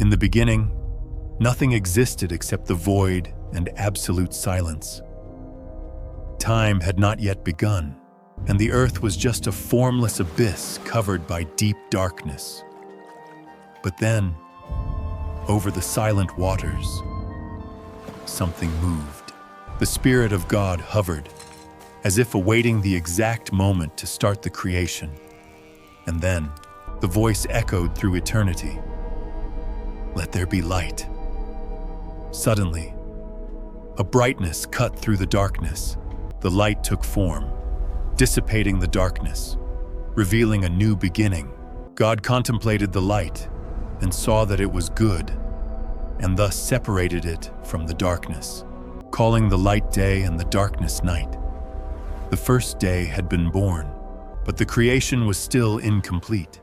In the beginning, nothing existed except the void and absolute silence. Time had not yet begun, and the earth was just a formless abyss covered by deep darkness. But then, over the silent waters, something moved. The Spirit of God hovered, as if awaiting the exact moment to start the creation. And then, the voice echoed through eternity. "Let there be light." Suddenly, a brightness cut through the darkness. The light took form, dissipating the darkness, revealing a new beginning. God contemplated the light and saw that it was good, and thus separated it from the darkness, calling the light day and the darkness night. The first day had been born, but the creation was still incomplete.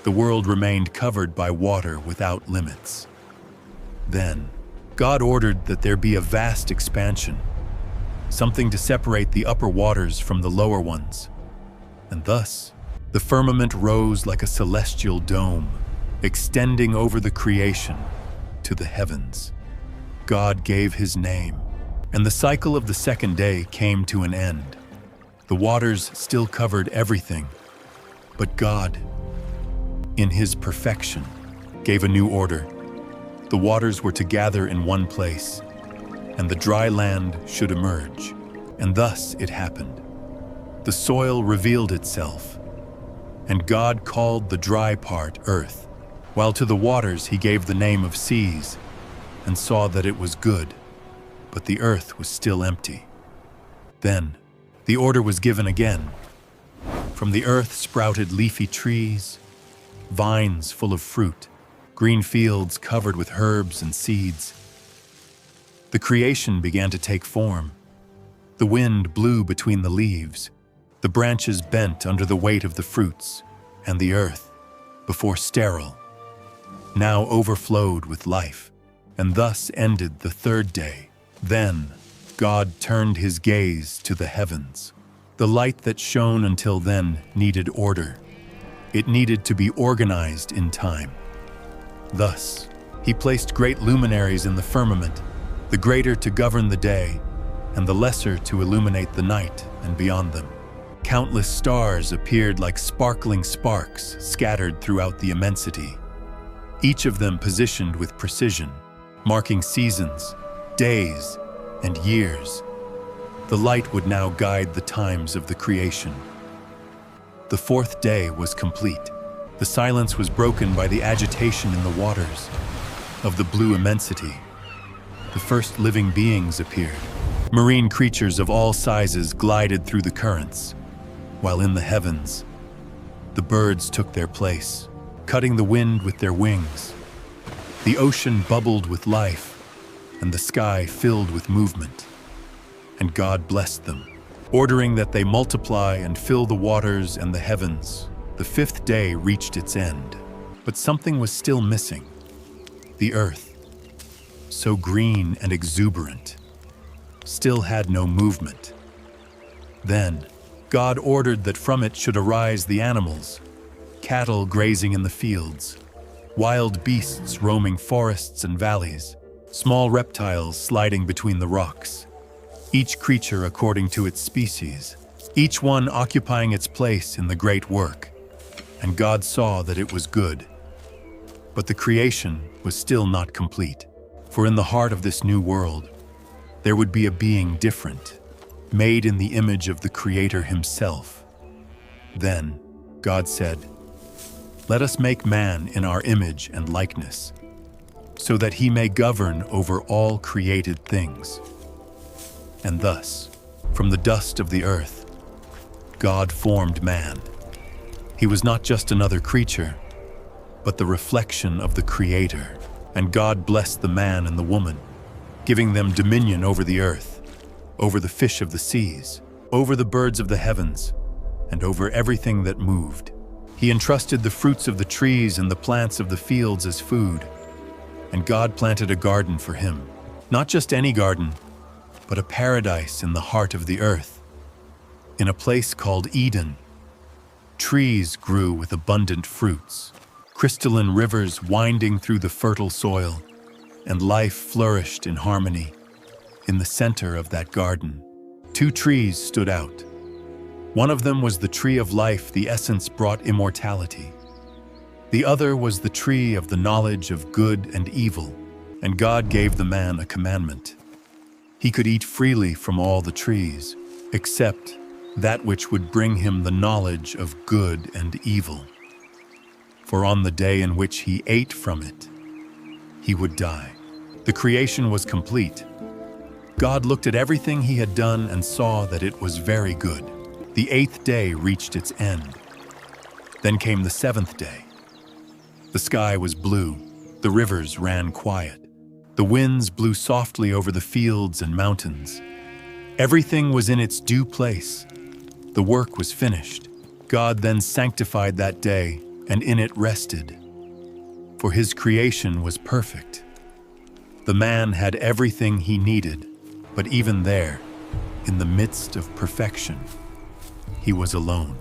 The world remained covered by water without limits. Then, God ordered that there be a vast expansion, something to separate the upper waters from the lower ones. And thus, the firmament rose like a celestial dome, extending over the creation to the heavens. God gave his name, and the cycle of the second day came to an end. The waters still covered everything, but God, in his perfection, gave a new order. The waters were to gather in one place, and the dry land should emerge. And thus it happened. The soil revealed itself, and God called the dry part earth, while to the waters he gave the name of seas, and saw that it was good, but the earth was still empty. Then the order was given again. From the earth sprouted leafy trees, vines full of fruit, green fields covered with herbs and seeds. The creation began to take form. The wind blew between the leaves. The branches bent under the weight of the fruits, and the earth, before sterile, now overflowed with life. And thus ended the third day. Then God turned his gaze to the heavens. The light that shone until then needed order. It needed to be organized in time. Thus, he placed great luminaries in the firmament, the greater to govern the day, and the lesser to illuminate the night and beyond them. Countless stars appeared like sparkling sparks scattered throughout the immensity, each of them positioned with precision, marking seasons, days, and years. The light would now guide the times of the creation. The fourth day was complete. The silence was broken by the agitation in the waters of the blue immensity. The first living beings appeared. Marine creatures of all sizes glided through the currents, while in the heavens, the birds took their place, cutting the wind with their wings. The ocean bubbled with life, and the sky filled with movement. And God blessed them, ordering that they multiply and fill the waters and the heavens. The fifth day reached its end, but something was still missing. The earth, so green and exuberant, still had no movement. Then, God ordered that from it should arise the animals, cattle grazing in the fields, wild beasts roaming forests and valleys, small reptiles sliding between the rocks, each creature according to its species, each one occupying its place in the great work. And God saw that it was good. But the creation was still not complete, for in the heart of this new world, there would be a being different, made in the image of the Creator himself. Then God said, "Let us make man in our image and likeness, so that he may govern over all created things." And thus, from the dust of the earth, God formed man. He was not just another creature, but the reflection of the Creator. And God blessed the man and the woman, giving them dominion over the earth, over the fish of the seas, over the birds of the heavens, and over everything that moved. He entrusted the fruits of the trees and the plants of the fields as food. And God planted a garden for him, not just any garden, but a paradise in the heart of the earth, in a place called Eden. Trees grew with abundant fruits, crystalline rivers winding through the fertile soil, and life flourished in harmony. In the center of that garden, two trees stood out. One of them was the tree of life, the essence brought immortality. The other was the tree of the knowledge of good and evil, and God gave the man a commandment. He could eat freely from all the trees, except that which would bring him the knowledge of good and evil. For on the day in which he ate from it, he would die. The creation was complete. God looked at everything he had done and saw that it was very good. The 8th day reached its end. Then came the 7th day. The sky was blue, the rivers ran quiet, the winds blew softly over the fields and mountains. Everything was in its due place. The work was finished. God then sanctified that day, and in it rested. For his creation was perfect. The man had everything he needed, but even there, in the midst of perfection, he was alone.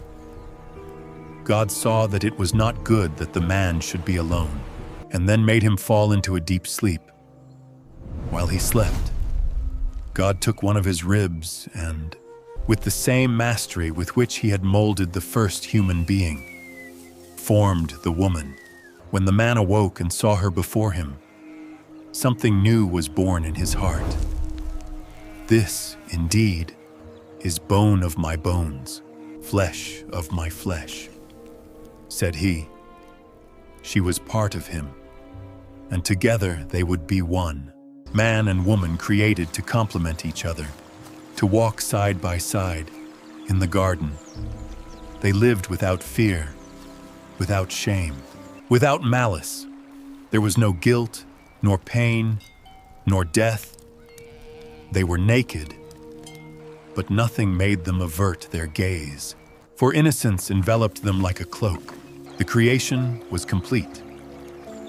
God saw that it was not good that the man should be alone, and then made him fall into a deep sleep. While he slept, God took one of his ribs and, with the same mastery with which he had molded the first human being, formed the woman. When the man awoke and saw her before him, something new was born in his heart. This, indeed, is bone of my bones, flesh of my flesh, said he. She was part of him, and together they would be one, man and woman created to complement each other, to walk side by side in the garden. They lived without fear, without shame, without malice. There was no guilt, nor pain, nor death. They were naked, but nothing made them avert their gaze, for innocence enveloped them like a cloak. The creation was complete.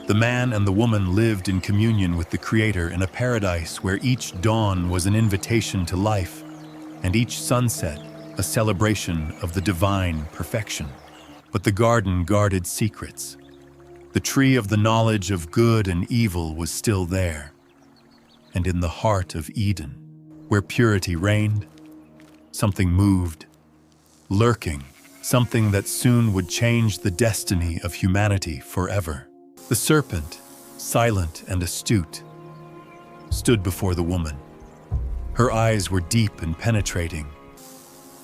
The man and the woman lived in communion with the Creator in a paradise where each dawn was an invitation to life, and each sunset a celebration of the divine perfection. But the garden guarded secrets. The tree of the knowledge of good and evil was still there, and in the heart of Eden, where purity reigned, something moved, lurking, something that soon would change the destiny of humanity forever. The serpent, silent and astute, stood before the woman. Her eyes were deep and penetrating,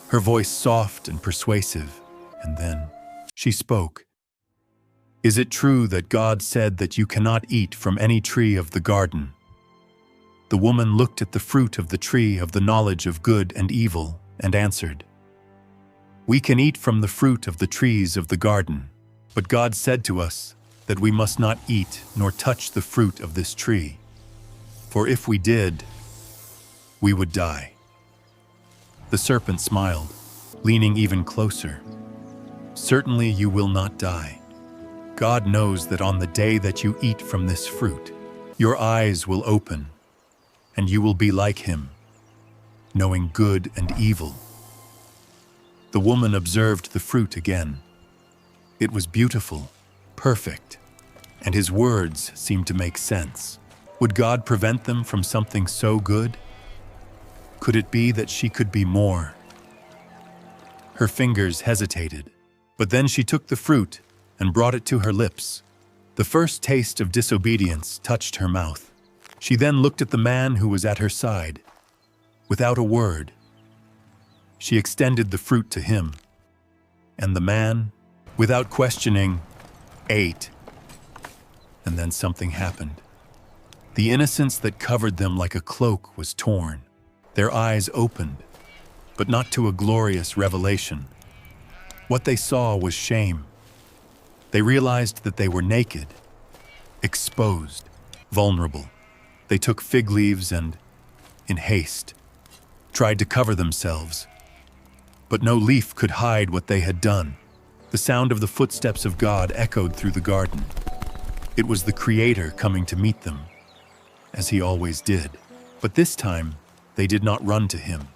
her voice soft and persuasive, and then she spoke. "Is it true that God said that you cannot eat from any tree of the garden?" The woman looked at the fruit of the tree of the knowledge of good and evil and answered, "We can eat from the fruit of the trees of the garden, but God said to us that we must not eat nor touch the fruit of this tree, for if we did, we would die." The serpent smiled, leaning even closer. "Certainly you will not die. God knows that on the day that you eat from this fruit, your eyes will open, and you will be like him, knowing good and evil." The woman observed the fruit again. It was beautiful, perfect, and his words seemed to make sense. Would God prevent them from something so good? Could it be that she could be more? Her fingers hesitated, but then she took the fruit and brought it to her lips. The first taste of disobedience touched her mouth. She then looked at the man who was at her side. Without a word, she extended the fruit to him, and the man, without questioning, ate. And then something happened. The innocence that covered them like a cloak was torn. Their eyes opened, but not to a glorious revelation. What they saw was shame. They realized that they were naked, exposed, vulnerable. They took fig leaves and, in haste, tried to cover themselves. But no leaf could hide what they had done. The sound of the footsteps of God echoed through the garden. It was the Creator coming to meet them, as he always did. But this time, they did not run to him.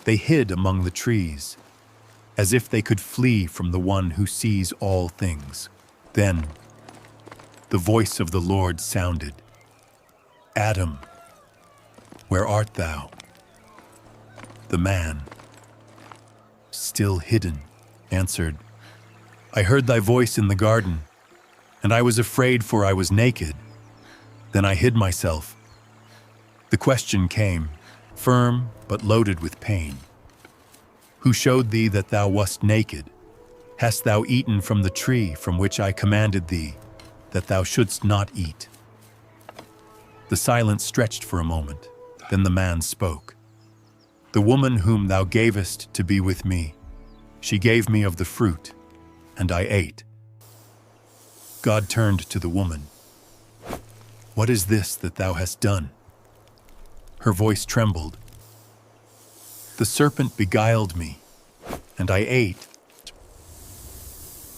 They hid among the trees, as if they could flee from the one who sees all things. Then, the voice of the Lord sounded. "Adam, where art thou?" The man, still hidden, answered, "I heard thy voice in the garden, and I was afraid, for I was naked. Then I hid myself." The question came, firm but loaded with pain. "Who showed thee that thou wast naked? Hast thou eaten from the tree from which I commanded thee that thou shouldst not eat?" The silence stretched for a moment. Then the man spoke. "The woman whom thou gavest to be with me, she gave me of the fruit, and I ate." God turned to the woman. "What is this that thou hast done?" Her voice trembled. "The serpent beguiled me, and I ate."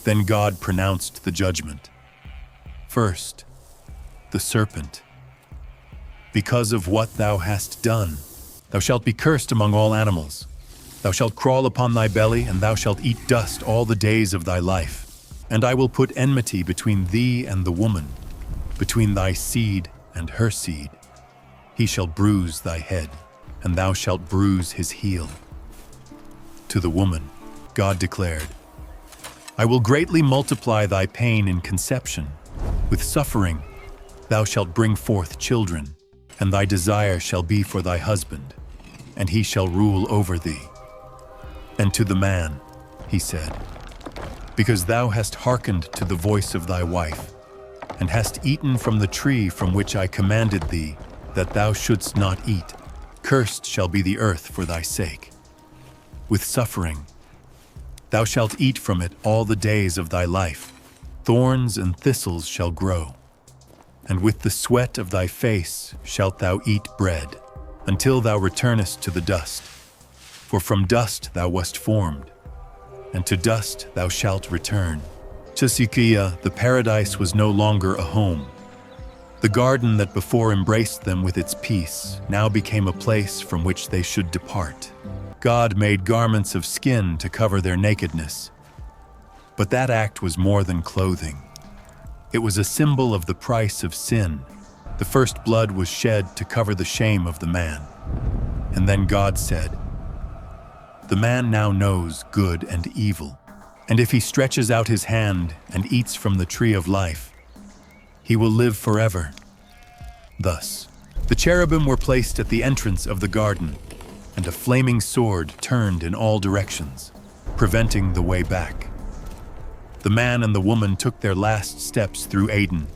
Then God pronounced the judgment. "First, the serpent. Because of what thou hast done, thou shalt be cursed among all animals. Thou shalt crawl upon thy belly, and thou shalt eat dust all the days of thy life. And I will put enmity between thee and the woman, between thy seed and her seed. He shall bruise thy head, and thou shalt bruise his heel." To the woman, God declared, "I will greatly multiply thy pain in conception. With suffering thou shalt bring forth children, and thy desire shall be for thy husband, and he shall rule over thee." And to the man, he said, "Because thou hast hearkened to the voice of thy wife, and hast eaten from the tree from which I commanded thee that thou shouldst not eat, cursed shall be the earth for thy sake. With suffering thou shalt eat from it all the days of thy life. Thorns and thistles shall grow, and with the sweat of thy face shalt thou eat bread, until thou returnest to the dust. For from dust thou wast formed, and to dust thou shalt return." To Sikia, the paradise was no longer a home. The garden that before embraced them with its peace now became a place from which they should depart. God made garments of skin to cover their nakedness. But that act was more than clothing. It was a symbol of the price of sin. The first blood was shed to cover the shame of the man. And then God said, "The man now knows good and evil, and if he stretches out his hand and eats from the tree of life, he will live forever." Thus, the cherubim were placed at the entrance of the garden, and a flaming sword turned in all directions, preventing the way back. The man and the woman took their last steps through Eden.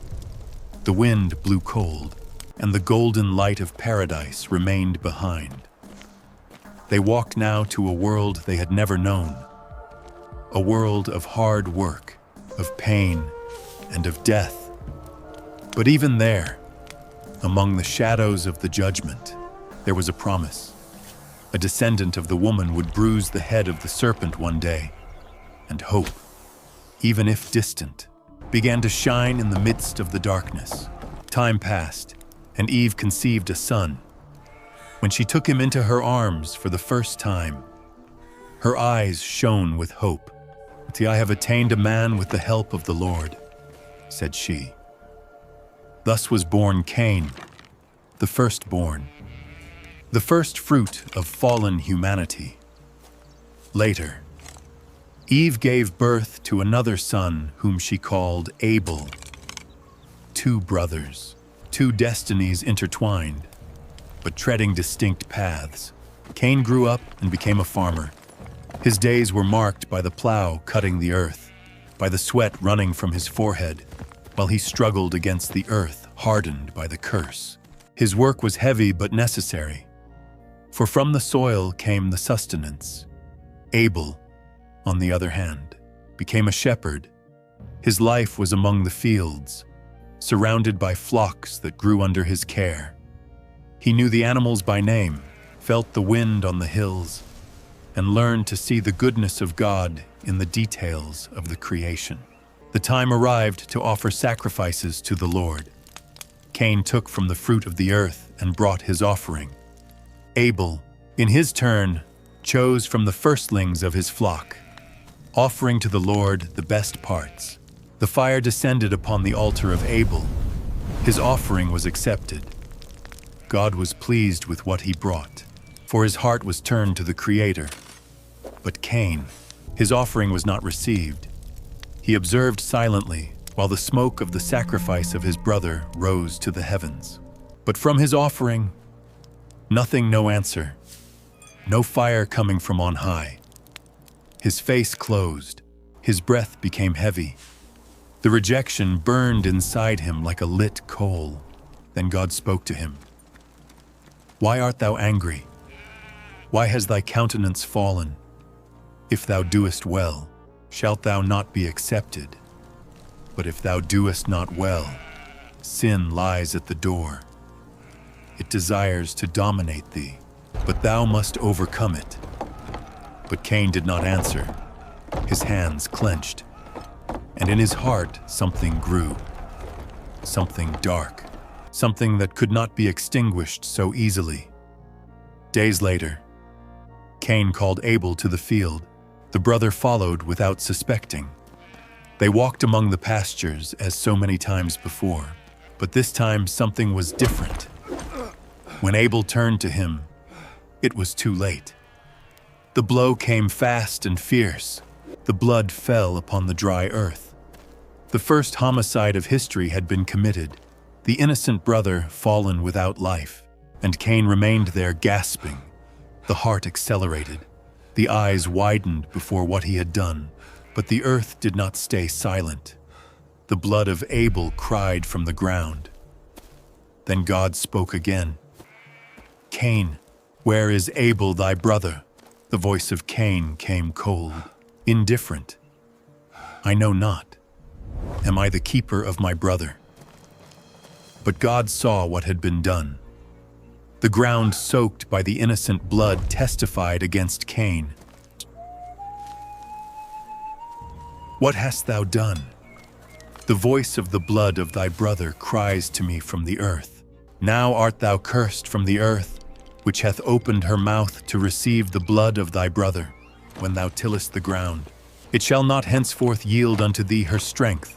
The wind blew cold, and the golden light of paradise remained behind. They walked now to a world they had never known, a world of hard work, of pain, and of death. But even there, among the shadows of the judgment, there was a promise. A descendant of the woman would bruise the head of the serpent one day, and hope, even if distant, began to shine in the midst of the darkness. Time passed, and Eve conceived a son. When she took him into her arms for the first time, her eyes shone with hope. "See, I have attained a man with the help of the Lord," said she. Thus was born Cain, the firstborn, the first fruit of fallen humanity. Later, Eve gave birth to another son whom she called Abel. Two brothers, two destinies intertwined, but treading distinct paths. Cain grew up and became a farmer. His days were marked by the plow cutting the earth, by the sweat running from his forehead, while he struggled against the earth hardened by the curse. His work was heavy but necessary, for from the soil came the sustenance. Abel, on the other hand, became a shepherd. His life was among the fields, surrounded by flocks that grew under his care. He knew the animals by name, felt the wind on the hills, and learned to see the goodness of God in the details of the creation. The time arrived to offer sacrifices to the Lord. Cain took from the fruit of the earth and brought his offering. Abel, in his turn, chose from the firstlings of his flock, offering to the Lord the best parts. The fire descended upon the altar of Abel. His offering was accepted. God was pleased with what he brought, for his heart was turned to the Creator. But Cain, his offering was not received. He observed silently while the smoke of the sacrifice of his brother rose to the heavens. But from his offering, nothing, no answer, no fire coming from on high. His face closed, his breath became heavy. The rejection burned inside him like a lit coal. Then God spoke to him. Why art thou angry? Why has thy countenance fallen? If thou doest well, shalt thou not be accepted? But if thou doest not well, sin lies at the door. It desires to dominate thee, but thou must overcome it. But Cain did not answer. His hands clenched, and in his heart something grew. Something dark, something that could not be extinguished so easily. Days later, Cain called Abel to the field. The brother followed without suspecting. They walked among the pastures as so many times before, but this time something was different. When Abel turned to him, it was too late. The blow came fast and fierce. The blood fell upon the dry earth. The first homicide of history had been committed, the innocent brother fallen without life, and Cain remained there gasping. The heart accelerated. The eyes widened before what he had done, but the earth did not stay silent. The blood of Abel cried from the ground. Then God spoke again. Cain, where is Abel thy brother? The voice of Cain came cold, indifferent. I know not. Am I the keeper of my brother? But God saw what had been done. The ground soaked by the innocent blood testified against Cain. What hast thou done? The voice of the blood of thy brother cries to me from the earth. Now art thou cursed from the earth, which hath opened her mouth to receive the blood of thy brother, when thou tillest the ground. It shall not henceforth yield unto thee her strength.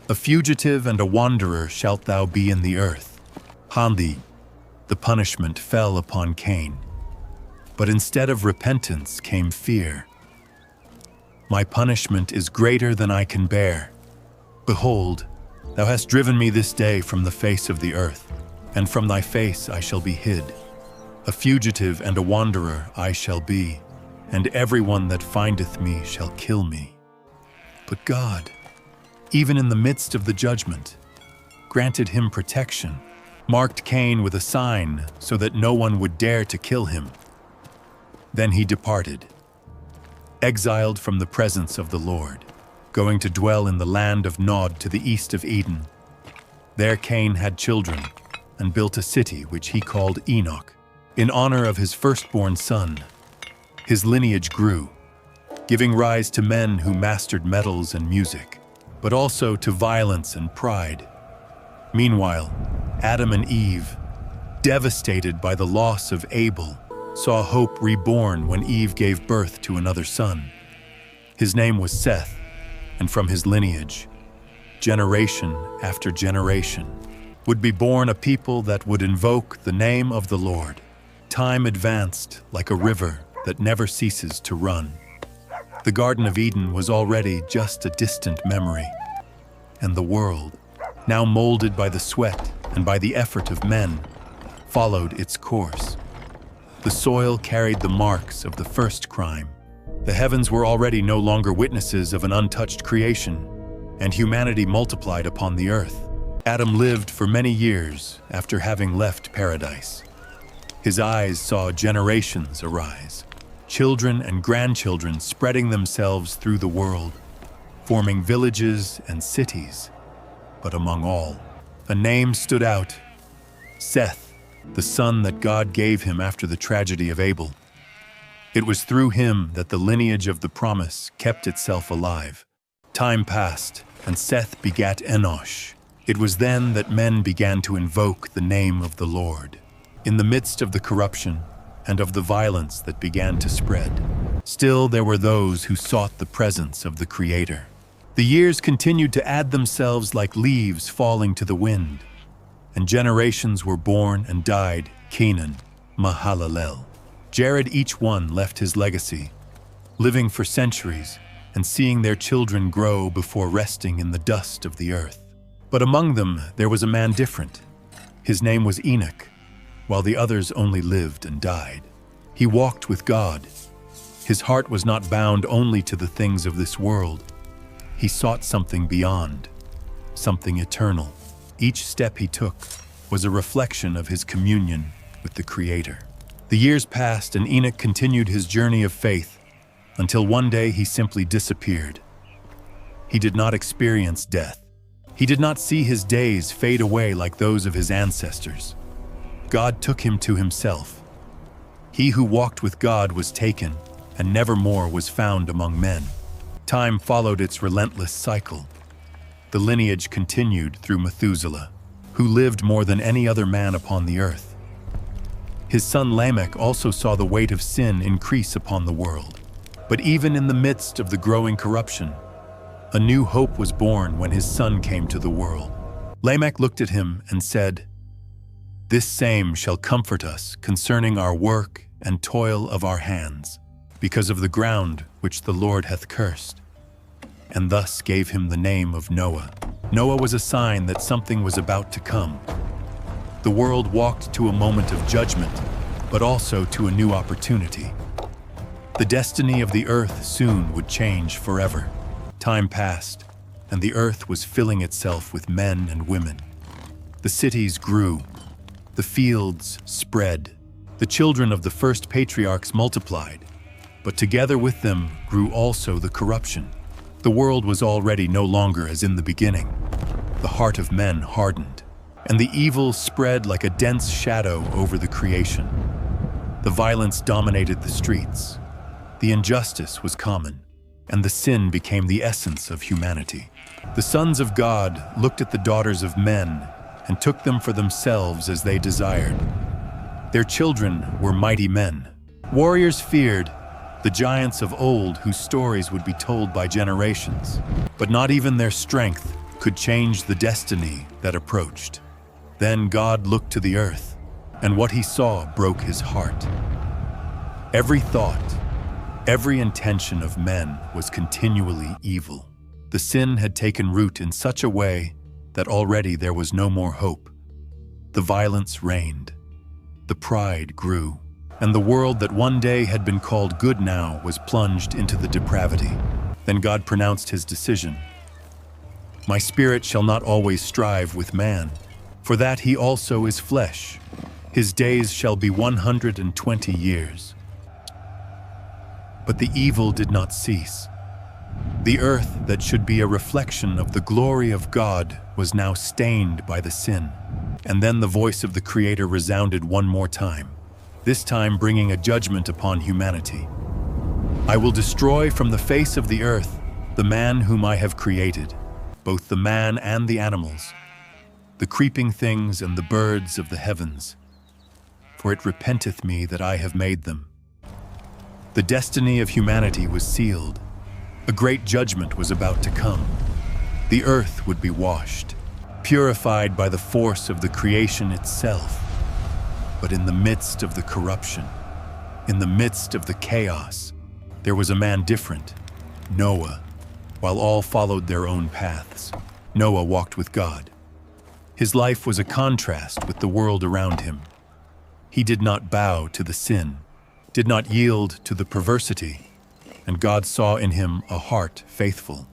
A fugitive and a wanderer shalt thou be in the earth. Handi, the punishment fell upon Cain. But instead of repentance came fear. My punishment is greater than I can bear. Behold, thou hast driven me this day from the face of the earth, and from thy face I shall be hid. A fugitive and a wanderer I shall be, and everyone that findeth me shall kill me. But God, even in the midst of the judgment, granted him protection, marked Cain with a sign so that no one would dare to kill him. Then he departed, exiled from the presence of the Lord, going to dwell in the land of Nod to the east of Eden. There Cain had children and built a city which he called Enoch, in honor of his firstborn son. His lineage grew, giving rise to men who mastered metals and music, but also to violence and pride. Meanwhile, Adam and Eve, devastated by the loss of Abel, saw hope reborn when Eve gave birth to another son. His name was Seth, and from his lineage, generation after generation, would be born a people that would invoke the name of the Lord. Time advanced like a river that never ceases to run. The Garden of Eden was already just a distant memory, and the world, now molded by the sweat and by the effort of men, followed its course. The soil carried the marks of the first crime. The heavens were already no longer witnesses of an untouched creation, and humanity multiplied upon the earth. Adam lived for many years after having left paradise. His eyes saw generations arise, children and grandchildren spreading themselves through the world, forming villages and cities. But among all, a name stood out: Seth, the son that God gave him after the tragedy of Abel. It was through him that the lineage of the promise kept itself alive. Time passed, and Seth begat Enosh. It was then that men began to invoke the name of the Lord. In the midst of the corruption and of the violence that began to spread, still there were those who sought the presence of the Creator. The years continued to add themselves like leaves falling to the wind, and generations were born and died, Canaan, Mahalalel. Jared, each one left his legacy, living for centuries and seeing their children grow before resting in the dust of the earth. But among them there was a man different. His name was Enoch, while the others only lived and died. He walked with God. His heart was not bound only to the things of this world. He sought something beyond, something eternal. Each step he took was a reflection of his communion with the Creator. The years passed and Enoch continued his journey of faith until one day he simply disappeared. He did not experience death. He did not see his days fade away like those of his ancestors. God took him to himself. He who walked with God was taken and nevermore was found among men. Time followed its relentless cycle. The lineage continued through Methuselah, who lived more than any other man upon the earth. His son Lamech also saw the weight of sin increase upon the world. But even in the midst of the growing corruption, a new hope was born when his son came to the world. Lamech looked at him and said, "This same shall comfort us concerning our work and toil of our hands, because of the ground which the Lord hath cursed," and thus gave him the name of Noah. Noah was a sign that something was about to come. The world walked to a moment of judgment, but also to a new opportunity. The destiny of the earth soon would change forever. Time passed, and the earth was filling itself with men and women. The cities grew. The fields spread. The children of the first patriarchs multiplied, but together with them grew also the corruption. The world was already no longer as in the beginning. The heart of men hardened, and the evil spread like a dense shadow over the creation. The violence dominated the streets. The injustice was common, and the sin became the essence of humanity. The sons of God looked at the daughters of men and took them for themselves as they desired. Their children were mighty men. Warriors feared the giants of old whose stories would be told by generations. But not even their strength could change the destiny that approached. Then God looked to the earth, and what he saw broke his heart. Every thought, every intention of men was continually evil. The sin had taken root in such a way that already there was no more hope. The violence reigned. The pride grew. And the world that one day had been called good now was plunged into the depravity. Then God pronounced his decision. "My spirit shall not always strive with man, for that he also is flesh. His days shall be 120 years. But the evil did not cease. The earth that should be a reflection of the glory of God was now stained by the sin. And then the voice of the Creator resounded one more time, this time bringing a judgment upon humanity. "I will destroy from the face of the earth the man whom I have created, both the man and the animals, the creeping things and the birds of the heavens, for it repenteth me that I have made them." The destiny of humanity was sealed. A great judgment was about to come. The earth would be washed, purified by the force of the creation itself. But in the midst of the corruption, in the midst of the chaos, there was a man different, Noah. While all followed their own paths, Noah walked with God. His life was a contrast with the world around him. He did not bow to the sin, did not yield to the perversity, and God saw in him a heart faithful.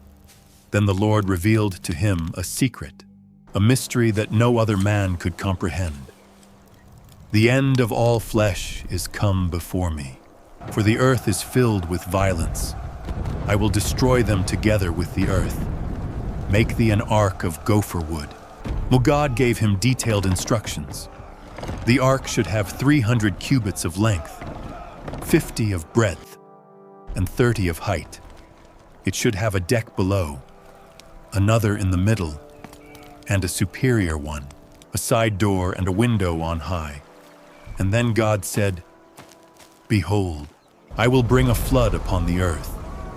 Then the Lord revealed to him a secret, a mystery that no other man could comprehend. "The end of all flesh is come before me, for the earth is filled with violence. I will destroy them together with the earth. Make thee an ark of gopher wood." Well, God gave him detailed instructions. The ark should have 300 cubits of length, 50 of breadth, and 30 of height. It should have a deck below, another in the middle, and a superior one, a side door and a window on high. And then God said, "Behold, I will bring a flood upon the earth,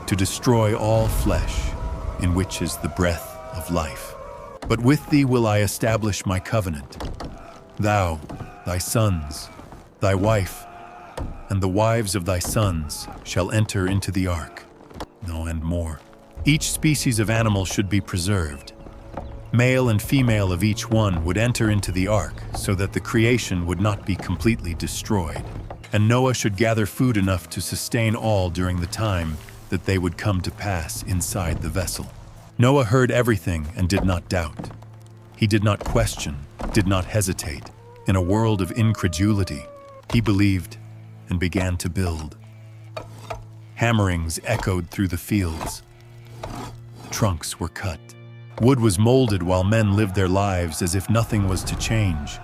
to destroy all flesh, in which is the breath of life. But with thee will I establish my covenant. Thou, thy sons, thy wife, and the wives of thy sons shall enter into the ark. No, and more. Each species of animal should be preserved. Male and female of each one would enter into the ark so that the creation would not be completely destroyed. And Noah should gather food enough to sustain all during the time that they would come to pass inside the vessel. Noah heard everything and did not doubt. He did not question, did not hesitate. In a world of incredulity, he believed and began to build. Hammerings echoed through the fields. Trunks were cut. Wood was molded while men lived their lives as if nothing was to change.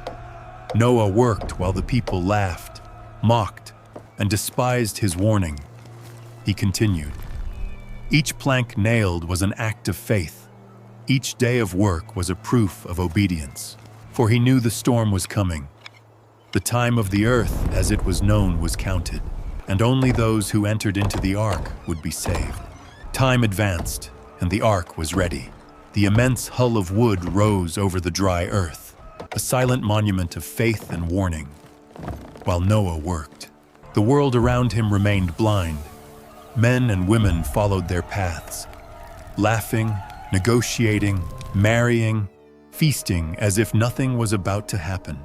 Noah worked while the people laughed, mocked, and despised his warning. He continued. Each plank nailed was an act of faith. Each day of work was a proof of obedience, for he knew the storm was coming. The time of the earth, as it was known, was counted, and only those who entered into the ark would be saved. Time advanced, and the ark was ready. The immense hull of wood rose over the dry earth, a silent monument of faith and warning. While Noah worked, the world around him remained blind. Men and women followed their paths, laughing, negotiating, marrying, feasting as if nothing was about to happen.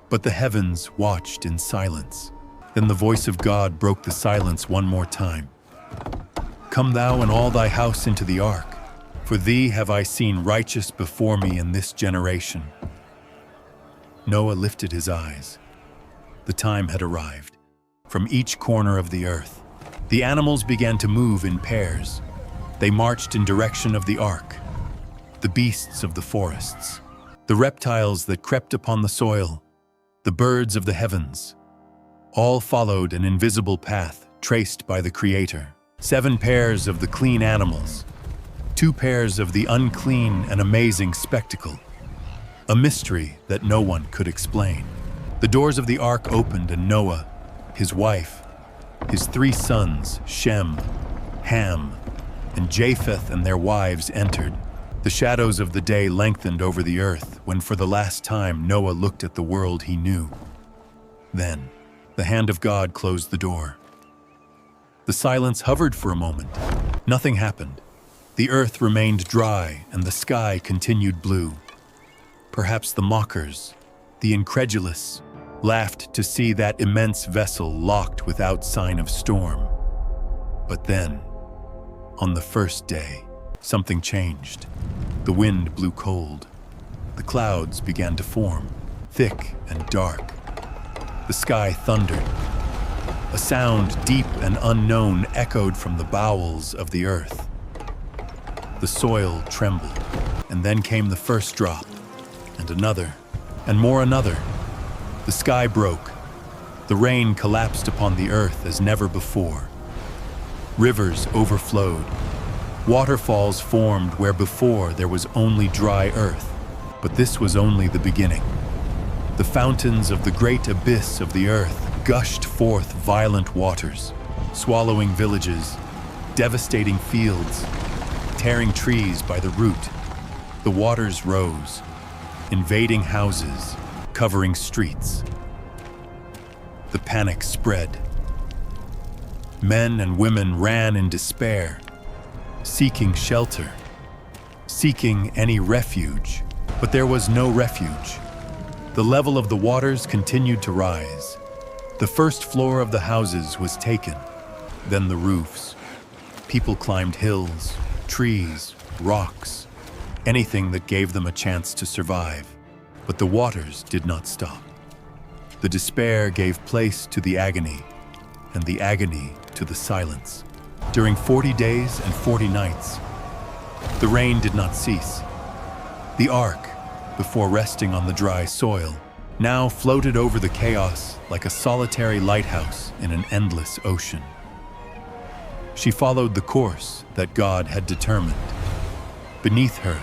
But the heavens watched in silence. Then the voice of God broke the silence one more time. Come thou and all thy house into the ark, for thee have I seen righteous before me in this generation. Noah lifted his eyes. The time had arrived. From each corner of the earth, the animals began to move in pairs. They marched in direction of the ark. The beasts of the forests, the reptiles that crept upon the soil, the birds of the heavens, all followed an invisible path traced by the Creator. 7 pairs of the clean animals, 2 pairs of the unclean and amazing spectacle, a mystery that no one could explain. The doors of the ark opened and Noah, his wife, his 3 sons, Shem, Ham, and Japheth and their wives entered. The shadows of the day lengthened over the earth when for the last time Noah looked at the world he knew. Then, the hand of God closed the door. The silence hovered for a moment. Nothing happened. The earth remained dry and the sky continued blue. Perhaps the mockers, the incredulous, laughed to see that immense vessel locked without sign of storm. But then, on the first day, something changed. The wind blew cold. The clouds began to form, thick and dark. The sky thundered. A sound deep and unknown echoed from the bowels of the earth. The soil trembled, and then came the first drop, and another, and more another. The sky broke. The rain collapsed upon the earth as never before. Rivers overflowed. Waterfalls formed where before there was only dry earth. But this was only the beginning. The fountains of the great abyss of the earth gushed forth violent waters, swallowing villages, devastating fields, tearing trees by the root. The waters rose, invading houses, covering streets. The panic spread. Men and women ran in despair, seeking shelter, seeking any refuge. But there was no refuge. The level of the waters continued to rise. The first floor of the houses was taken, then the roofs. People climbed hills, trees, rocks, anything that gave them a chance to survive. But the waters did not stop. The despair gave place to the agony, and the agony to the silence. During 40 days and 40 nights, the rain did not cease. The ark, before resting on the dry soil, now floated over the chaos like a solitary lighthouse in an endless ocean. She followed the course that God had determined. Beneath her,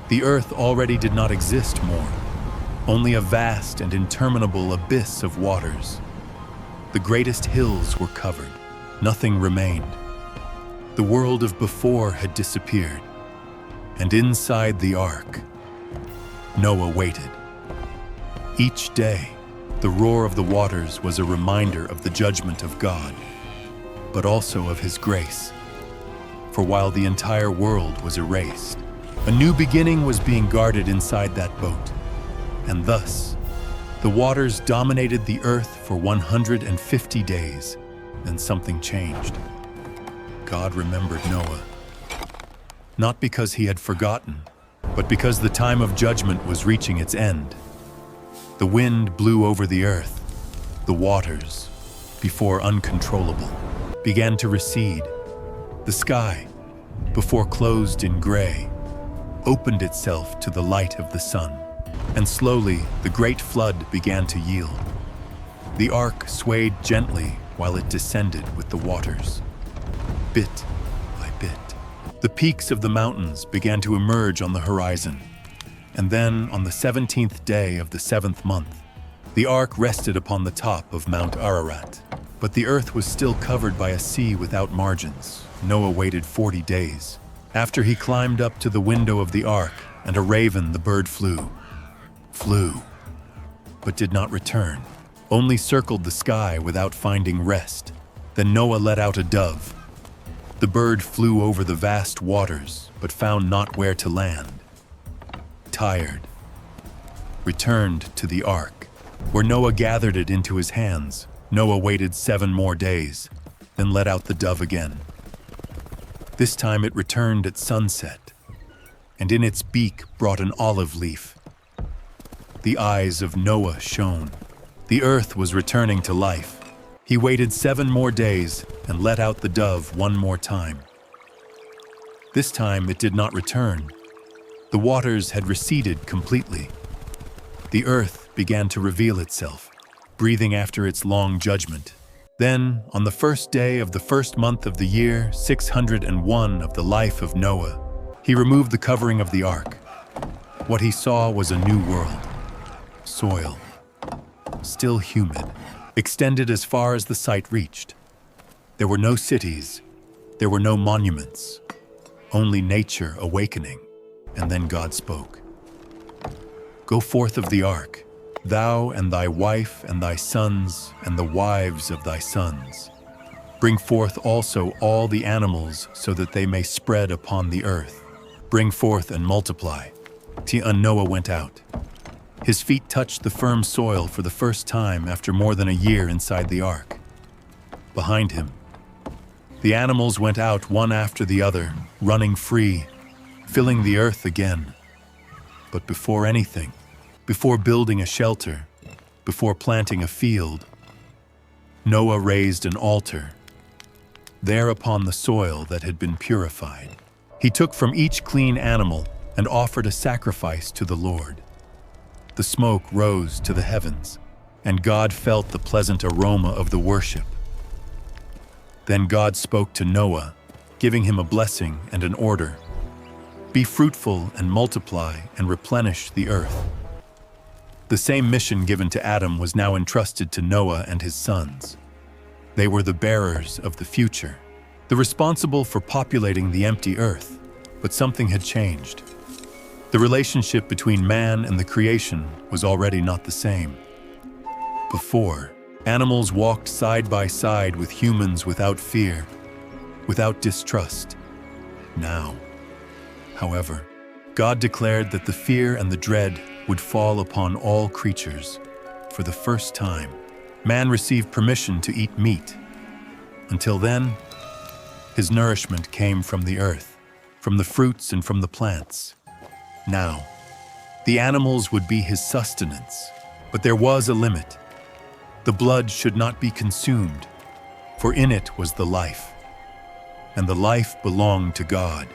the earth already did not exist more, only a vast and interminable abyss of waters. The greatest hills were covered. Nothing remained. The world of before had disappeared, and inside the ark, Noah waited. Each day, the roar of the waters was a reminder of the judgment of God, but also of His grace. For while the entire world was erased, a new beginning was being guarded inside that boat, and thus, the waters dominated the earth for 150 days. Then something changed. God remembered Noah, not because He had forgotten, but because the time of judgment was reaching its end. The wind blew over the earth. The waters, before uncontrollable, began to recede. The sky, before closed in gray, opened itself to the light of the sun, and slowly the great flood began to yield. The ark swayed gently while it descended with the waters. Bit by bit, the peaks of the mountains began to emerge on the horizon. And then, on the 17th day of the 7th month, the ark rested upon the top of Mount Ararat. But the earth was still covered by a sea without margins. Noah waited 40 days. After he climbed up to the window of the ark, and a raven, the bird, flew, but did not return, only circled the sky without finding rest. Then Noah let out a dove. The bird flew over the vast waters, but found not where to land. Tired, returned to the ark, where Noah gathered it into his hands. Noah waited 7 more days, then let out the dove again. This time it returned at sunset, and in its beak brought an olive leaf. The eyes of Noah shone. The earth was returning to life. He waited 7 more days and let out the dove 1 more time. This time it did not return. The waters had receded completely. The earth began to reveal itself, breathing after its long judgment. Then, on the first day of the first month of the year 601 of the life of Noah, he removed the covering of the ark. What he saw was a new world. Soil, still humid, extended as far as the sight reached. There were no cities, there were no monuments, only nature awakening. And then God spoke. Go forth of the ark, thou and thy wife and thy sons and the wives of thy sons. Bring forth also all the animals so that they may spread upon the earth. Bring forth and multiply. And Noah went out. His feet touched the firm soil for the first time after more than a year inside the ark. Behind him, the animals went out one after the other, running free, filling the earth again. But before anything, before building a shelter, before planting a field, Noah raised an altar. There upon the soil that had been purified, he took from each clean animal and offered a sacrifice to the Lord. The smoke rose to the heavens, and God felt the pleasant aroma of the worship. Then God spoke to Noah, giving him a blessing and an order. Be fruitful and multiply and replenish the earth. The same mission given to Adam was now entrusted to Noah and his sons. They were the bearers of the future, the responsible for populating the empty earth. But something had changed. The relationship between man and the creation was already not the same. Before, animals walked side by side with humans without fear, without distrust. Now, however, God declared that the fear and the dread would fall upon all creatures. For the first time, man received permission to eat meat. Until then, his nourishment came from the earth, from the fruits and from the plants. Now, the animals would be his sustenance, but there was a limit. The blood should not be consumed, for in it was the life, and the life belonged to God.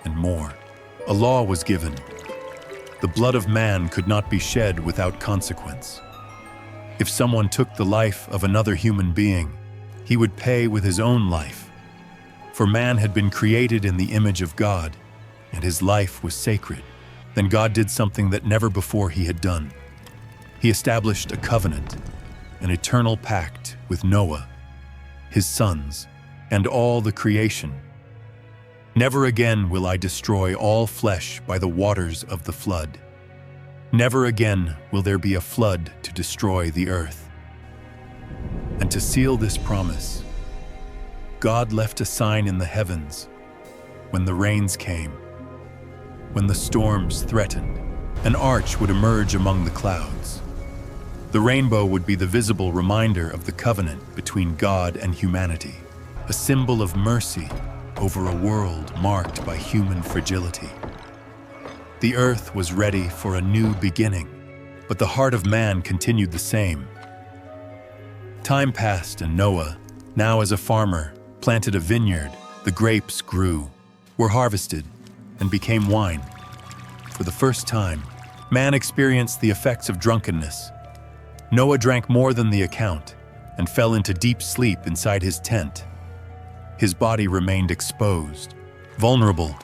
And more, a law was given. The blood of man could not be shed without consequence. If someone took the life of another human being, he would pay with his own life. For man had been created in the image of God, and his life was sacred. Then God did something that never before he had done. He established a covenant, an eternal pact with Noah, his sons, and all the creation. Never again will I destroy all flesh by the waters of the flood. Never again will there be a flood to destroy the earth. And to seal this promise, God left a sign in the heavens when the rains came, when the storms threatened. An arch would emerge among the clouds. The rainbow would be the visible reminder of the covenant between God and humanity, a symbol of mercy over a world marked by human fragility. The earth was ready for a new beginning, but the heart of man continued the same. Time passed and Noah, now as a farmer, planted a vineyard. The grapes grew, were harvested, and became wine. For the first time, man experienced the effects of drunkenness. Noah drank more than the account and fell into deep sleep inside his tent. His body remained exposed, vulnerable.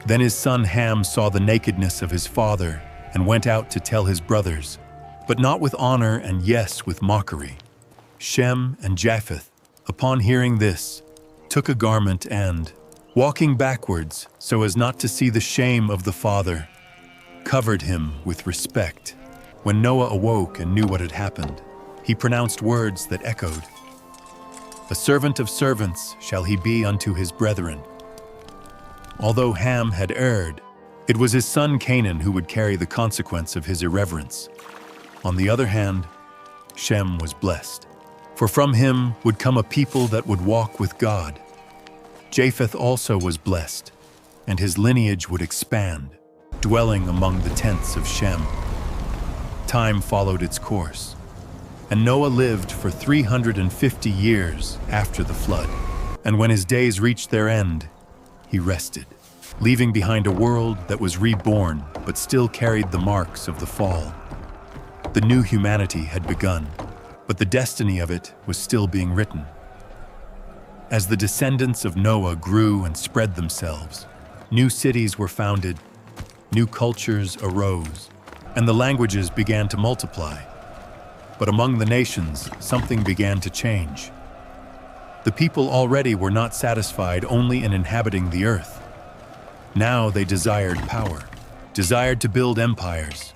Then his son Ham saw the nakedness of his father and went out to tell his brothers, but not with honor and yes, with mockery. Shem and Japheth, upon hearing this, took a garment and, walking backwards so as not to see the shame of the father, covered him with respect. When Noah awoke and knew what had happened, he pronounced words that echoed, "A servant of servants shall he be unto his brethren." Although Ham had erred, it was his son Canaan who would carry the consequence of his irreverence. On the other hand, Shem was blessed, for from him would come a people that would walk with God. Japheth also was blessed, and his lineage would expand, dwelling among the tents of Shem. Time followed its course, and Noah lived for 350 years after the flood. And when his days reached their end, he rested, leaving behind a world that was reborn but still carried the marks of the fall. The new humanity had begun, but the destiny of it was still being written. As the descendants of Noah grew and spread themselves, new cities were founded, new cultures arose, and the languages began to multiply. But among the nations, something began to change. The people already were not satisfied only in inhabiting the earth. Now they desired power, desired to build empires.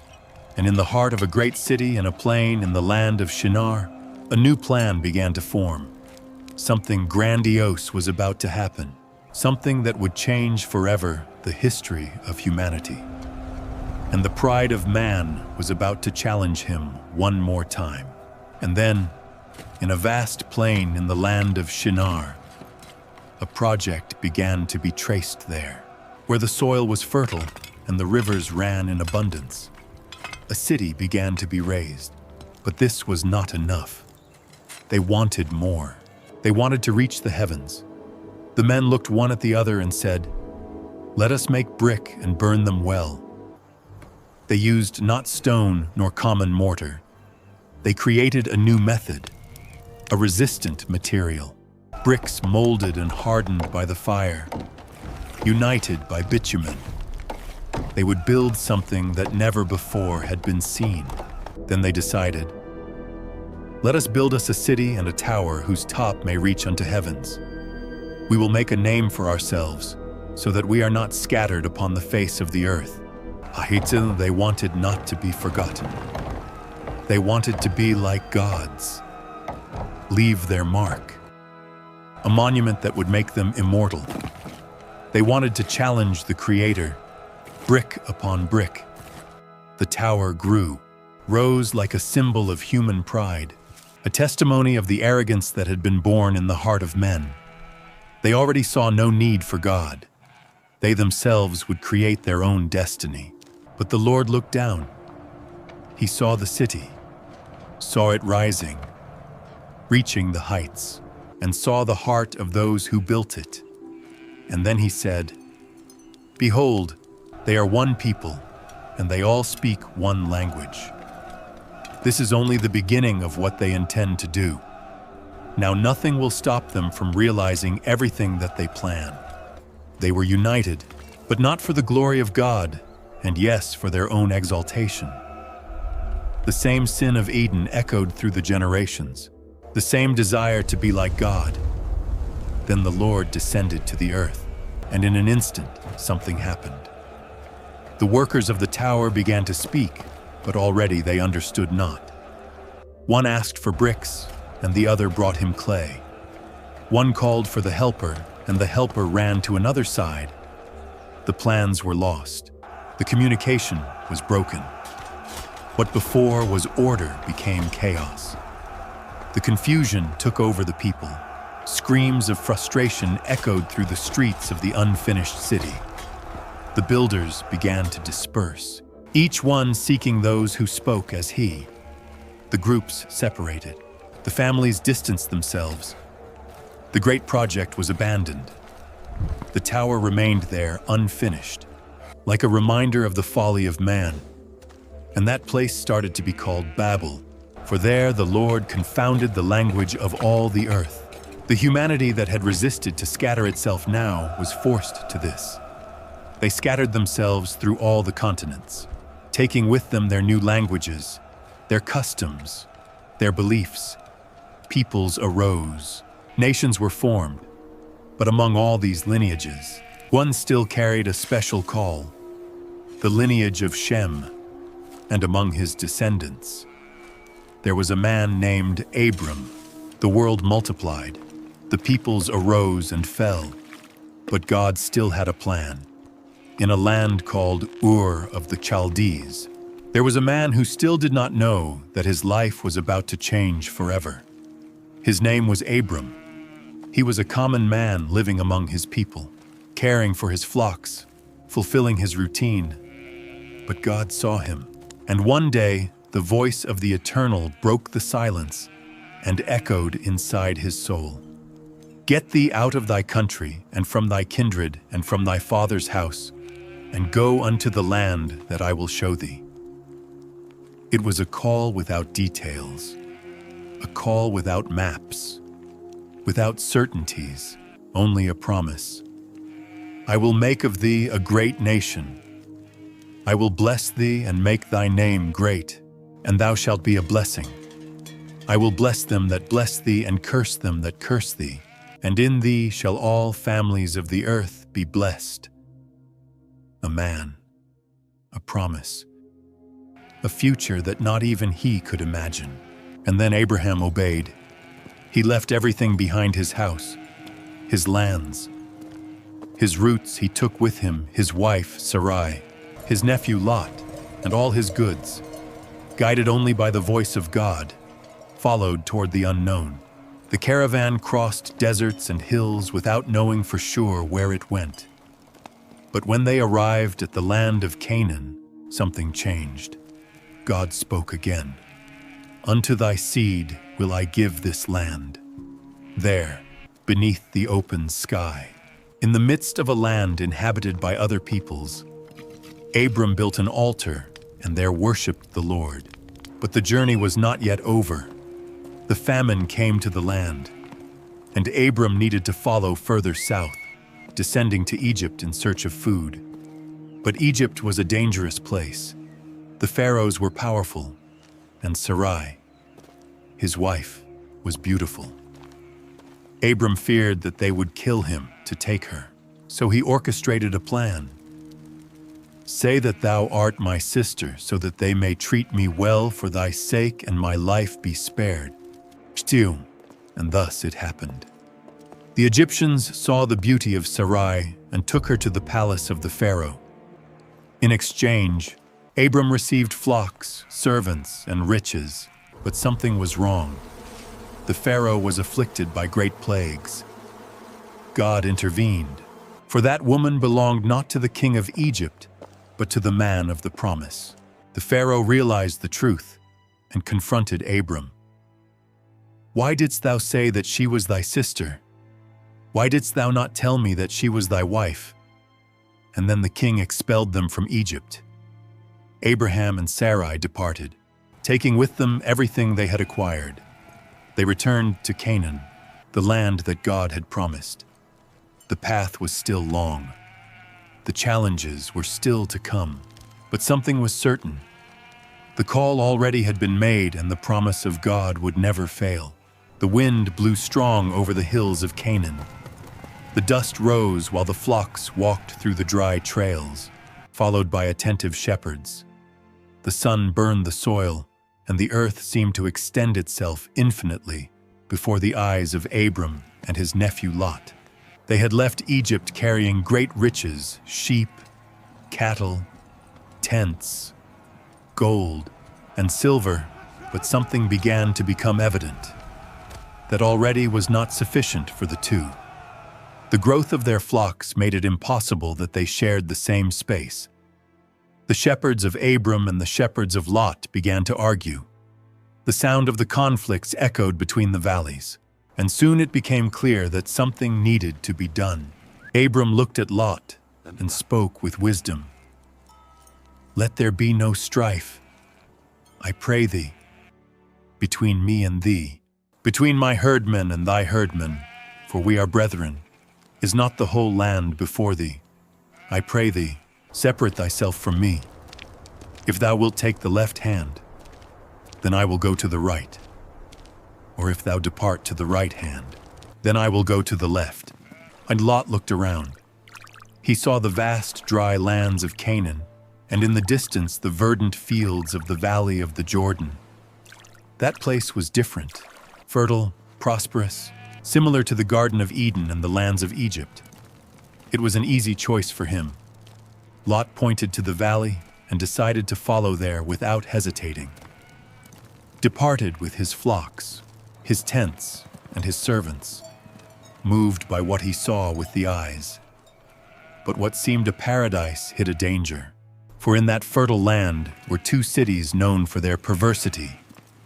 And in the heart of a great city and a plain in the land of Shinar, a new plan began to form. Something grandiose was about to happen, something that would change forever the history of humanity. And the pride of man was about to challenge him one more time. And then, in a vast plain in the land of Shinar, a project began to be traced there, where the soil was fertile and the rivers ran in abundance. A city began to be raised, but this was not enough. They wanted more. They wanted to reach the heavens. The men looked one at the other and said, "Let us make brick and burn them well." They used not stone nor common mortar. They created a new method, a resistant material, bricks molded and hardened by the fire, united by bitumen. They would build something that never before had been seen. Then they decided, "Let us build us a city and a tower whose top may reach unto heavens. We will make a name for ourselves, so that we are not scattered upon the face of the earth." They wanted not to be forgotten. They wanted to be like gods, leave their mark, a monument that would make them immortal. They wanted to challenge the Creator, brick upon brick. The tower grew, rose like a symbol of human pride, a testimony of the arrogance that had been born in the heart of men. They already saw no need for God. They themselves would create their own destiny. But the Lord looked down. He saw the city, saw it rising, reaching the heights, and saw the heart of those who built it. And then he said, "Behold, they are one people, and they all speak one language." This is only the beginning of what they intend to do. Now nothing will stop them from realizing everything that they plan. They were united, but not for the glory of God, and yes, for their own exaltation. The same sin of Eden echoed through the generations, the same desire to be like God. Then the Lord descended to the earth, and in an instant something happened. The workers of the tower began to speak, but already they understood not. One asked for bricks, and the other brought him clay. One called for the helper, and the helper ran to another side. The plans were lost. The communication was broken. What before was order became chaos. The confusion took over the people. Screams of frustration echoed through the streets of the unfinished city. The builders began to disperse, each one seeking those who spoke as he. The groups separated. The families distanced themselves. The great project was abandoned. The tower remained there unfinished, like a reminder of the folly of man. And that place started to be called Babel, for there the Lord confounded the language of all the earth. The humanity that had resisted to scatter itself now was forced to this. They scattered themselves through all the continents, taking with them their new languages, their customs, their beliefs. Peoples arose, nations were formed, but among all these lineages, one still carried a special call, the lineage of Shem, and among his descendants, there was a man named Abram. The world multiplied, the peoples arose and fell, but God still had a plan. In a land called Ur of the Chaldees, there was a man who still did not know that his life was about to change forever. His name was Abram. He was a common man living among his people, caring for his flocks, fulfilling his routine. But God saw him, and one day the voice of the Eternal broke the silence and echoed inside his soul. Get thee out of thy country, and from thy kindred, and from thy father's house, and go unto the land that I will show thee. It was a call without details, a call without maps, without certainties, only a promise. I will make of thee a great nation. I will bless thee and make thy name great, and thou shalt be a blessing. I will bless them that bless thee and curse them that curse thee, and in thee shall all families of the earth be blessed. A man, a promise, a future that not even he could imagine. And then Abraham obeyed. He left everything behind: his house, his lands, his roots. He took with him his wife Sarai, his nephew Lot, and all his goods. Guided only by the voice of God, followed toward the unknown. The caravan crossed deserts and hills without knowing for sure where it went. But when they arrived at the land of Canaan, something changed. God spoke again. Unto thy seed will I give this land. There, beneath the open sky, in the midst of a land inhabited by other peoples, Abram built an altar and there worshipped the Lord. But the journey was not yet over. The famine came to the land, and Abram needed to follow further south, descending to Egypt in search of food. But Egypt was a dangerous place. The pharaohs were powerful, and Sarai, his wife, was beautiful. Abram feared that they would kill him to take her, so he orchestrated a plan. Say that thou art my sister, so that they may treat me well for thy sake and my life be spared. And thus it happened. The Egyptians saw the beauty of Sarai and took her to the palace of the Pharaoh. In exchange, Abram received flocks, servants, and riches, but something was wrong. The Pharaoh was afflicted by great plagues. God intervened, for that woman belonged not to the king of Egypt, but to the man of the promise. The Pharaoh realized the truth and confronted Abram. Why didst thou say that she was thy sister? Why didst thou not tell me that she was thy wife? And then the king expelled them from Egypt. Abraham and Sarai departed, taking with them everything they had acquired. They returned to Canaan, the land that God had promised. The path was still long. The challenges were still to come, but something was certain. The call already had been made, and the promise of God would never fail. The wind blew strong over the hills of Canaan. The dust rose while the flocks walked through the dry trails, followed by attentive shepherds. The sun burned the soil, and the earth seemed to extend itself infinitely before the eyes of Abram and his nephew Lot. They had left Egypt carrying great riches, sheep, cattle, tents, gold, and silver, but something began to become evident that already was not sufficient for the two. The growth of their flocks made it impossible that they shared the same space. The shepherds of Abram and the shepherds of Lot began to argue. The sound of the conflicts echoed between the valleys, and soon it became clear that something needed to be done. Abram looked at Lot and spoke with wisdom. "Let there be no strife, I pray thee, between me and thee, between my herdmen and thy herdmen, for we are brethren. Is not the whole land before thee? I pray thee, separate thyself from me. If thou wilt take the left hand, then I will go to the right. Or if thou depart to the right hand, then I will go to the left." And Lot looked around. He saw the vast dry lands of Canaan, and in the distance the verdant fields of the valley of the Jordan. That place was different, fertile, prosperous, similar to the Garden of Eden and the lands of Egypt. It was an easy choice for him. Lot pointed to the valley and decided to follow there without hesitating. Departed with his flocks, his tents, and his servants, moved by what he saw with the eyes. But what seemed a paradise hid a danger, for in that fertile land were two cities known for their perversity,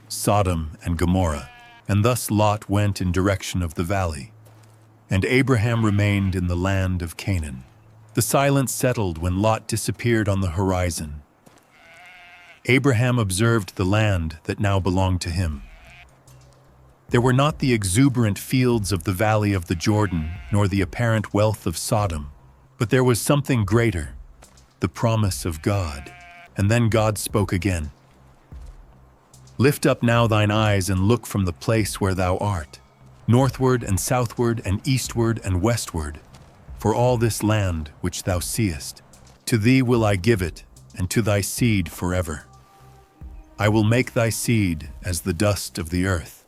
Sodom and Gomorrah, and thus Lot went in direction of the valley, and Abraham remained in the land of Canaan. The silence settled when Lot disappeared on the horizon. Abraham observed the land that now belonged to him. There were not the exuberant fields of the valley of the Jordan, nor the apparent wealth of Sodom, but there was something greater, the promise of God. And then God spoke again. "Lift up now thine eyes and look from the place where thou art, northward and southward and eastward and westward, for all this land which thou seest. To thee will I give it, and to thy seed forever. I will make thy seed as the dust of the earth.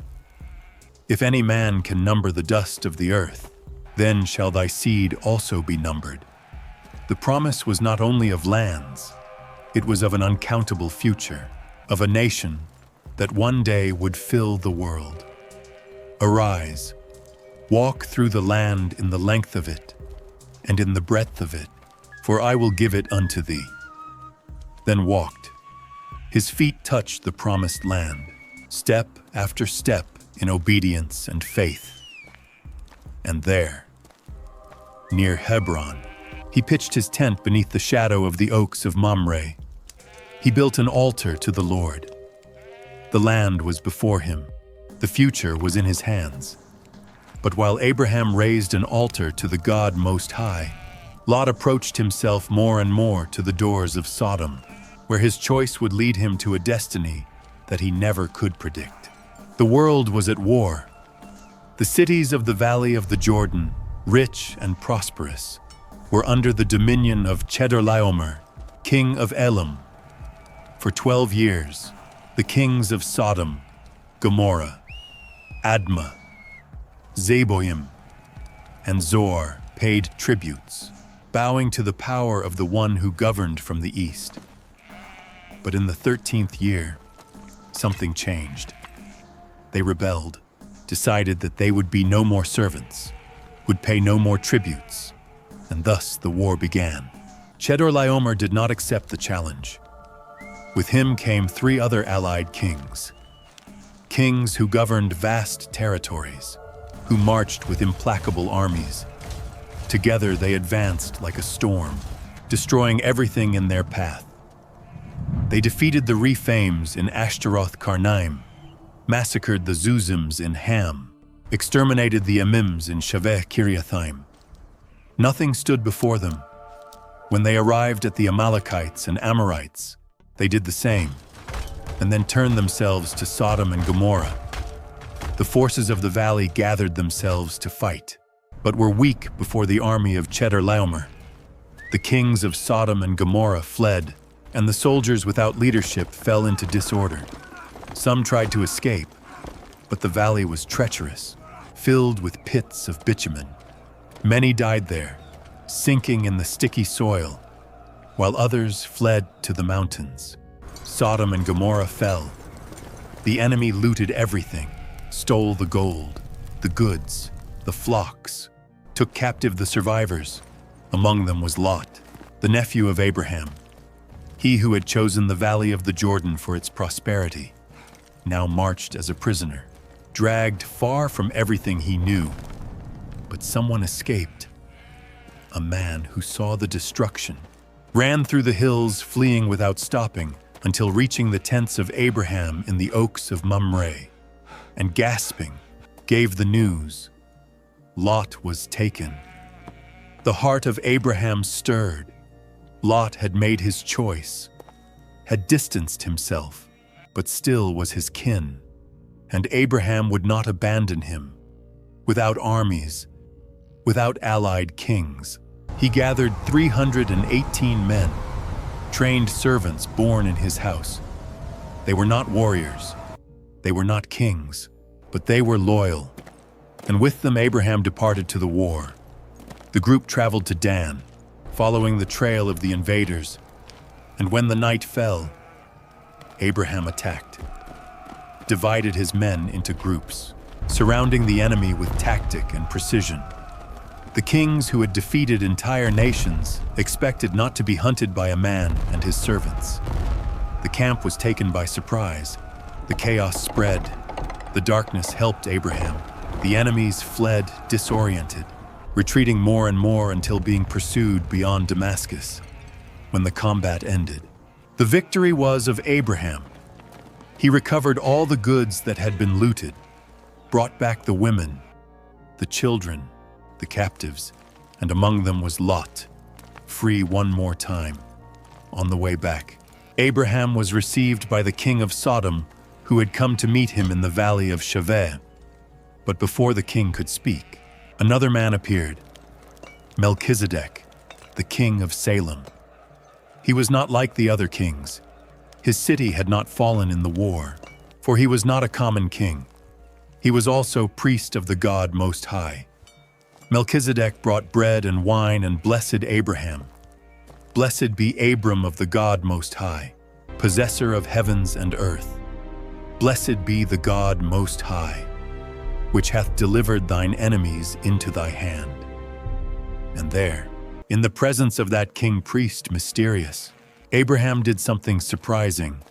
If any man can number the dust of the earth, then shall thy seed also be numbered." The promise was not only of lands, it was of an uncountable future, of a nation that one day would fill the world. "Arise, walk through the land in the length of it, and in the breadth of it, for I will give it unto thee." Then walked. His feet touched the promised land, step after step in obedience and faith. And there, near Hebron, he pitched his tent beneath the shadow of the oaks of Mamre. He built an altar to the Lord. The land was before him. The future was in his hands. But while Abraham raised an altar to the God Most High, Lot approached himself more and more to the doors of Sodom, where his choice would lead him to a destiny that he never could predict. The world was at war. The cities of the valley of the Jordan, rich and prosperous, were under the dominion of Chedorlaomer, king of Elam. For 12 years, the kings of Sodom, Gomorrah, Admah, Zeboim, and Zor paid tributes, bowing to the power of the one who governed from the east. But in the 13th year, something changed. They rebelled, decided that they would be no more servants, would pay no more tributes, and thus the war began. Chedorlaomer did not accept the challenge. With him came 3 other allied kings who governed vast territories, who marched with implacable armies. Together they advanced like a storm, destroying everything in their path. They defeated the Rephaims in Ashtaroth Karnaim, massacred the Zuzims in Ham, exterminated the Amims in Shaveh Kiriathaim. Nothing stood before them. When they arrived at the Amalekites and Amorites, they did the same, and then turned themselves to Sodom and Gomorrah. The forces of the valley gathered themselves to fight, but were weak before the army of Chedorlaomer. The kings of Sodom and Gomorrah fled, and the soldiers without leadership fell into disorder. Some tried to escape, but the valley was treacherous, filled with pits of bitumen. Many died there, sinking in the sticky soil, while others fled to the mountains. Sodom and Gomorrah fell. The enemy looted everything, stole the gold, the goods, the flocks, took captive the survivors. Among them was Lot, the nephew of Abraham. He who had chosen the valley of the Jordan for its prosperity, now marched as a prisoner, dragged far from everything he knew. But someone escaped. A man who saw the destruction, ran through the hills, fleeing without stopping, until reaching the tents of Abraham in the oaks of Mamre, and gasping, gave the news. Lot was taken. The heart of Abraham stirred. Lot had made his choice, had distanced himself, but still was his kin, and Abraham would not abandon him. Without armies, without allied kings, he gathered 318 men, trained servants born in his house. They were not warriors, they were not kings, but they were loyal. And with them Abraham departed to the war. The group traveled to Dan, following the trail of the invaders. And when the night fell, Abraham attacked, divided his men into groups, surrounding the enemy with tactic and precision. The kings who had defeated entire nations expected not to be hunted by a man and his servants. The camp was taken by surprise. The chaos spread. The darkness helped Abraham. The enemies fled disoriented, retreating more and more until being pursued beyond Damascus. When the combat ended, the victory was of Abraham. He recovered all the goods that had been looted, brought back the women, the children, the captives, and among them was Lot, free one more time. On the way back, Abraham was received by the king of Sodom, who had come to meet him in the valley of Shaveh. But before the king could speak, another man appeared, Melchizedek, the king of Salem. He was not like the other kings. His city had not fallen in the war, for he was not a common king. He was also priest of the God Most High. Melchizedek brought bread and wine and blessed Abraham. Blessed be Abram of the God Most High, possessor of heavens and earth. Blessed be the God Most High, which hath delivered thine enemies into thy hand. And there, in the presence of that king-priest mysterious, Abraham did something surprising,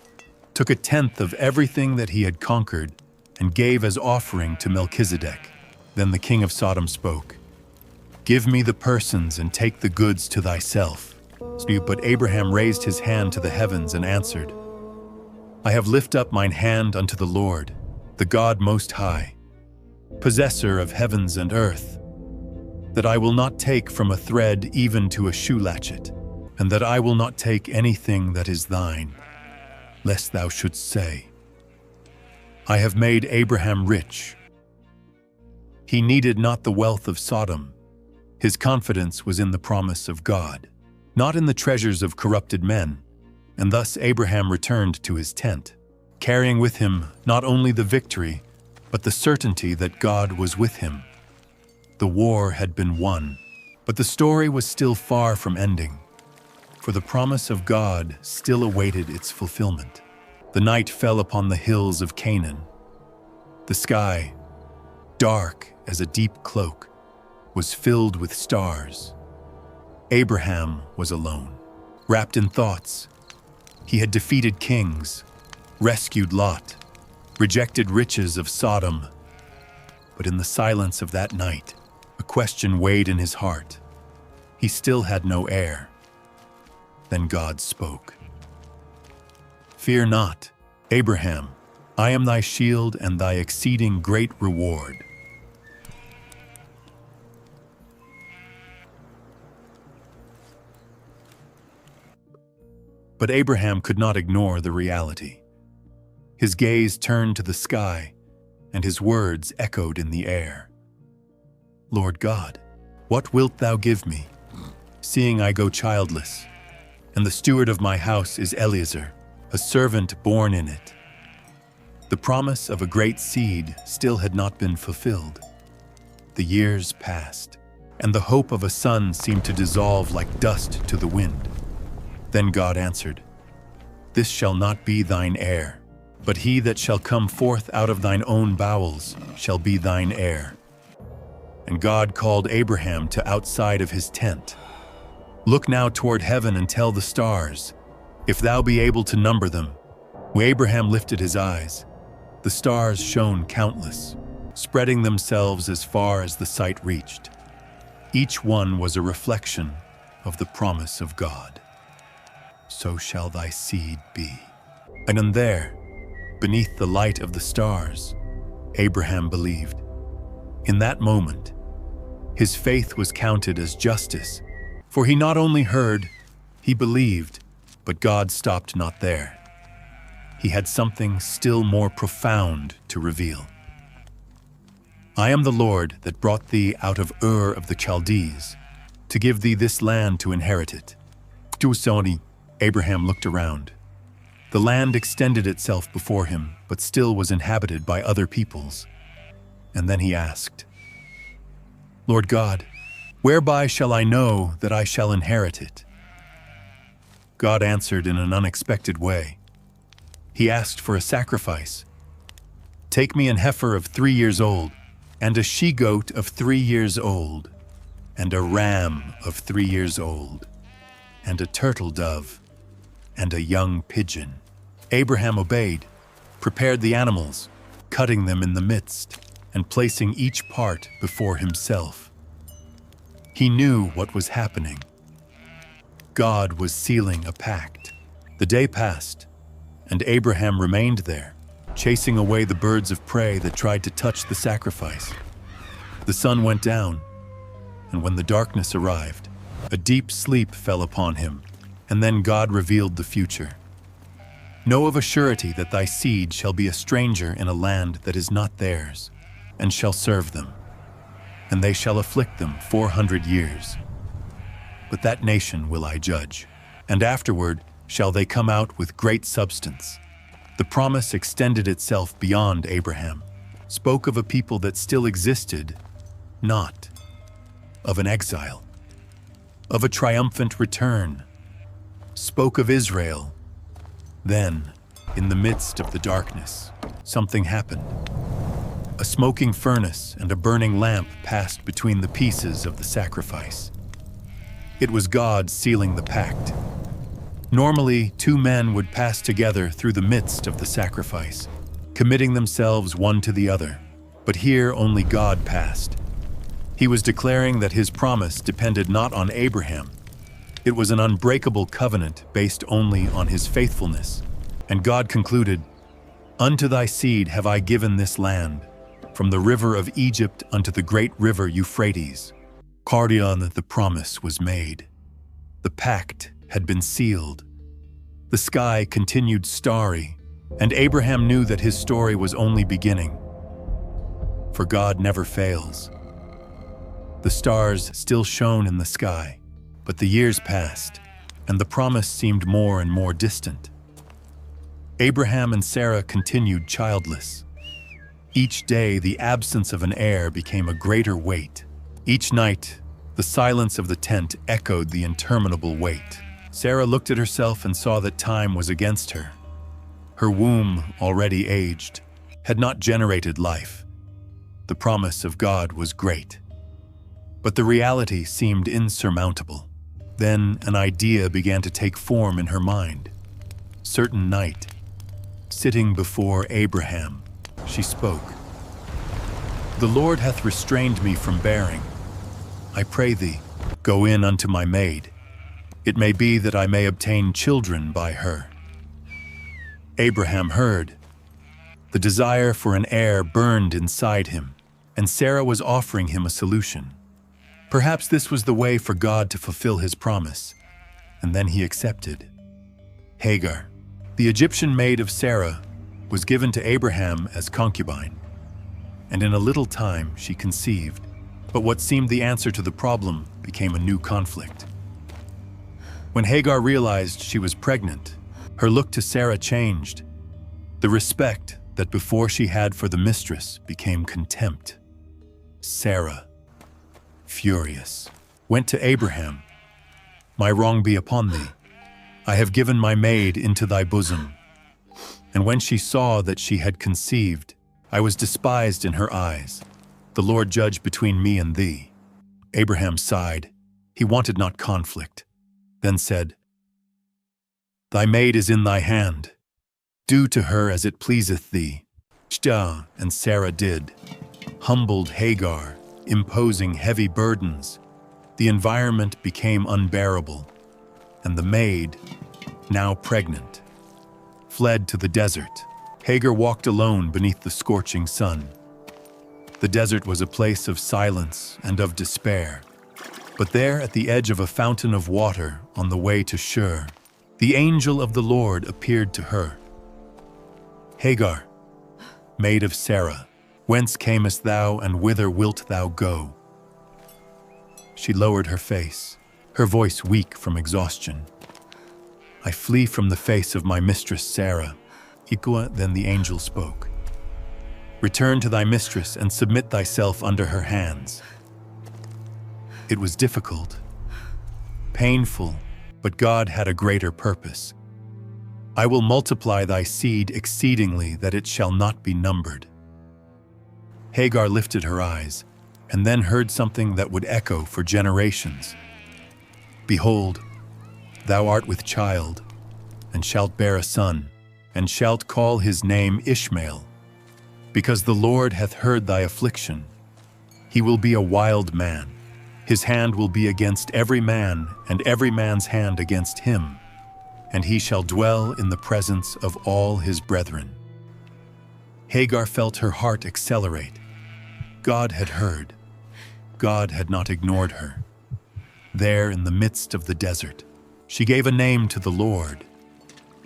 took 1/10 of everything that he had conquered, and gave as offering to Melchizedek. Then the king of Sodom spoke, "Give me the persons and take the goods to thyself." But Abraham raised his hand to the heavens and answered, "I have lifted up mine hand unto the Lord, the God Most High, possessor of heavens and earth, that I will not take from a thread even to a shoe latchet, and that I will not take anything that is thine, lest thou shouldst say, I have made Abraham rich. He needed not the wealth of Sodom. His confidence was in the promise of God, not in the treasures of corrupted men. And thus Abraham returned to his tent, carrying with him not only the victory, but the certainty that God was with him. The war had been won, but the story was still far from ending, for the promise of God still awaited its fulfillment. The night fell upon the hills of Canaan. The sky, dark as a deep cloak, was filled with stars. Abraham was alone, wrapped in thoughts. He had defeated kings, rescued Lot, rejected riches of Sodom. But in the silence of that night, a question weighed in his heart. He still had no heir. Then God spoke. "Fear not, Abraham, I am thy shield and thy exceeding great reward." But Abraham could not ignore the reality. His gaze turned to the sky, and his words echoed in the air. "Lord God, "What wilt thou give me, seeing I go childless? And the steward of my house is Eliezer, a servant born in it." The promise of a great seed still had not been fulfilled. The years passed, and the hope of a son seemed to dissolve like dust to the wind. Then God answered, "This shall not be thine heir, but he that shall come forth out of thine own bowels shall be thine heir." And God called Abraham to outside of his tent. "Look now toward heaven and tell the stars, if thou be able to number them." When Abraham lifted his eyes, the stars shone countless, spreading themselves as far as the sight reached. Each one was a reflection of the promise of God. "So shall thy seed be." And there, beneath the light of the stars, Abraham believed. In that moment, his faith was counted as justice, for he not only heard, he believed, but God stopped not there. He had something still more profound to reveal. "I am the Lord that brought thee out of Ur of the Chaldees, to give thee this land to inherit it." Abraham looked around. The land extended itself before him, but still was inhabited by other peoples. And then he asked, "Lord God, whereby shall I know that I shall inherit it?" God answered in an unexpected way. He asked for a sacrifice. "Take me an heifer of 3 years old, and a she-goat of 3 years old, and a ram of 3 years old, and a turtle dove, and a young pigeon." Abraham obeyed, prepared the animals, cutting them in the midst, and placing each part before himself. He knew what was happening. God was sealing a pact. The day passed, and Abraham remained there, chasing away the birds of prey that tried to touch the sacrifice. The sun went down, and when the darkness arrived, a deep sleep fell upon him, and then God revealed the future. "Know of a surety that thy seed shall be a stranger in a land that is not theirs, and shall serve them, and they shall afflict them 400 years. But that nation will I judge, and afterward shall they come out with great substance." The promise extended itself beyond Abraham, spoke of a people that still existed, not of an exile, of a triumphant return, spoke of Israel. Then, in the midst of the darkness, something happened. A smoking furnace and a burning lamp passed between the pieces of the sacrifice. It was God sealing the pact. Normally, 2 men would pass together through the midst of the sacrifice, committing themselves one to the other. But here only God passed. He was declaring that his promise depended not on Abraham. It was an unbreakable covenant based only on his faithfulness. And God concluded, "Unto thy seed have I given this land, from the river of Egypt unto the great river Euphrates." Cardion, the promise was made. The pact had been sealed. The sky continued starry, and Abraham knew that his story was only beginning. For God never fails. The stars still shone in the sky, but the years passed, and the promise seemed more and more distant. Abraham and Sarah continued childless. Each day, the absence of an heir became a greater weight. Each night, the silence of the tent echoed the interminable wait. Sarah looked at herself and saw that time was against her. Her womb, already aged, had not generated life. The promise of God was great, but the reality seemed insurmountable. Then an idea began to take form in her mind. Certain night, sitting before Abraham, she spoke. "The Lord hath restrained me from bearing. I pray thee, go in unto my maid. It may be that I may obtain children by her." Abraham heard. The desire for an heir burned inside him, and Sarah was offering him a solution. Perhaps this was the way for God to fulfill his promise, and then he accepted. Hagar, the Egyptian maid of Sarah, was given to Abraham as concubine, and in a little time she conceived. But what seemed the answer to the problem became a new conflict. When Hagar realized she was pregnant, her look to Sarah changed. The respect that before she had for the mistress became contempt. Sarah, furious, went to Abraham. "My wrong be upon thee. I have given my maid into thy bosom. And when she saw that she had conceived, I was despised in her eyes. The Lord judge between me and thee." Abraham sighed. He wanted not conflict. Then said, "Thy maid is in thy hand. Do to her as it pleaseth thee." Shah and Sarah did. Humbled Hagar, imposing heavy burdens. The environment became unbearable, and the maid, now pregnant, fled to the desert. Hagar walked alone beneath the scorching sun. The desert was a place of silence and of despair. But there, at the edge of a fountain of water on the way to Shur, the angel of the Lord appeared to her. "Hagar, maid of Sarah, whence camest thou, and whither wilt thou go?" She lowered her face, her voice weak from exhaustion. "I flee from the face of my mistress Sarah." Then the angel spoke. "Return to thy mistress and submit thyself under her hands." It was difficult, painful, but God had a greater purpose. "I will multiply thy seed exceedingly, that it shall not be numbered." Hagar lifted her eyes, and then heard something that would echo for generations. "Behold, thou art with child, and shalt bear a son, and shalt call his name Ishmael, because the Lord hath heard thy affliction. He will be a wild man. His hand will be against every man, and every man's hand against him, and he shall dwell in the presence of all his brethren." Hagar felt her heart accelerate. God had heard. God had not ignored her. There in the midst of the desert, she gave a name to the Lord.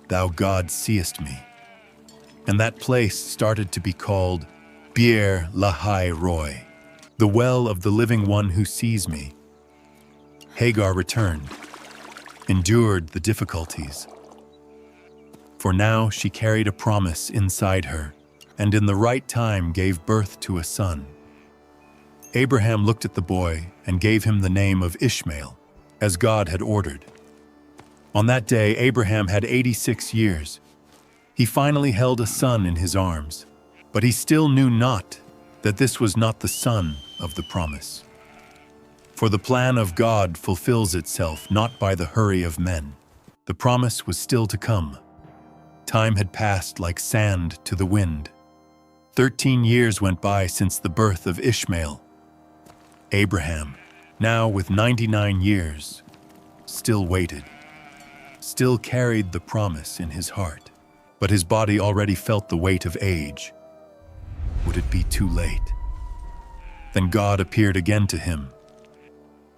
"Thou God seest me." And that place started to be called Beer Lahai Roi, the well of the living one who sees me. Hagar returned, endured the difficulties. For now she carried a promise inside her, and in the right time gave birth to a son. Abraham looked at the boy and gave him the name of Ishmael, as God had ordered. On that day, Abraham had 86 years. He finally held a son in his arms, but he still knew not that this was not the son of the promise. For the plan of God fulfills itself not by the hurry of men. The promise was still to come. Time had passed like sand to the wind. 13 years went by since the birth of Ishmael. Abraham, now with 99 years, still waited, still carried the promise in his heart, but his body already felt the weight of age. Would it be too late? Then God appeared again to him,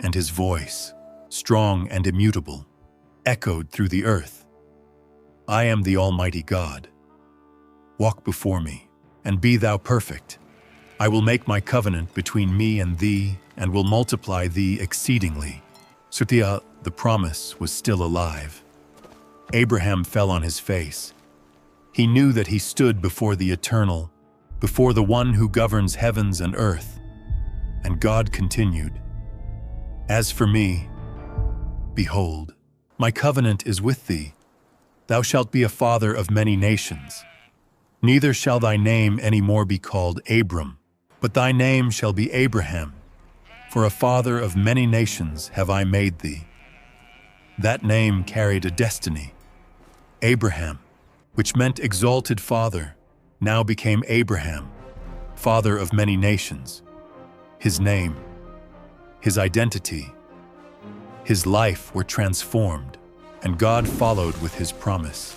and his voice, strong and immutable, echoed through the earth. "I am the Almighty God. Walk before me, and be thou perfect. I will make my covenant between me and thee, and will multiply thee exceedingly." Sutia, the promise, was still alive. Abraham fell on his face. He knew that he stood before the Eternal, before the one who governs heavens and earth. And God continued, "As for me, behold, my covenant is with thee. Thou shalt be a father of many nations. Neither shall thy name any more be called Abram, but thy name shall be Abraham, for a father of many nations have I made thee." That name carried a destiny. Abraham, which meant exalted father, now became Abraham, father of many nations. His name, his identity, his life were transformed, and God followed with his promise.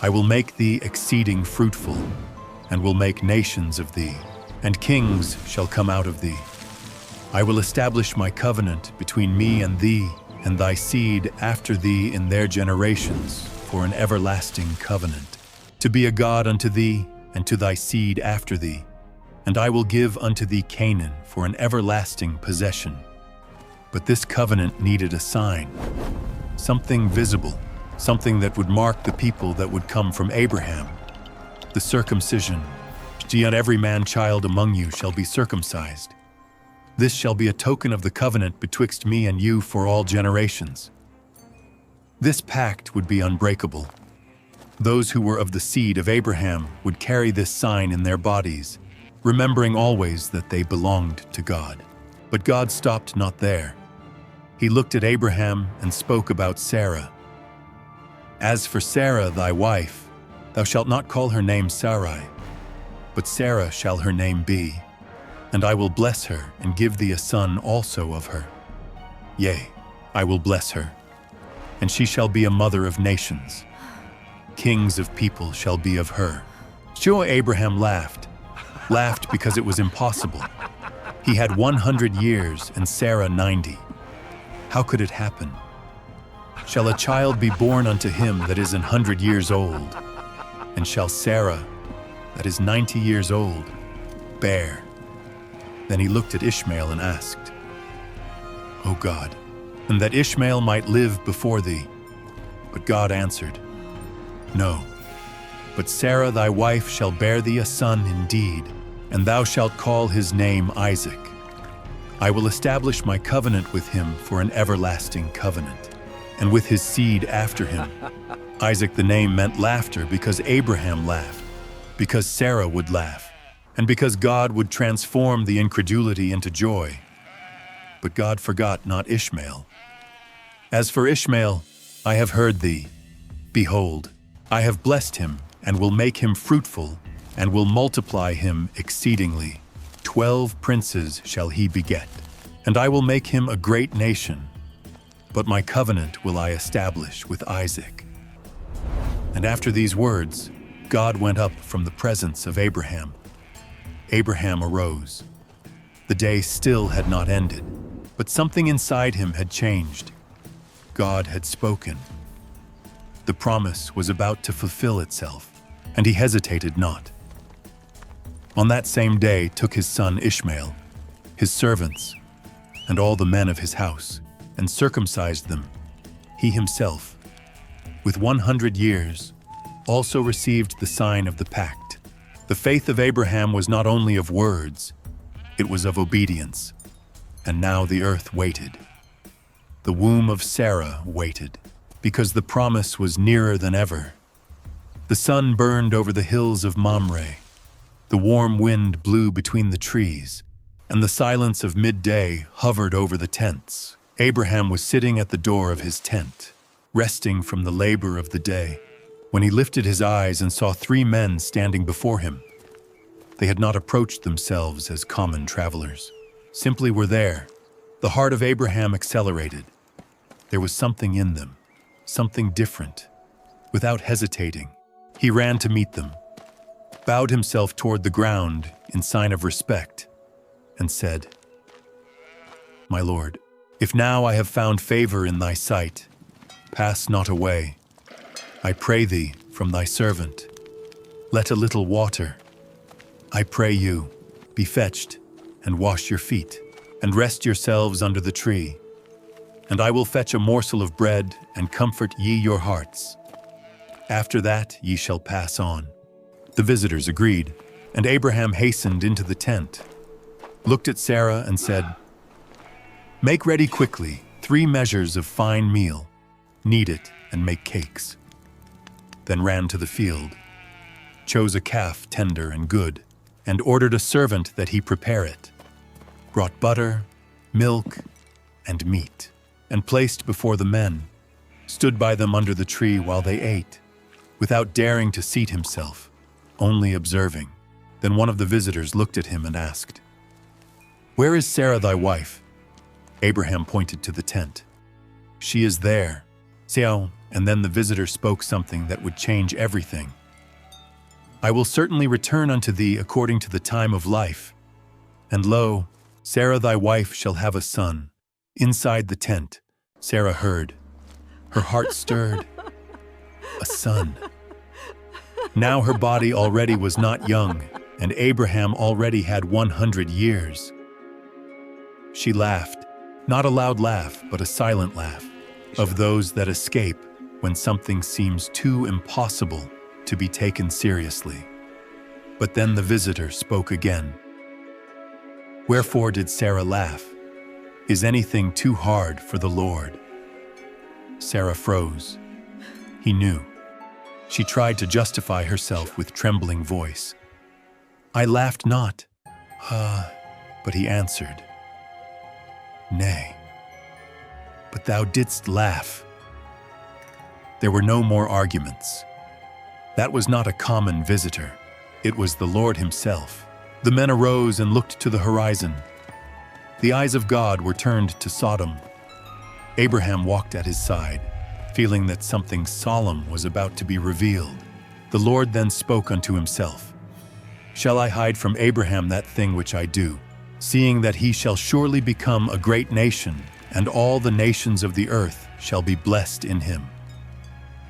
"I will make thee exceeding fruitful, and will make nations of thee, and kings shall come out of thee. I will establish my covenant between me and thee, and thy seed after thee in their generations, for an everlasting covenant, to be a God unto thee, and to thy seed after thee. and I will give unto thee Canaan for an everlasting possession. But this covenant needed a sign, something visible, something that would mark the people that would come from Abraham. The circumcision. Yet every man-child among you shall be circumcised. This shall be a token of the covenant betwixt me and you for all generations. This pact would be unbreakable. Those who were of the seed of Abraham would carry this sign in their bodies, remembering always that they belonged to God. But God stopped not there. He looked at Abraham and spoke about Sarah. As for Sarah thy wife, thou shalt not call her name Sarai, but Sarah shall her name be, and I will bless her and give thee a son also of her. Yea, I will bless her, and she shall be a mother of nations. Kings of people shall be of her. So Abraham laughed because it was impossible. He had 100 years and Sarah 90. How could it happen? Shall a child be born unto him that is 100 years old? And shall Sarah, that is 90 years old, bear? Then he looked at Ishmael and asked, O God, and that Ishmael might live before thee. But God answered, No, but Sarah thy wife shall bear thee a son indeed, and thou shalt call his name Isaac. I will establish my covenant with him for an everlasting covenant, and with his seed after him. Isaac the name meant laughter because Abraham laughed, because Sarah would laugh, and because God would transform the incredulity into joy. But God forgot not Ishmael. As for Ishmael, I have heard thee. Behold, I have blessed him, and will make him fruitful, and will multiply him exceedingly. 12 princes shall he beget, and I will make him a great nation. But my covenant will I establish with Isaac. And after these words, God went up from the presence of Abraham. Abraham arose. The day still had not ended, but something inside him had changed. God had spoken. The promise was about to fulfill itself, and he hesitated not. On that same day took his son Ishmael, his servants, and all the men of his house, and circumcised them. He himself, with 100 years, also received the sign of the pact. The faith of Abraham was not only of words, it was of obedience. And now the earth waited. The womb of Sarah waited, because the promise was nearer than ever. The sun burned over the hills of Mamre. The warm wind blew between the trees, and the silence of midday hovered over the tents. Abraham was sitting at the door of his tent, resting from the labor of the day, when he lifted his eyes and saw 3 men standing before him. They had not approached themselves as common travelers, simply were there. The heart of Abraham accelerated. There was something in them, something different. Without hesitating, he ran to meet them, bowed himself toward the ground in sign of respect, and said, My Lord, if now I have found favor in thy sight, pass not away. I pray thee from thy servant. Let a little water, I pray you, be fetched, and wash your feet, and rest yourselves under the tree. And I will fetch a morsel of bread, and comfort ye your hearts. After that ye shall pass on. The visitors agreed, and Abraham hastened into the tent, looked at Sarah and said, Make ready quickly 3 measures of fine meal, knead it and make cakes. Then ran to the field, chose a calf tender and good, and ordered a servant that he prepare it, brought butter, milk, and meat, and placed before the men, stood by them under the tree while they ate, without daring to seat himself, only observing. Then one of the visitors looked at him and asked, Where is Sarah thy wife? Abraham pointed to the tent. She is there. Seau. And then the visitor spoke something that would change everything. I will certainly return unto thee according to the time of life. And lo, Sarah thy wife shall have a son. Inside the tent, Sarah heard. Her heart stirred. A son. Now her body already was not young, and Abraham already had 100 years. She laughed, not a loud laugh, but a silent laugh, of those that escape when something seems too impossible to be taken seriously. But then the visitor spoke again. Wherefore did Sarah laugh? Is anything too hard for the Lord? Sarah froze. He knew. She tried to justify herself with trembling voice. I laughed not. But he answered, Nay, but thou didst laugh. There were no more arguments. That was not a common visitor. It was the Lord himself. The men arose and looked to the horizon. The eyes of God were turned to Sodom. Abraham walked at his side, feeling that something solemn was about to be revealed. The Lord then spoke unto himself, Shall I hide from Abraham that thing which I do, seeing that he shall surely become a great nation, and all the nations of the earth shall be blessed in him?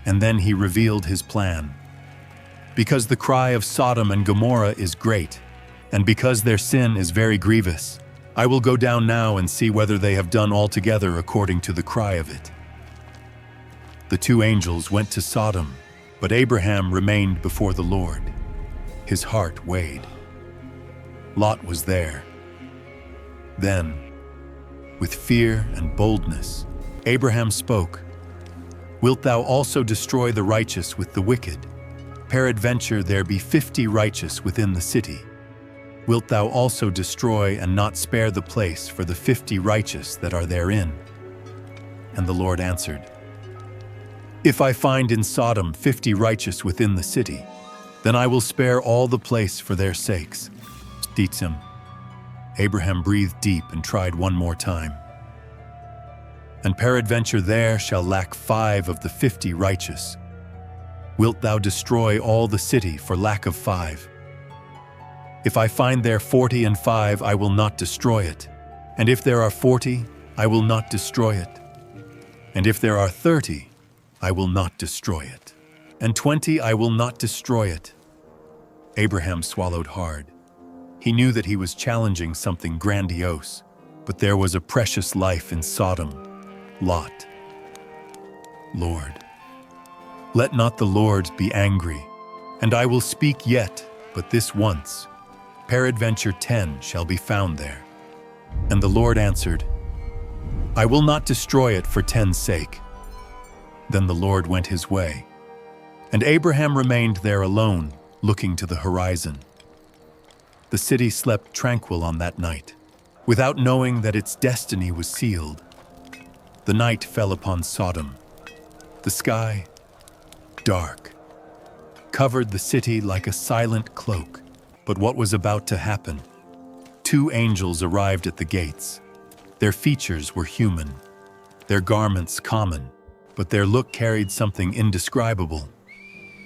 And then he revealed his plan. Because the cry of Sodom and Gomorrah is great, and because their sin is very grievous, I will go down now and see whether they have done altogether according to the cry of it. The two angels went to Sodom, but Abraham remained before the Lord. His heart weighed. Lot was there. Then, with fear and boldness, Abraham spoke, Wilt thou also destroy the righteous with the wicked? Peradventure there be 50 righteous within the city. Wilt thou also destroy and not spare the place for the 50 righteous that are therein? And the Lord answered, If I find in Sodom 50 righteous within the city, then I will spare all the place for their sakes. Stitzim. Abraham breathed deep and tried one more time. And peradventure there shall lack 5 of the 50 righteous. Wilt thou destroy all the city for lack of 5? If I find there 40 and 5, I will not destroy it. And if there are 40, I will not destroy it. And if there are 30, I will not destroy it. And 20, I will not destroy it. Abraham swallowed hard. He knew that he was challenging something grandiose, but there was a precious life in Sodom, Lot. Lord, let not the Lord be angry, and I will speak yet, but this once. Peradventure 10 shall be found there. And the Lord answered, I will not destroy it for 10's sake. Then the Lord went his way, and Abraham remained there alone, looking to the horizon. The city slept tranquil on that night, without knowing that its destiny was sealed. The night fell upon Sodom. The sky, dark, covered the city like a silent cloak. But what was about to happen? 2 angels arrived at the gates. Their features were human, their garments common, but their look carried something indescribable.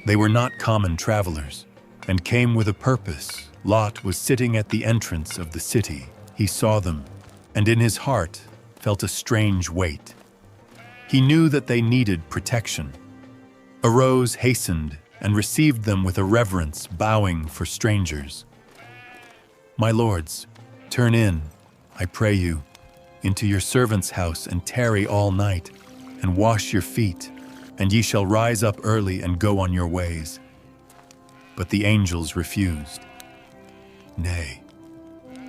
They were not common travelers, and came with a purpose. Lot was sitting at the entrance of the city. He saw them, and in his heart felt a strange weight. He knew that they needed protection. Arose, hastened, and received them with a reverence, bowing for strangers. My lords, turn in, I pray you, into your servant's house, and tarry all night, and wash your feet, and ye shall rise up early and go on your ways. But the angels refused. Nay,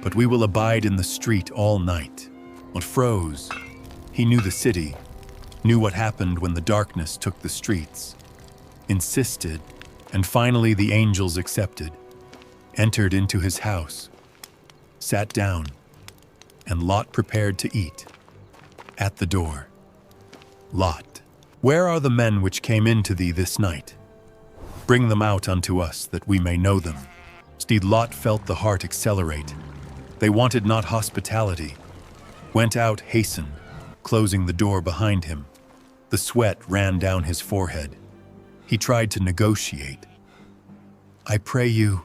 but we will abide in the street all night. Lot froze. He knew the city, knew what happened when the darkness took the streets, insisted, and finally the angels accepted, entered into his house, sat down, and Lot prepared to eat. At the door, Lot, where are the men which came in to thee this night? Bring them out unto us, that we may know them. Indeed, Lot felt the heart accelerate. They wanted not hospitality. Went out, hastened, closing the door behind him. The sweat ran down his forehead. He tried to negotiate. I pray you,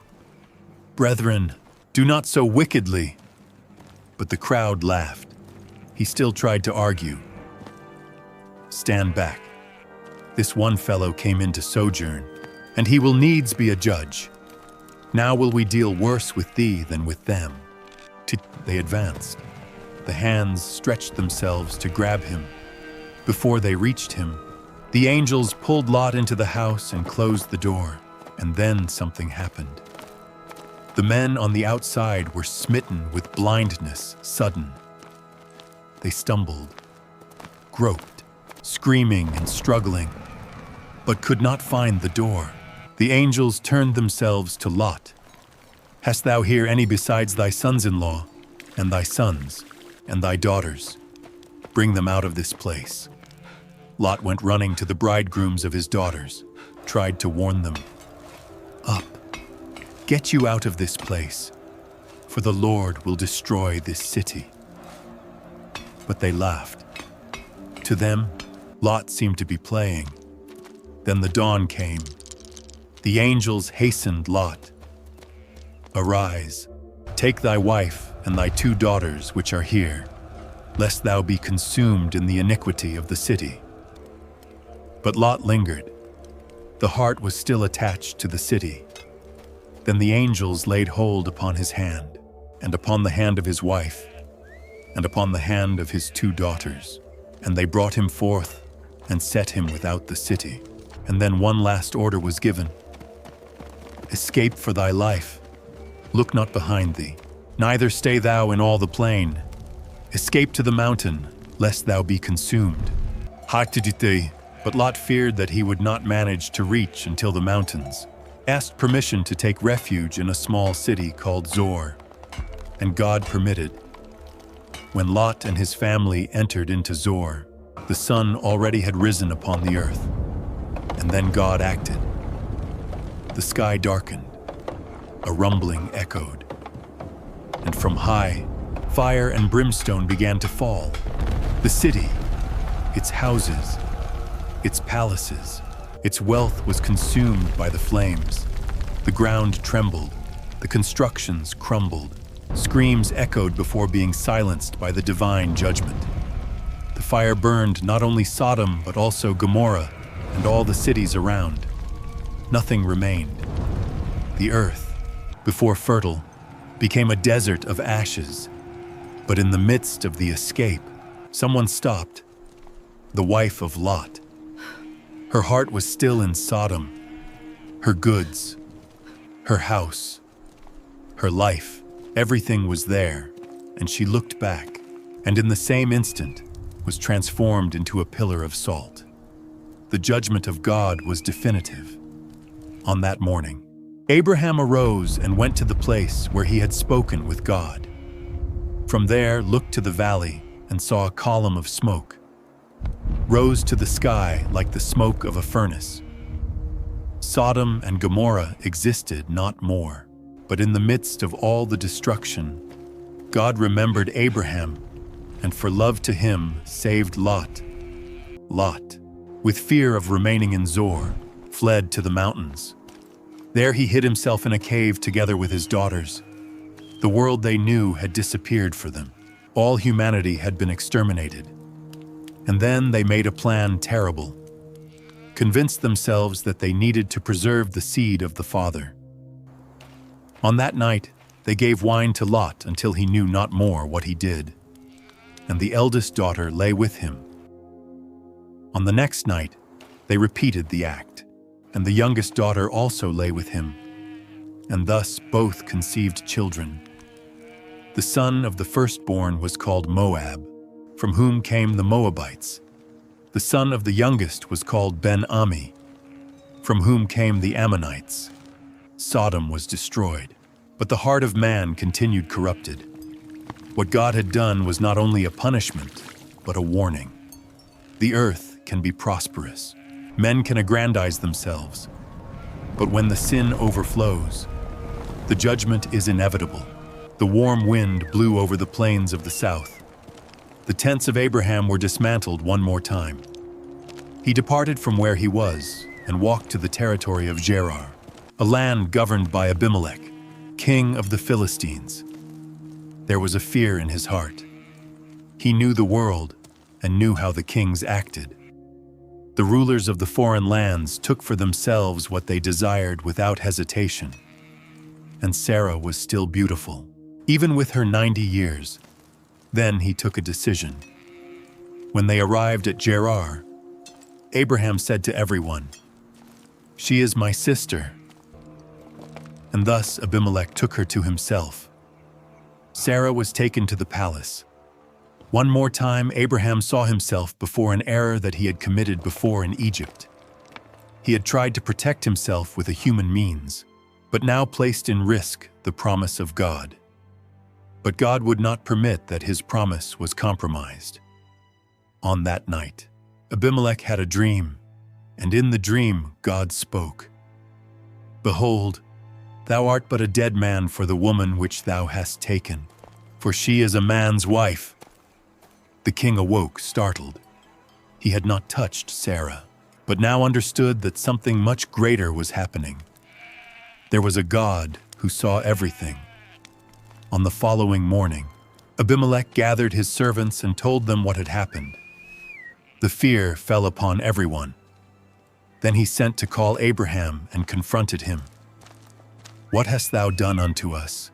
brethren, do not so wickedly. But the crowd laughed. He still tried to argue. Stand back. This one fellow came in to sojourn, and he will needs be a judge. Now will we deal worse with thee than with them. They advanced. The hands stretched themselves to grab him. Before they reached him, the angels pulled Lot into the house and closed the door, and then something happened. The men on the outside were smitten with blindness, sudden. They stumbled, groped, screaming and struggling, but could not find the door. The angels turned themselves to Lot. Hast thou here any besides thy sons-in-law, and thy sons, and thy daughters? Bring them out of this place. Lot went running to the bridegrooms of his daughters, tried to warn them. Up, get you out of this place, for the Lord will destroy this city. But they laughed. To them, Lot seemed to be playing. Then the dawn came. The angels hastened Lot. Arise, take thy wife and thy 2 daughters which are here, lest thou be consumed in the iniquity of the city. But Lot lingered. The heart was still attached to the city. Then the angels laid hold upon his hand, and upon the hand of his wife, and upon the hand of his 2 daughters, and they brought him forth and set him without the city. And then one last order was given. Escape for thy life. Look not behind thee, neither stay thou in all the plain. Escape to the mountain, lest thou be consumed. But Lot feared that he would not manage to reach until the mountains, asked permission to take refuge in a small city called Zor, and God permitted. When Lot and his family entered into Zor, the sun already had risen upon the earth, and then God acted. The sky darkened, a rumbling echoed, and from high, fire and brimstone began to fall. The city, its houses, its palaces, its wealth was consumed by the flames. The ground trembled, the constructions crumbled, screams echoed before being silenced by the divine judgment. The fire burned not only Sodom but also Gomorrah and all the cities around. Nothing remained. The earth, before fertile, became a desert of ashes. But in the midst of the escape, someone stopped. The wife of Lot. Her heart was still in Sodom, her goods, her house, her life, everything was there, and she looked back, and in the same instant was transformed into a pillar of salt. The judgment of God was definitive. On that morning, Abraham arose and went to the place where he had spoken with God. From there looked to the valley and saw a column of smoke, rose to the sky like the smoke of a furnace. Sodom and Gomorrah existed not more, but in the midst of all the destruction, God remembered Abraham, and for love to him saved Lot. Lot, with fear of remaining in Zor, fled to the mountains. There he hid himself in a cave together with his daughters. The world they knew had disappeared for them. All humanity had been exterminated. And then they made a plan terrible, convinced themselves that they needed to preserve the seed of the father. On that night, they gave wine to Lot until he knew not more what he did, and the eldest daughter lay with him. On the next night, they repeated the act, and the youngest daughter also lay with him, and thus both conceived children. The son of the firstborn was called Moab, from whom came the Moabites. The son of the youngest was called Ben-Ami, from whom came the Ammonites. Sodom was destroyed, but the heart of man continued corrupted. What God had done was not only a punishment, but a warning. The earth can be prosperous. Men can aggrandize themselves. But when the sin overflows, the judgment is inevitable. The warm wind blew over the plains of the south. The tents of Abraham were dismantled one more time. He departed from where he was and walked to the territory of Gerar, a land governed by Abimelech, king of the Philistines. There was a fear in his heart. He knew the world and knew how the kings acted. The rulers of the foreign lands took for themselves what they desired without hesitation. and Sarah was still beautiful, even with her 90 years. Then he took a decision. When they arrived at Gerar, Abraham said to everyone, "She is my sister." And thus Abimelech took her to himself. Sarah was taken to the palace. One more time, Abraham saw himself before an error that he had committed before in Egypt. He had tried to protect himself with a human means, but now placed in risk the promise of God. But God would not permit that his promise was compromised. On that night, Abimelech had a dream, and in the dream God spoke. "Behold, thou art but a dead man for the woman which thou hast taken, for she is a man's wife." The king awoke, startled. He had not touched Sarah, but now understood that something much greater was happening. There was a God who saw everything. On the following morning, Abimelech gathered his servants and told them what had happened. The fear fell upon everyone. Then he sent to call Abraham and confronted him. "What hast thou done unto us?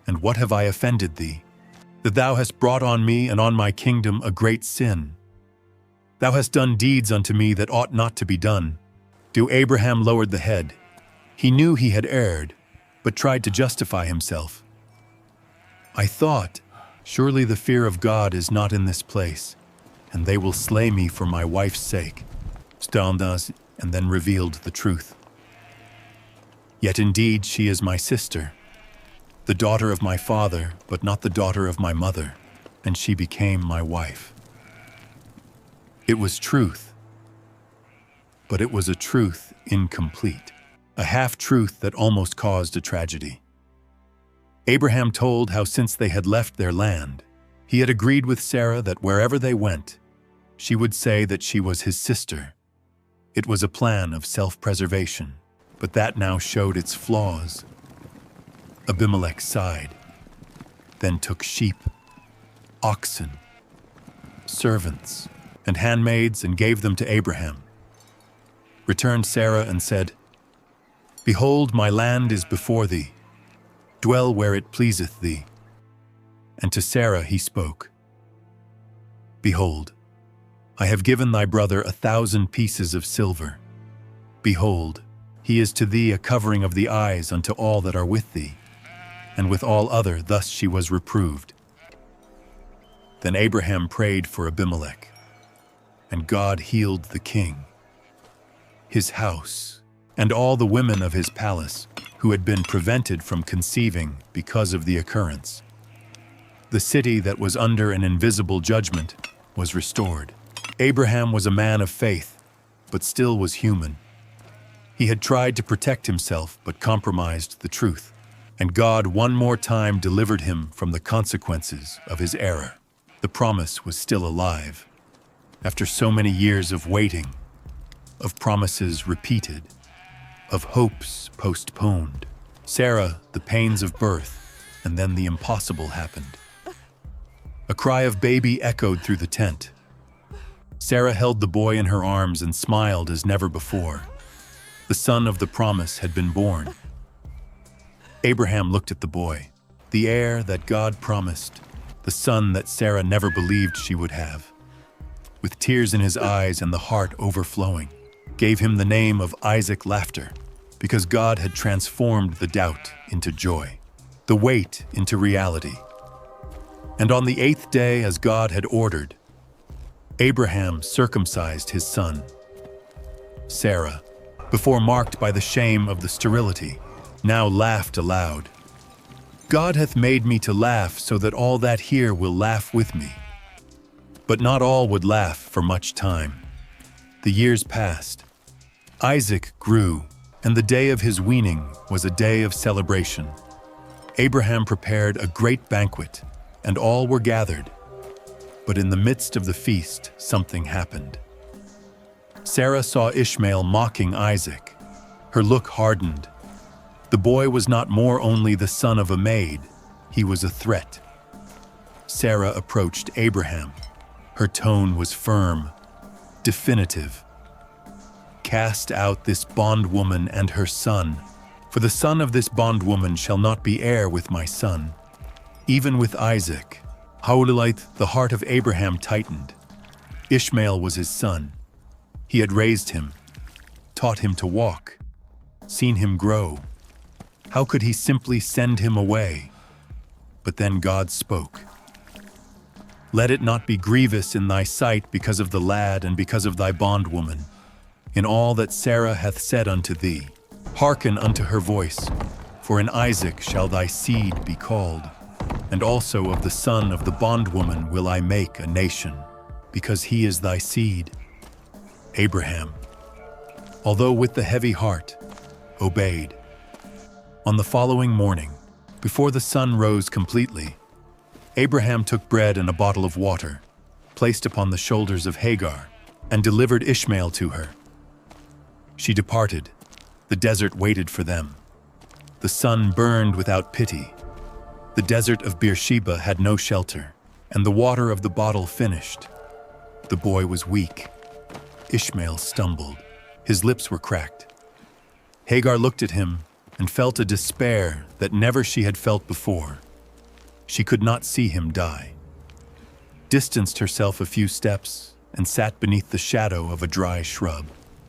And what have I offended thee, that thou hast brought on me and on my kingdom a great sin? Thou hast done deeds unto me that ought not to be done." Abraham lowered the head. He knew he had erred, but tried to justify himself. "I thought, surely the fear of God is not in this place, and they will slay me for my wife's sake." And then revealed the truth. "Yet indeed she is my sister, the daughter of my father, but not the daughter of my mother, and she became my wife." It was truth, but it was a truth incomplete, a half-truth that almost caused a tragedy. Abraham told how since they had left their land, he had agreed with Sarah that wherever they went, she would say that she was his sister. It was a plan of self-preservation, but that now showed its flaws. Abimelech sighed, then took sheep, oxen, servants, and handmaids and gave them to Abraham. Returned Sarah and said, "Behold, my land is before thee. Dwell where it pleaseth thee." And to Sarah he spoke, "Behold, I have given thy brother 1,000 pieces of silver. Behold, he is to thee a covering of the eyes unto all that are with thee." And with all other thus she was reproved. Then Abraham prayed for Abimelech, and God healed the king, his house, and all the women of his palace who had been prevented from conceiving because of the occurrence. The city that was under an invisible judgment was restored. Abraham was a man of faith, but still was human. He had tried to protect himself, but compromised the truth, and God one more time delivered him from the consequences of his error. The promise was still alive. After so many years of waiting, of promises repeated, of hopes postponed, Sarah, the pains of birth, and then the impossible happened. A cry of baby echoed through the tent. Sarah held the boy in her arms and smiled as never before. The son of the promise had been born. Abraham looked at the boy, the heir that God promised, the son that Sarah never believed she would have. With tears in his eyes and the heart overflowing, gave him the name of Isaac Laughter, because God had transformed the doubt into joy, the wait into reality. And on the 8th day, as God had ordered, Abraham circumcised his son. Sarah, before marked by the shame of the sterility, now laughed aloud. "God hath made me to laugh so that all that hear will laugh with me." But not all would laugh for much time. The years passed. Isaac grew, and the day of his weaning was a day of celebration. Abraham prepared a great banquet, and all were gathered. But in the midst of the feast, something happened. Sarah saw Ishmael mocking Isaac. Her look hardened. The boy was not more only the son of a maid, he was a threat. Sarah approached Abraham. Her tone was firm, definitive. "Cast out this bondwoman and her son, For the son of this bondwoman shall not be heir with my son. Even with Isaac, Howlelite, the heart of Abraham tightened. Ishmael was his son. He had raised him, taught him to walk, seen him grow. How could he simply send him away? But then God spoke. Let it not be grievous in thy sight because of the lad and because of thy bondwoman, in all that Sarah hath said unto thee. Hearken unto her voice, for in Isaac shall thy seed be called. And also of the son of the bondwoman will I make a nation, because he is thy seed. Abraham, although with the heavy heart, obeyed. On the following morning, before the sun rose completely, Abraham took bread and a bottle of water, placed upon the shoulders of Hagar, and delivered Ishmael to her. She departed. The desert waited for them. The sun burned without pity. The desert of Beersheba had no shelter, and the water of the bottle finished. The boy was weak. Ishmael stumbled. His lips were cracked. Hagar looked at him and felt a despair that never she had felt before. She could not see him die. Distanced herself a few steps and sat beneath the shadow of a dry shrub,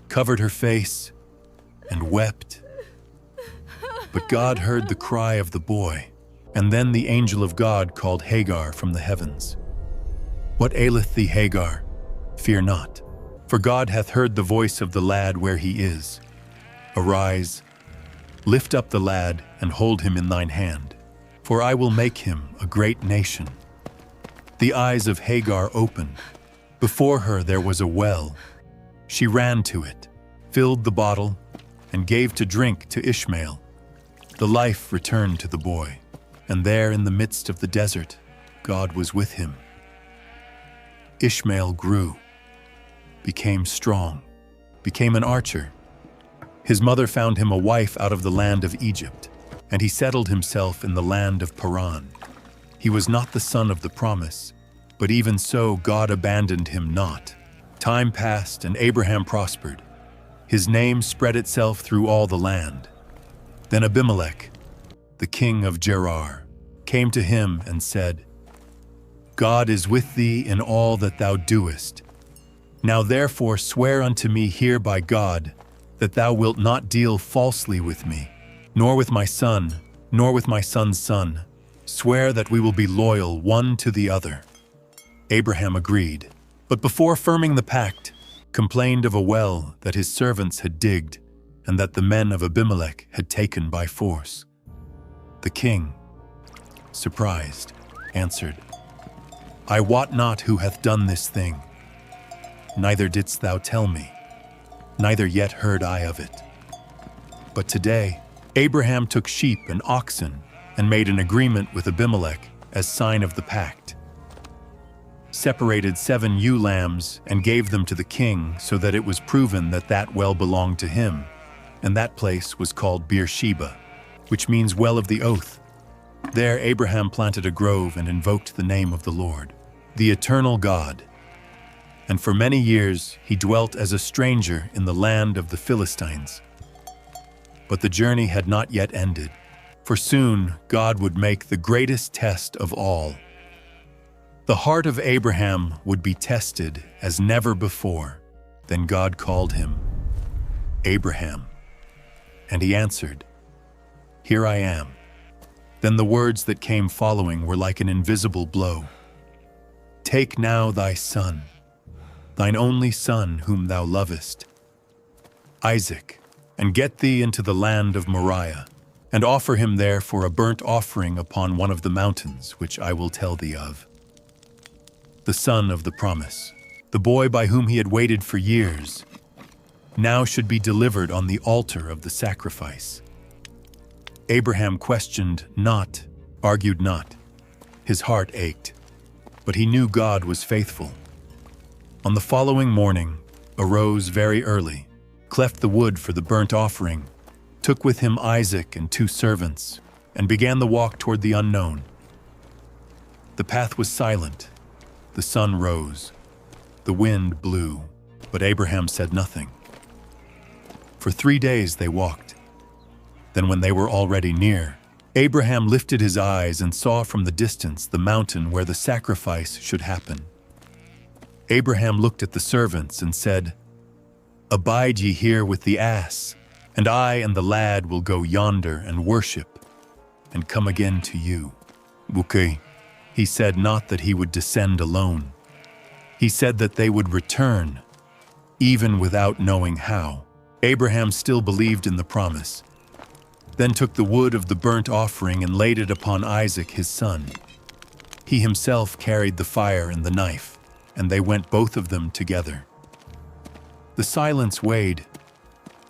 covered her face, and wept. But God heard the cry of the boy. And then the angel of God called Hagar from the heavens. What aileth thee, Hagar? Fear not, for God hath heard the voice of the lad where he is. Arise, lift up the lad, and hold him in thine hand, for I will make him a great nation. The eyes of Hagar opened. Before her there was a well. She ran to it, filled the bottle, and gave to drink to Ishmael. The life returned to the boy. And there in the midst of the desert, God was with him. Ishmael grew, became strong, became an archer. His mother found him a wife out of the land of Egypt, and he settled himself in the land of Paran. He was not the son of the promise, but even so God abandoned him not. Time passed and Abraham prospered. His name spread itself through all the land. Then Abimelech, the king of Gerar, came to him and said, God is with thee in all that thou doest. Now therefore swear unto me here by God, that thou wilt not deal falsely with me, nor with my son, nor with my son's son. Swear that we will be loyal one to the other. Abraham agreed, but before firming the pact, complained of a well that his servants had digged, and that the men of Abimelech had taken by force. The king, surprised, answered, I wot not who hath done this thing. Neither didst thou tell me, neither yet heard I of it. But today Abraham took sheep and oxen and made an agreement with Abimelech as sign of the pact. Separated 7 ewe lambs and gave them to the king so that it was proven that that well belonged to him, and that place was called Beersheba, which means well of the oath. There Abraham planted a grove and invoked the name of the Lord, the eternal God. And for many years he dwelt as a stranger in the land of the Philistines. But the journey had not yet ended, for soon God would make the greatest test of all. The heart of Abraham would be tested as never before. Then God called him, Abraham. And he answered, Here I am. Then the words that came following were like an invisible blow. Take now thy son, thine only son whom thou lovest, Isaac, and get thee into the land of Moriah, and offer him there for a burnt offering upon one of the mountains which I will tell thee of. The son of the promise, the boy by whom he had waited for years, now should be delivered on the altar of the sacrifice. Abraham questioned not, argued not. His heart ached, but he knew God was faithful. On the following morning, arose very early, cleft the wood for the burnt offering, took with him Isaac and 2 servants, and began the walk toward the unknown. The path was silent. The sun rose. The wind blew, but Abraham said nothing. For 3 days they walked. Then when they were already near, Abraham lifted his eyes and saw from the distance the mountain where the sacrifice should happen. Abraham looked at the servants and said, "Abide ye here with the ass, and I and the lad will go yonder and worship, and come again to you." Okay. He said not that he would descend alone. He said that they would return, even without knowing how. Abraham still believed in the promise, then took the wood of the burnt offering and laid it upon Isaac his son. He himself carried the fire and the knife, and they went both of them together. The silence weighed.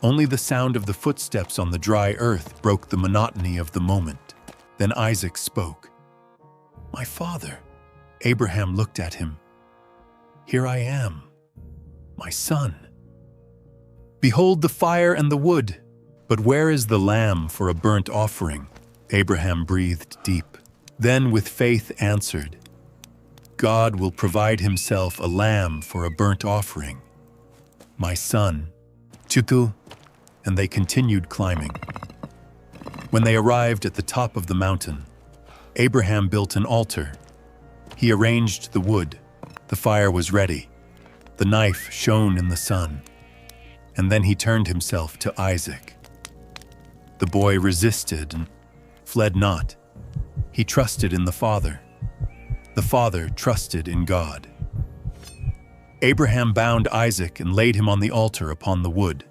Only the sound of the footsteps on the dry earth broke the monotony of the moment. Then Isaac spoke. "My father." Abraham looked at him. "Here I am, my son." "Behold the fire and the wood, but where is the lamb for a burnt offering?" Abraham breathed deep, then with faith answered, "God will provide himself a lamb for a burnt offering. My son, Chutu." And they continued climbing. When they arrived at the top of the mountain, Abraham built an altar. He arranged the wood. The fire was ready. The knife shone in the sun. And then he turned himself to Isaac. The boy resisted and fled not. He trusted in the Father. The Father trusted in God. Abraham bound Isaac and laid him on the altar upon the wood.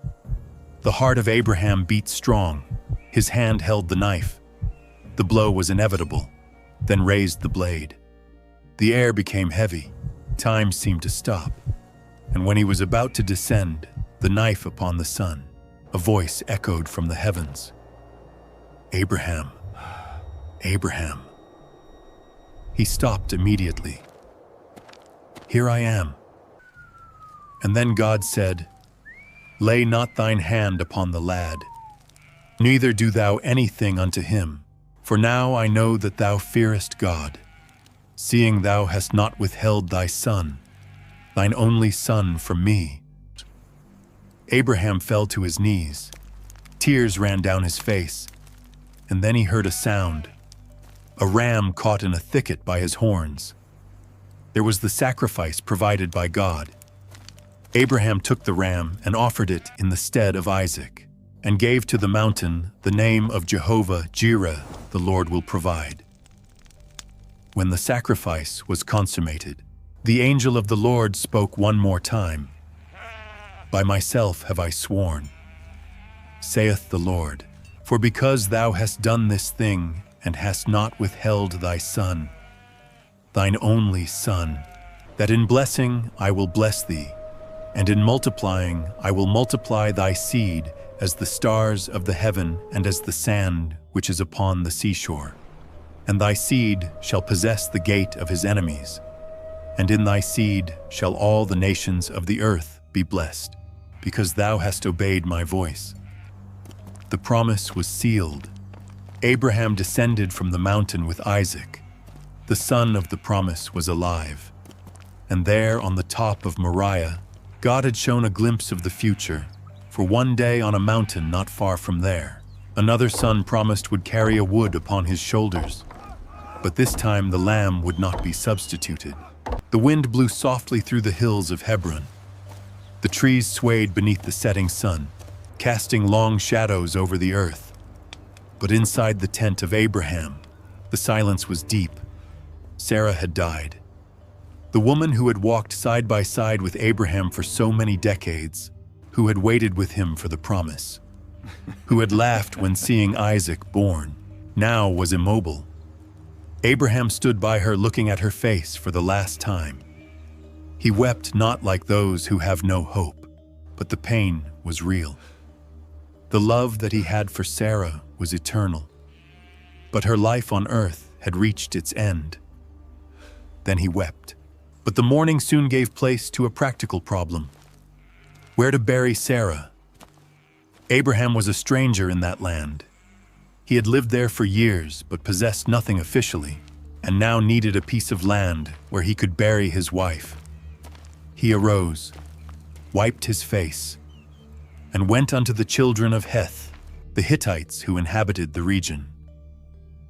The heart of Abraham beat strong. His hand held the knife. The blow was inevitable, then raised the blade. The air became heavy. Time seemed to stop. And when he was about to descend, the knife upon the sun, a voice echoed from the heavens. "Abraham, Abraham." He stopped immediately. "Here I am." And then God said, "Lay not thine hand upon the lad, neither do thou anything unto him, for now I know that thou fearest God, seeing thou hast not withheld thy son, thine only son, from me." Abraham fell to his knees. Tears ran down his face, and then he heard a sound, a ram caught in a thicket by his horns. There was the sacrifice provided by God. Abraham took the ram and offered it in the stead of Isaac, and gave to the mountain the name of Jehovah Jireh, the Lord will provide. When the sacrifice was consummated, the angel of the Lord spoke one more time. "By myself have I sworn, saith the Lord, for because thou hast done this thing, and hast not withheld thy son, thine only son, that in blessing I will bless thee, and in multiplying I will multiply thy seed as the stars of the heaven and as the sand which is upon the seashore. And thy seed shall possess the gate of his enemies, and in thy seed shall all the nations of the earth be blessed, because thou hast obeyed my voice." The promise was sealed. Abraham descended from the mountain with Isaac. The son of the promise was alive. And there on the top of Moriah, God had shown a glimpse of the future, for one day on a mountain not far from there, another son promised would carry a wood upon his shoulders. But this time the lamb would not be substituted. The wind blew softly through the hills of Hebron. The trees swayed beneath the setting sun, casting long shadows over the earth. But inside the tent of Abraham, the silence was deep. Sarah had died. The woman who had walked side by side with Abraham for so many decades, who had waited with him for the promise, who had laughed when seeing Isaac born, now was immobile. Abraham stood by her looking at her face for the last time. He wept not like those who have no hope, but the pain was real. The love that he had for Sarah was eternal, but her life on earth had reached its end. Then he wept. But the mourning soon gave place to a practical problem. Where to bury Sarah? Abraham was a stranger in that land. He had lived there for years, but possessed nothing officially, and now needed a piece of land where he could bury his wife. He arose, wiped his face, and went unto the children of Heth. the Hittites who inhabited the region.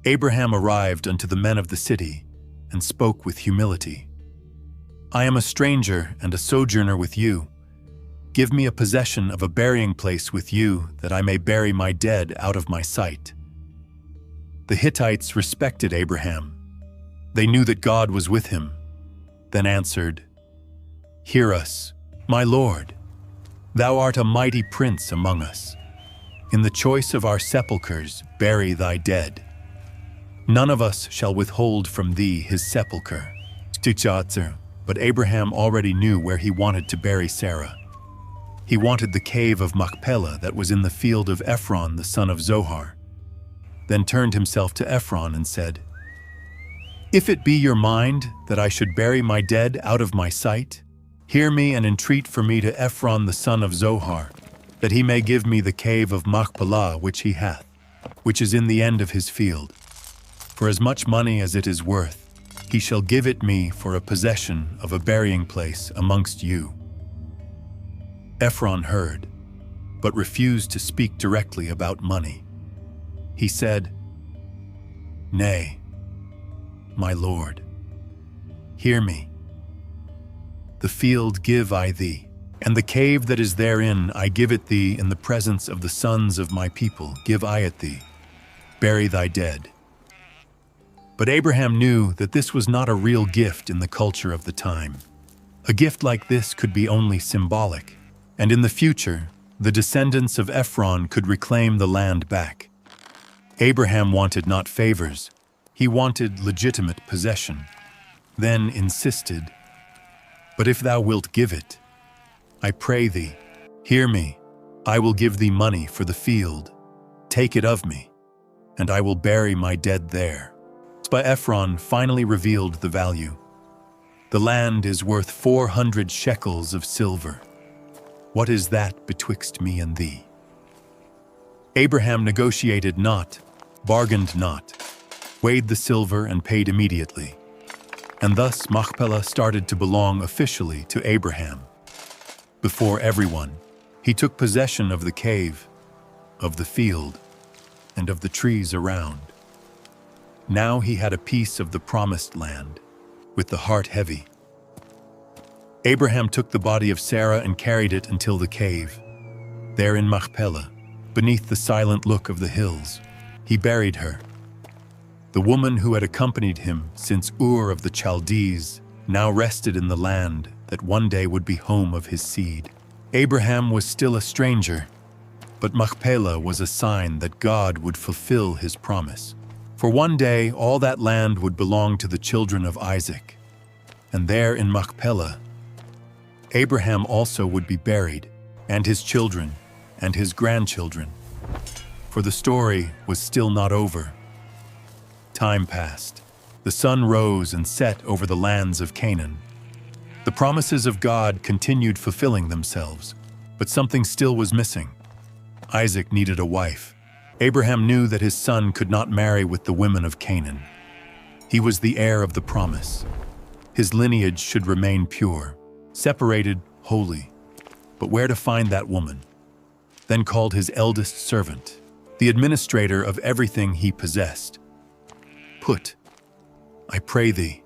Abraham arrived unto the men of the city and spoke with humility. I am a stranger and a sojourner with you. Give me a possession of a burying place with you, that I may bury my dead out of my sight. The Hittites respected Abraham. They knew that God was with him, then answered, Hear us, my Lord. Thou art a mighty prince among us. In the choice of our sepulchres bury thy dead. None of us shall withhold from thee his sepulchre. But Abraham already knew where he wanted to bury Sarah. He wanted the cave of Machpelah that was in the field of Ephron the son of Zohar. Then turned himself to Ephron and said, If it be your mind that I should bury my dead out of my sight, hear me and entreat for me to Ephron the son of Zohar, that he may give me the cave of Machpelah which he hath, which is in the end of his field. For as much money as it is worth, he shall give it me for a possession of a burying place amongst you. Ephron heard, but refused to speak directly about money. He said, Nay, my lord, hear me. The field give I thee, and the cave that is therein I give it thee in the presence of the sons of my people, give I it thee. Bury thy dead. But Abraham knew that this was not a real gift in the culture of the time. A gift like this could be only symbolic, and in the future, the descendants of Ephron could reclaim the land back. Abraham wanted not favors, he wanted legitimate possession, then insisted, But if thou wilt give it, I pray thee, hear me, I will give thee money for the field, take it of me, and I will bury my dead there. But Ephron finally revealed the value. The land is worth 400 shekels of silver. What is that betwixt me and thee? Abraham negotiated not, bargained not, weighed the silver and paid immediately. And thus Machpelah started to belong officially to Abraham. Before everyone, he took possession of the cave, of the field, and of the trees around. Now he had a piece of the promised land, with the heart heavy. Abraham took the body of Sarah and carried it until the cave. There in Machpelah, beneath the silent look of the hills, he buried her. The woman who had accompanied him since Ur of the Chaldees now rested in the land that one day would be home of his seed. Abraham was still a stranger, but Machpelah was a sign that God would fulfill his promise. For one day all that land would belong to the children of Isaac, and there in Machpelah, Abraham also would be buried, and his children, and his grandchildren. For the story was still not over. Time passed. The sun rose and set over the lands of Canaan. The promises of God continued fulfilling themselves, but something still was missing. Isaac needed a wife. Abraham knew that his son could not marry with the women of Canaan. He was the heir of the promise. His lineage should remain pure, separated, holy. But where to find that woman? Then called his eldest servant, the administrator of everything he possessed. Put, I pray thee,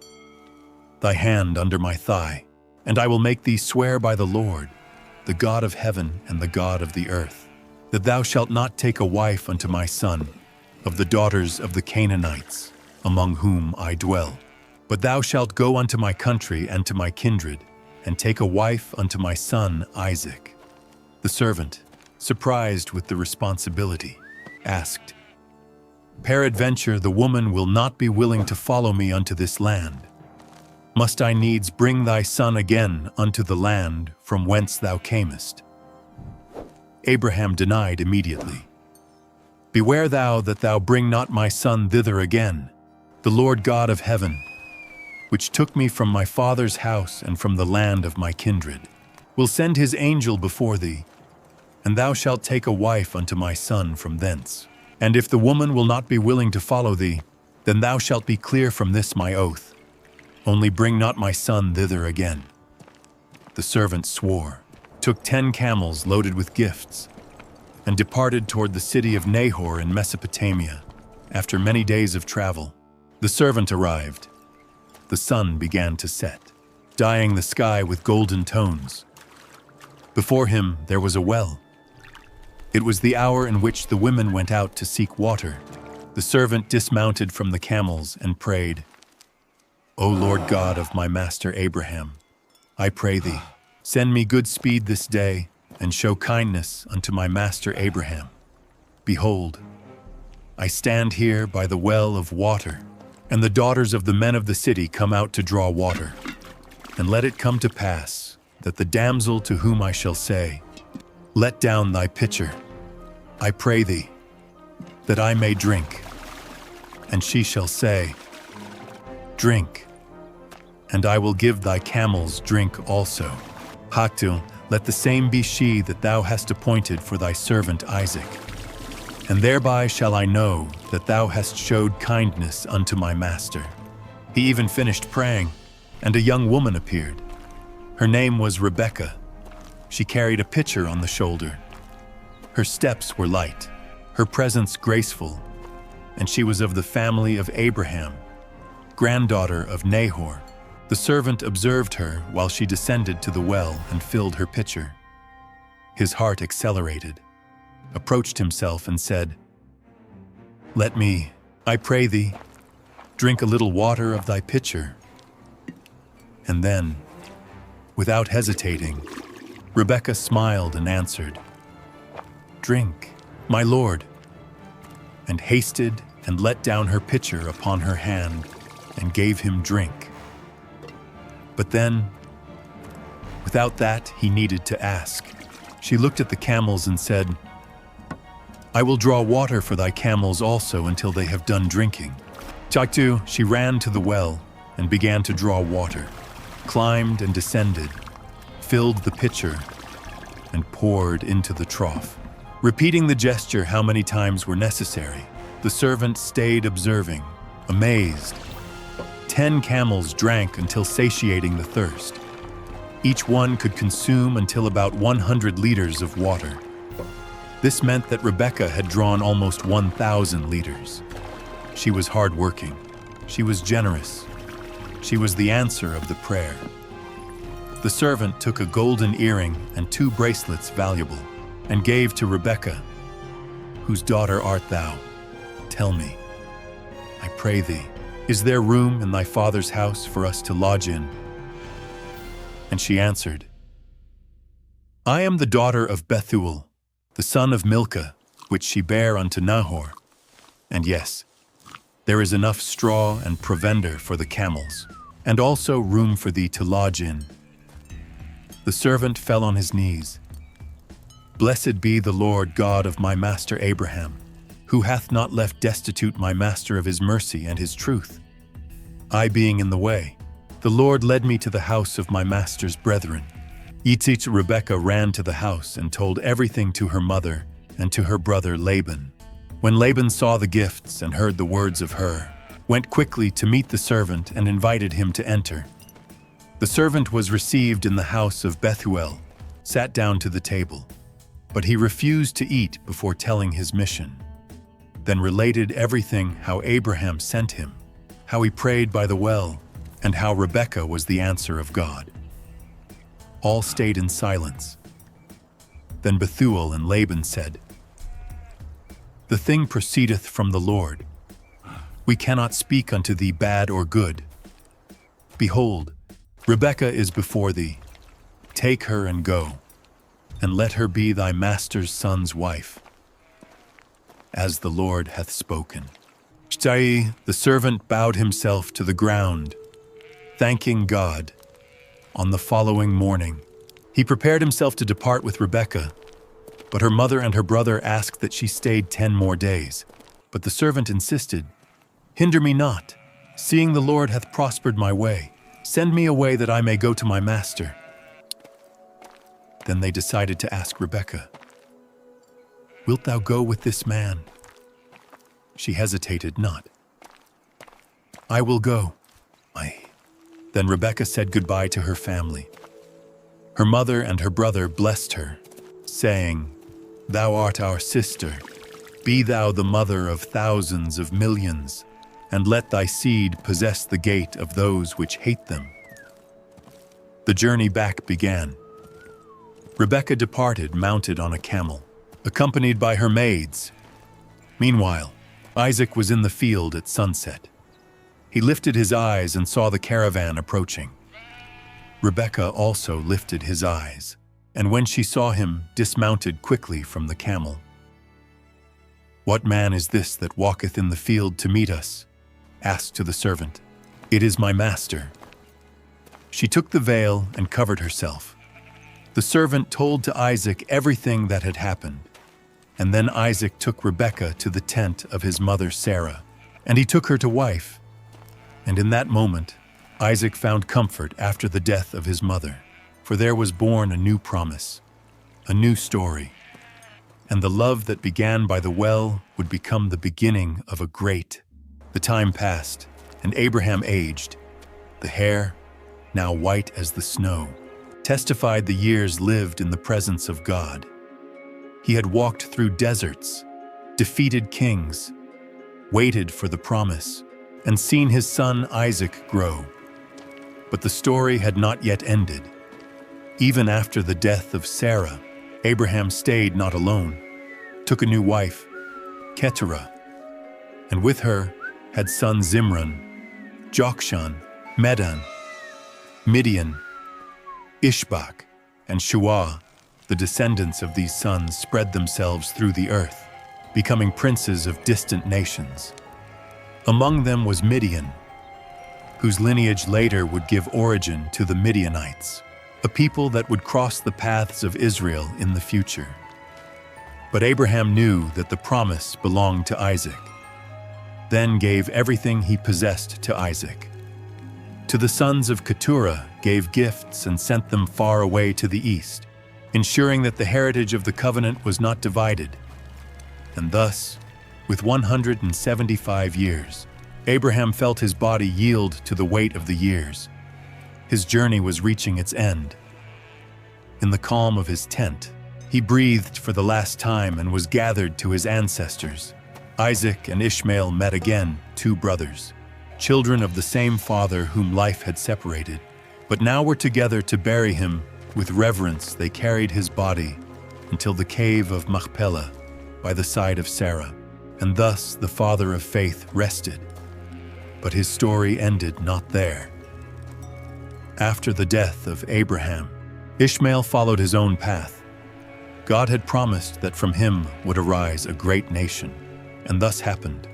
thy hand under my thigh, and I will make thee swear by the Lord, the God of heaven and the God of the earth, that thou shalt not take a wife unto my son, of the daughters of the Canaanites, among whom I dwell. But thou shalt go unto my country and to my kindred, and take a wife unto my son Isaac. The servant, surprised with the responsibility, asked, Peradventure the woman will not be willing to follow me unto this land. Must I needs bring thy son again unto the land from whence thou camest? Abraham denied immediately. Beware thou that thou bring not my son thither again. The Lord God of heaven, which took me from my father's house and from the land of my kindred, will send his angel before thee, and thou shalt take a wife unto my son from thence. And if the woman will not be willing to follow thee, then thou shalt be clear from this my oath. Only bring not my son thither again. The servant swore, took 10 camels loaded with gifts, and departed toward the city of Nahor in Mesopotamia. After many days of travel, the servant arrived. The sun began to set, dyeing the sky with golden tones. Before him there was a well. It was the hour in which the women went out to seek water. The servant dismounted from the camels and prayed, "O Lord God of my master Abraham, I pray thee, send me good speed this day, and show kindness unto my master Abraham. Behold, I stand here by the well of water, and the daughters of the men of the city come out to draw water. And let it come to pass that the damsel to whom I shall say, Let down thy pitcher, I pray thee, that I may drink. And she shall say, Drink, and I will give thy camels drink also. Hatu, let the same be she that thou hast appointed for thy servant Isaac. And thereby shall I know that thou hast showed kindness unto my master." He even finished praying, and a young woman appeared. Her name was Rebekah. She carried a pitcher on the shoulder. Her steps were light, her presence graceful, and she was of the family of Abraham, granddaughter of Nahor. The servant observed her while she descended to the well and filled her pitcher. His heart accelerated, approached himself and said, "Let me, I pray thee, drink a little water of thy pitcher." And then, without hesitating, Rebekah smiled and answered, "Drink, my lord," and hasted and let down her pitcher upon her hand and gave him drink. But then, without that he needed to ask, she looked at the camels and said, "I will draw water for thy camels also until they have done drinking." Chaktu, she ran to the well and began to draw water, climbed and descended, filled the pitcher, and poured into the trough. Repeating the gesture how many times were necessary, the servant stayed observing, amazed. 10 camels drank until satiating the thirst. Each one could consume until about 100 liters of water. This meant that Rebekah had drawn almost 1,000 liters. She was hardworking. She was generous. She was the answer of the prayer. The servant took a golden earring and 2 bracelets valuable and gave to Rebekah. "Whose daughter art thou? Tell me, I pray thee, is there room in thy father's house for us to lodge in?" And she answered, "I am the daughter of Bethuel, the son of Milcah, which she bare unto Nahor. And yes, there is enough straw and provender for the camels, and also room for thee to lodge in." The servant fell on his knees. "Blessed be the Lord God of my master Abraham, who hath not left destitute my master of his mercy and his truth. I being in the way, the Lord led me to the house of my master's brethren." Yitzhak Rebekah ran to the house and told everything to her mother and to her brother Laban. When Laban saw the gifts and heard the words of her, went quickly to meet the servant and invited him to enter. The servant was received in the house of Bethuel, sat down to the table, but he refused to eat before telling his mission. Then related everything how Abraham sent him, how he prayed by the well, and how Rebekah was the answer of God. All stayed in silence. Then Bethuel and Laban said, "The thing proceedeth from the Lord. We cannot speak unto thee bad or good. Behold, Rebekah is before thee. Take her and go, and let her be thy master's son's wife, as the Lord hath spoken." Shtai, the servant, bowed himself to the ground, thanking God. On the following morning, he prepared himself to depart with Rebekah, but her mother and her brother asked that she stayed 10 more days. But the servant insisted, "Hinder me not, seeing the Lord hath prospered my way. Send me away that I may go to my master." Then they decided to ask Rebekah, "Wilt thou go with this man?" She hesitated not. "I will go." Then Rebekah said goodbye to her family. Her mother and her brother blessed her, saying, Thou art our sister. Be thou the mother of thousands of millions, and let thy seed possess the gate of those which hate them. The journey back began. Rebekah departed mounted on a camel, accompanied by her maids. Meanwhile, Isaac was in the field at sunset. He lifted his eyes and saw the caravan approaching. Rebekah also lifted his eyes, and when she saw him, dismounted quickly from the camel. "What man is this that walketh in the field to meet us?" asked to the servant. "It is my master." She took the veil and covered herself. The servant told to Isaac everything that had happened. And then Isaac took Rebekah to the tent of his mother Sarah, and he took her to wife. And in that moment, Isaac found comfort after the death of his mother, for there was born a new promise, a new story. And the love that began by the well would become the beginning of a great. The time passed, and Abraham aged. The hair, now white as the snow, testified the years lived in the presence of God. He had walked through deserts, defeated kings, waited for the promise, and seen his son Isaac grow. But the story had not yet ended. Even after the death of Sarah, Abraham stayed not alone, took a new wife, Keturah, and with her had sons Zimran, Jokshan, Medan, Midian, Ishbak, and Shuah. The descendants of these sons spread themselves through the earth, becoming princes of distant nations. Among them was Midian, whose lineage later would give origin to the Midianites, a people that would cross the paths of Israel in the future. But Abraham knew that the promise belonged to Isaac, then gave everything he possessed to Isaac. To the sons of Keturah gave gifts and sent them far away to the east, ensuring that the heritage of the covenant was not divided. And thus, with 175 years, Abraham felt his body yield to the weight of the years. His journey was reaching its end. In the calm of his tent, he breathed for the last time and was gathered to his ancestors. Isaac and Ishmael met again, two brothers, children of the same father whom life had separated, but now were together to bury him. With reverence, they carried his body until the cave of Machpelah by the side of Sarah, and thus the father of faith rested. But his story ended not there. After the death of Abraham, Ishmael followed his own path. God had promised that from him would arise a great nation, and thus happened.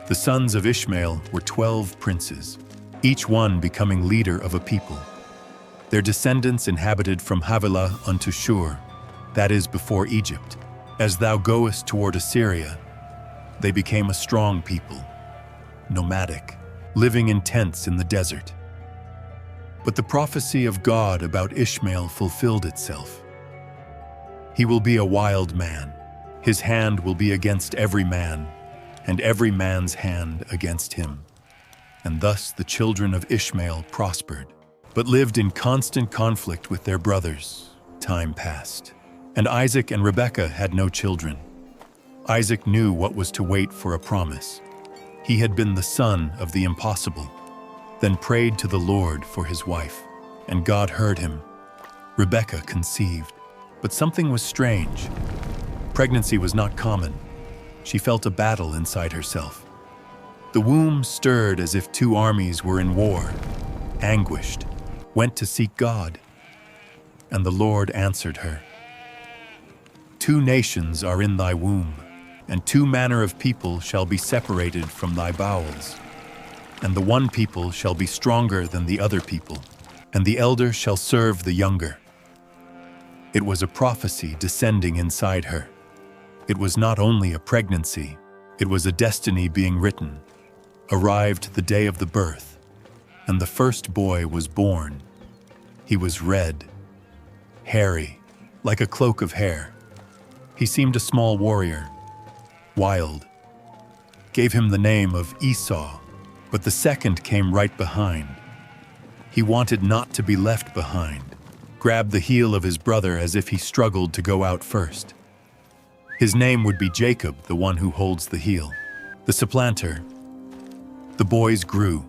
The sons of Ishmael were 12 princes, each one becoming leader of a people. Their descendants inhabited from Havilah unto Shur, that is, before Egypt. As thou goest toward Assyria, they became a strong people, nomadic, living in tents in the desert. But the prophecy of God about Ishmael fulfilled itself. He will be a wild man. His hand will be against every man, and every man's hand against him. And thus the children of Ishmael prospered, but lived in constant conflict with their brothers. Time passed, and Isaac and Rebekah had no children. Isaac knew what was to wait for a promise. He had been the son of the impossible, then prayed to the Lord for his wife, and God heard him. Rebekah conceived, but something was strange. Pregnancy was not common. She felt a battle inside herself. The womb stirred as if two armies were in war. Anguished, went to seek God, and the Lord answered her. 2 nations are in thy womb, and 2 manner of people shall be separated from thy bowels. And the one people shall be stronger than the other people, and the elder shall serve the younger. It was a prophecy descending inside her. It was not only a pregnancy, it was a destiny being written. Arrived the day of the birth, and the first boy was born. He was red, hairy, like a cloak of hair. He seemed a small warrior, wild. Gave him the name of Esau, but the second came right behind. He wanted not to be left behind, grabbed the heel of his brother as if he struggled to go out first. His name would be Jacob, the one who holds the heel, the supplanter. The boys grew.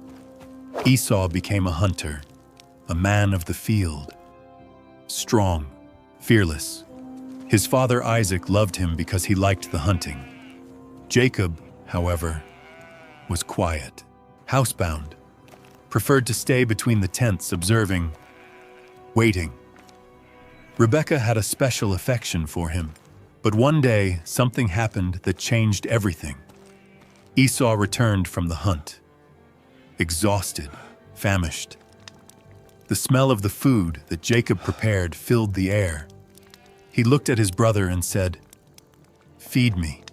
Esau became a hunter, a man of the field, strong, fearless. His father Isaac loved him because he liked the hunting. Jacob, however, was quiet, housebound, preferred to stay between the tents observing, waiting. Rebekah had a special affection for him, but one day something happened that changed everything. Esau returned from the hunt, exhausted, famished. The smell of the food that Jacob prepared filled the air. He looked at his brother and said, "Feed me,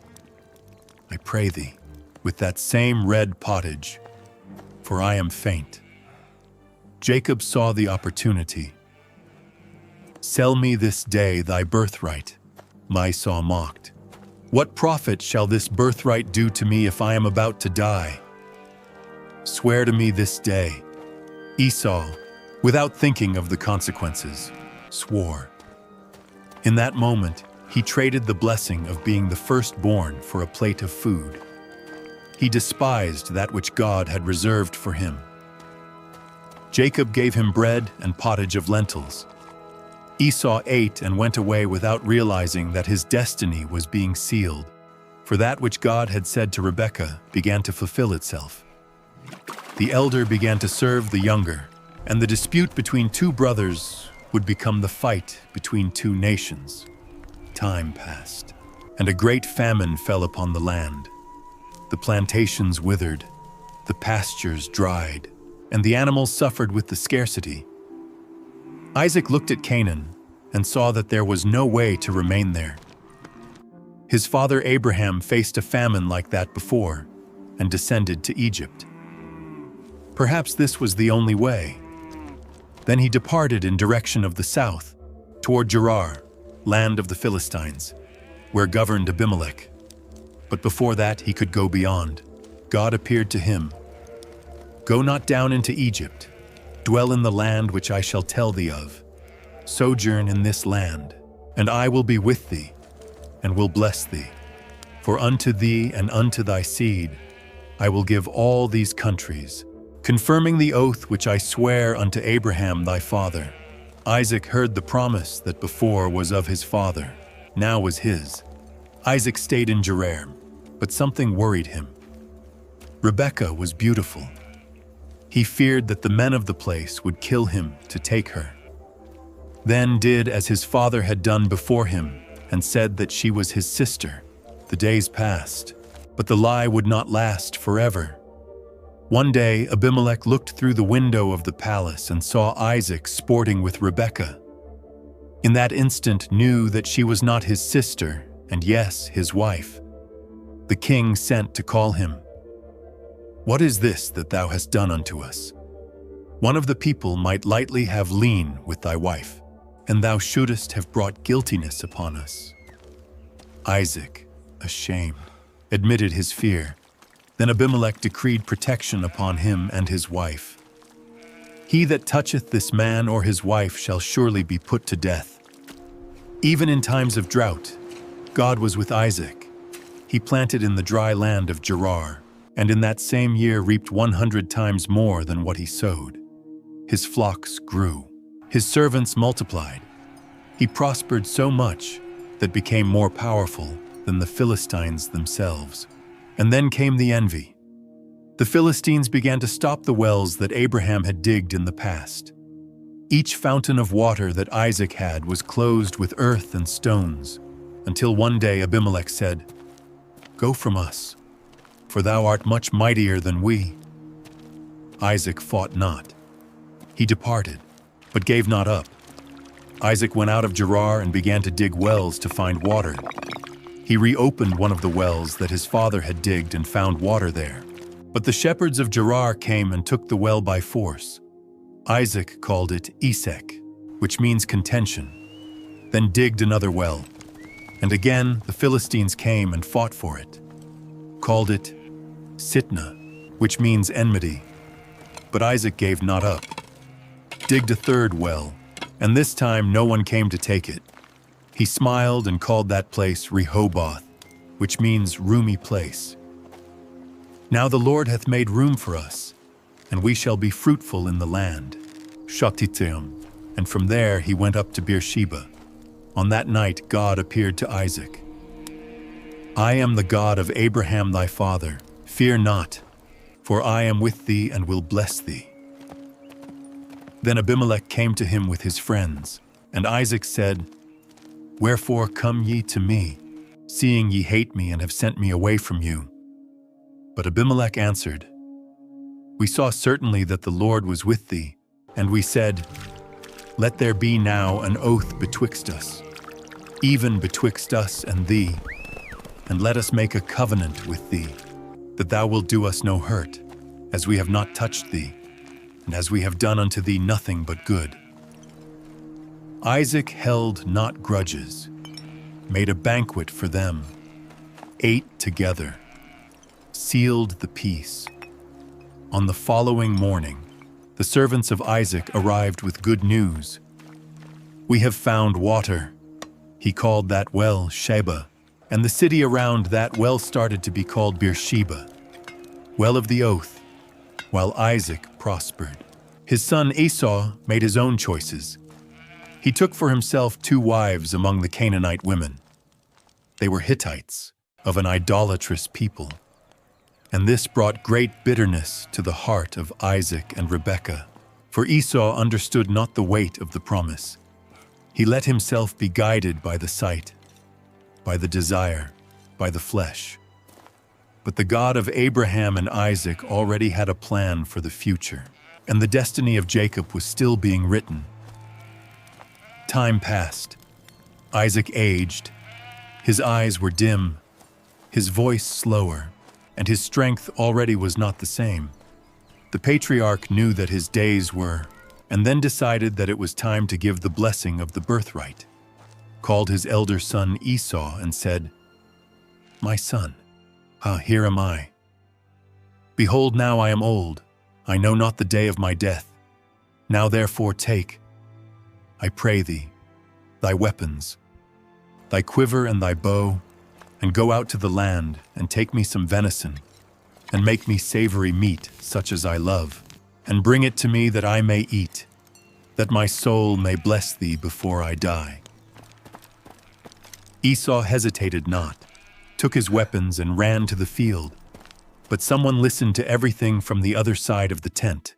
I pray thee, with that same red pottage, for I am faint." Jacob saw the opportunity. "Sell me this day thy birthright," Esau mocked. "What profit shall this birthright do to me if I am about to die? Swear to me this day." Esau, without thinking of the consequences, swore. In that moment, he traded the blessing of being the firstborn for a plate of food. He despised that which God had reserved for him. Jacob gave him bread and pottage of lentils. Esau ate and went away without realizing that his destiny was being sealed, for that which God had said to Rebekah began to fulfill itself. The elder began to serve the younger, and the dispute between two brothers would become the fight between two nations. Time passed, and a great famine fell upon the land. The plantations withered, the pastures dried, and the animals suffered with the scarcity. Isaac looked at Canaan and saw that there was no way to remain there. His father Abraham faced a famine like that before and descended to Egypt. Perhaps this was the only way. Then he departed in direction of the south, toward Gerar, land of the Philistines, where governed Abimelech. But before that he could go beyond. God appeared to him. "Go not down into Egypt. Dwell in the land which I shall tell thee of. Sojourn in this land, and I will be with thee, and will bless thee. For unto thee and unto thy seed I will give all these countries, confirming the oath which I swear unto Abraham thy father." Isaac heard the promise that before was of his father, now was his. Isaac stayed in Gerar, but something worried him. Rebekah was beautiful. He feared that the men of the place would kill him to take her. Then did as his father had done before him, and said that she was his sister. The days passed, but the lie would not last forever. One day Abimelech looked through the window of the palace and saw Isaac sporting with Rebekah. In that instant knew that she was not his sister, and yes, his wife. The king sent to call him. "What is this that thou hast done unto us? One of the people might lightly have lien with thy wife, and thou shouldest have brought guiltiness upon us." Isaac, ashamed, admitted his fear. Then Abimelech decreed protection upon him and his wife. "He that toucheth this man or his wife shall surely be put to death." Even in times of drought, God was with Isaac. He planted in the dry land of Gerar, and in that same year reaped 100 times more than what he sowed. His flocks grew. His servants multiplied. He prospered so much that became more powerful than the Philistines themselves. And then came the envy. The Philistines began to stop the wells that Abraham had digged in the past. Each fountain of water that Isaac had was closed with earth and stones, until one day Abimelech said, "Go from us, for thou art much mightier than we." Isaac fought not. He departed, but gave not up. Isaac went out of Gerar and began to dig wells to find water. He reopened one of the wells that his father had digged and found water there. But the shepherds of Gerar came and took the well by force. Isaac called it Esek, which means contention, then digged another well. And again the Philistines came and fought for it, called it Sitnah, which means enmity. But Isaac gave not up, digged a third well, and this time no one came to take it. He smiled and called that place Rehoboth, which means roomy place. Now the Lord hath made room for us, and we shall be fruitful in the land. Shatitim. And from there he went up to Beersheba. On that night God appeared to Isaac. I am the God of Abraham thy father. Fear not, for I am with thee and will bless thee. Then Abimelech came to him with his friends, and Isaac said, Wherefore come ye to me, seeing ye hate me and have sent me away from you? But Abimelech answered, We saw certainly that the Lord was with thee, and we said, Let there be now an oath betwixt us, even betwixt us and thee, and let us make a covenant with thee, that thou wilt do us no hurt, as we have not touched thee, and as we have done unto thee nothing but good. Isaac held not grudges, made a banquet for them, ate together, sealed the peace. On the following morning, the servants of Isaac arrived with good news. We have found water. He called that well Sheba, and the city around that well started to be called Beersheba, well of the oath, while Isaac prospered. His son Esau made his own choices. He took for himself 2 wives among the Canaanite women. They were Hittites, of an idolatrous people. And this brought great bitterness to the heart of Isaac and Rebekah, for Esau understood not the weight of the promise. He let himself be guided by the sight, by the desire, by the flesh. But the God of Abraham and Isaac already had a plan for the future, and the destiny of Jacob was still being written. Time passed. Isaac aged. His eyes were dim, his voice slower, and his strength already was not the same. The patriarch knew that his days were, and then decided that it was time to give the blessing of the birthright, called his elder son Esau and said, My son, here am I. Behold, now I am old, I know not the day of my death. Now therefore take, I pray thee, thy weapons, thy quiver and thy bow, and go out to the land, and take me some venison, and make me savory meat, such as I love, and bring it to me that I may eat, that my soul may bless thee before I die. Esau hesitated not, took his weapons and ran to the field, but someone listened to everything from the other side of the tent.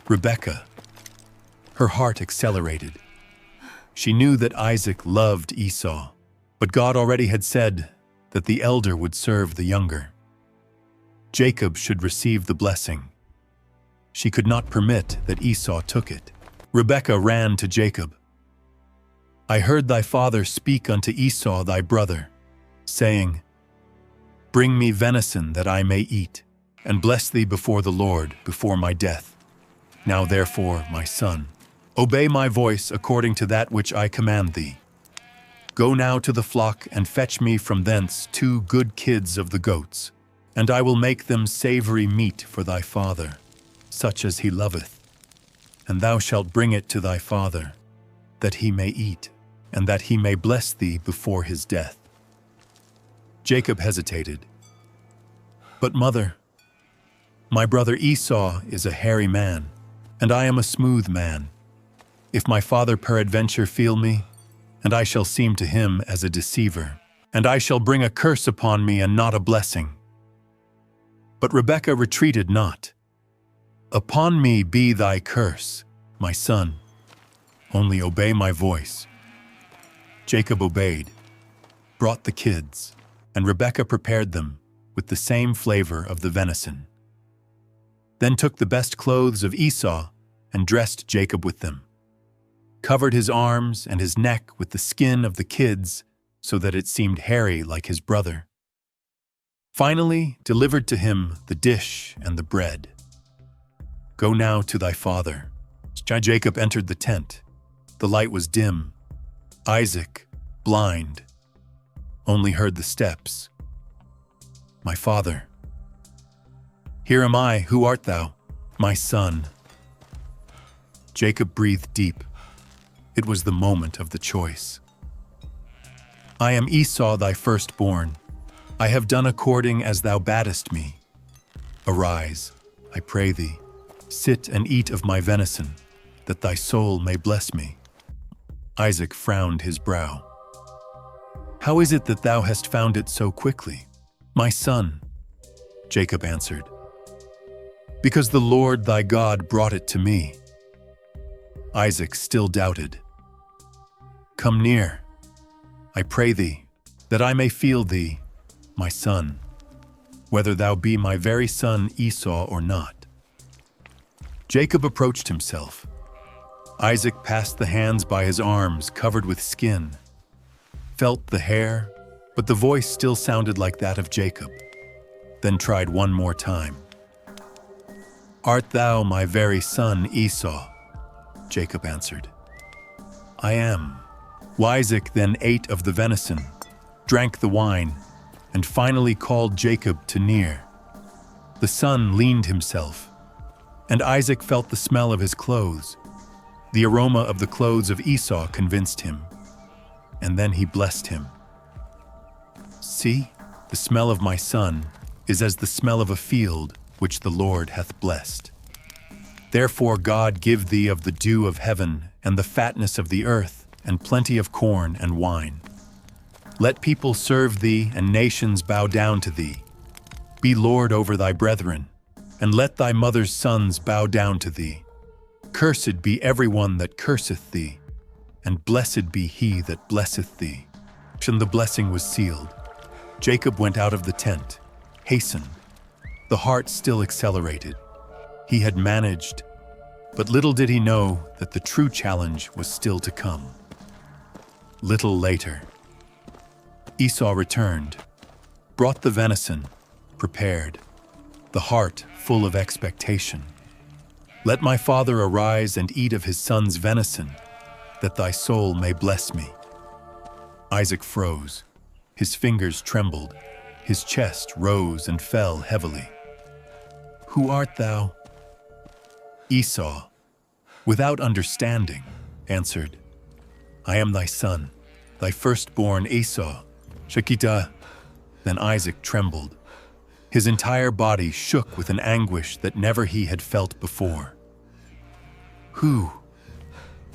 Rebekah. Her heart accelerated. She knew that Isaac loved Esau, but God already had said that the elder would serve the younger. Jacob should receive the blessing. She could not permit that Esau took it. Rebekah ran to Jacob. I heard thy father speak unto Esau thy brother, saying, Bring me venison that I may eat, and bless thee before the Lord, before my death. Now therefore, my son, obey my voice according to that which I command thee. Go now to the flock and fetch me from thence 2 good kids of the goats, and I will make them savory meat for thy father, such as he loveth. And thou shalt bring it to thy father, that he may eat, and that he may bless thee before his death. Jacob hesitated. But mother, my brother Esau is a hairy man, and I am a smooth man. If my father peradventure feel me, and I shall seem to him as a deceiver, and I shall bring a curse upon me and not a blessing. But Rebekah retreated not. Upon me be thy curse, my son. Only obey my voice. Jacob obeyed, brought the kids, and Rebekah prepared them with the same flavor of the venison. Then took the best clothes of Esau and dressed Jacob with them, covered his arms and his neck with the skin of the kids so that it seemed hairy like his brother. Finally delivered to him the dish and the bread. Go now to thy father. Jacob entered the tent. The light was dim. Isaac, blind, only heard the steps. My father. Here am I, who art thou? My son. Jacob breathed deep. It was the moment of the choice. I am Esau thy firstborn. I have done according as thou badest me. Arise, I pray thee, sit and eat of my venison, that thy soul may bless me. Isaac frowned his brow. How is it that thou hast found it so quickly, my son? Jacob answered. Because the Lord thy God brought it to me. Isaac still doubted. Come near, I pray thee, that I may feel thee, my son, whether thou be my very son Esau or not. Jacob approached himself. Isaac passed the hands by his arms covered with skin, felt the hair, but the voice still sounded like that of Jacob, then tried one more time. Art thou my very son Esau? Jacob answered. I am. Isaac then ate of the venison, drank the wine, and finally called Jacob to near. The son leaned himself, and Isaac felt the smell of his clothes. The aroma of the clothes of Esau convinced him, and then he blessed him. See, the smell of my son is as the smell of a field which the Lord hath blessed. Therefore God give thee of the dew of heaven and the fatness of the earth, and plenty of corn and wine. Let people serve thee, and nations bow down to thee. Be Lord over thy brethren, and let thy mother's sons bow down to thee. Cursed be every one that curseth thee, and blessed be he that blesseth thee. And the blessing was sealed. Jacob went out of the tent, hastened. The heart still accelerated. He had managed, but little did he know that the true challenge was still to come. Little later, Esau returned, brought the venison, prepared, the heart full of expectation. Let my father arise and eat of his son's venison, that thy soul may bless me. Isaac froze, his fingers trembled, his chest rose and fell heavily. Who art thou? Esau, without understanding, answered, I am thy son, thy firstborn Esau, Shekitah. Then Isaac trembled. His entire body shook with an anguish that never he had felt before. Who?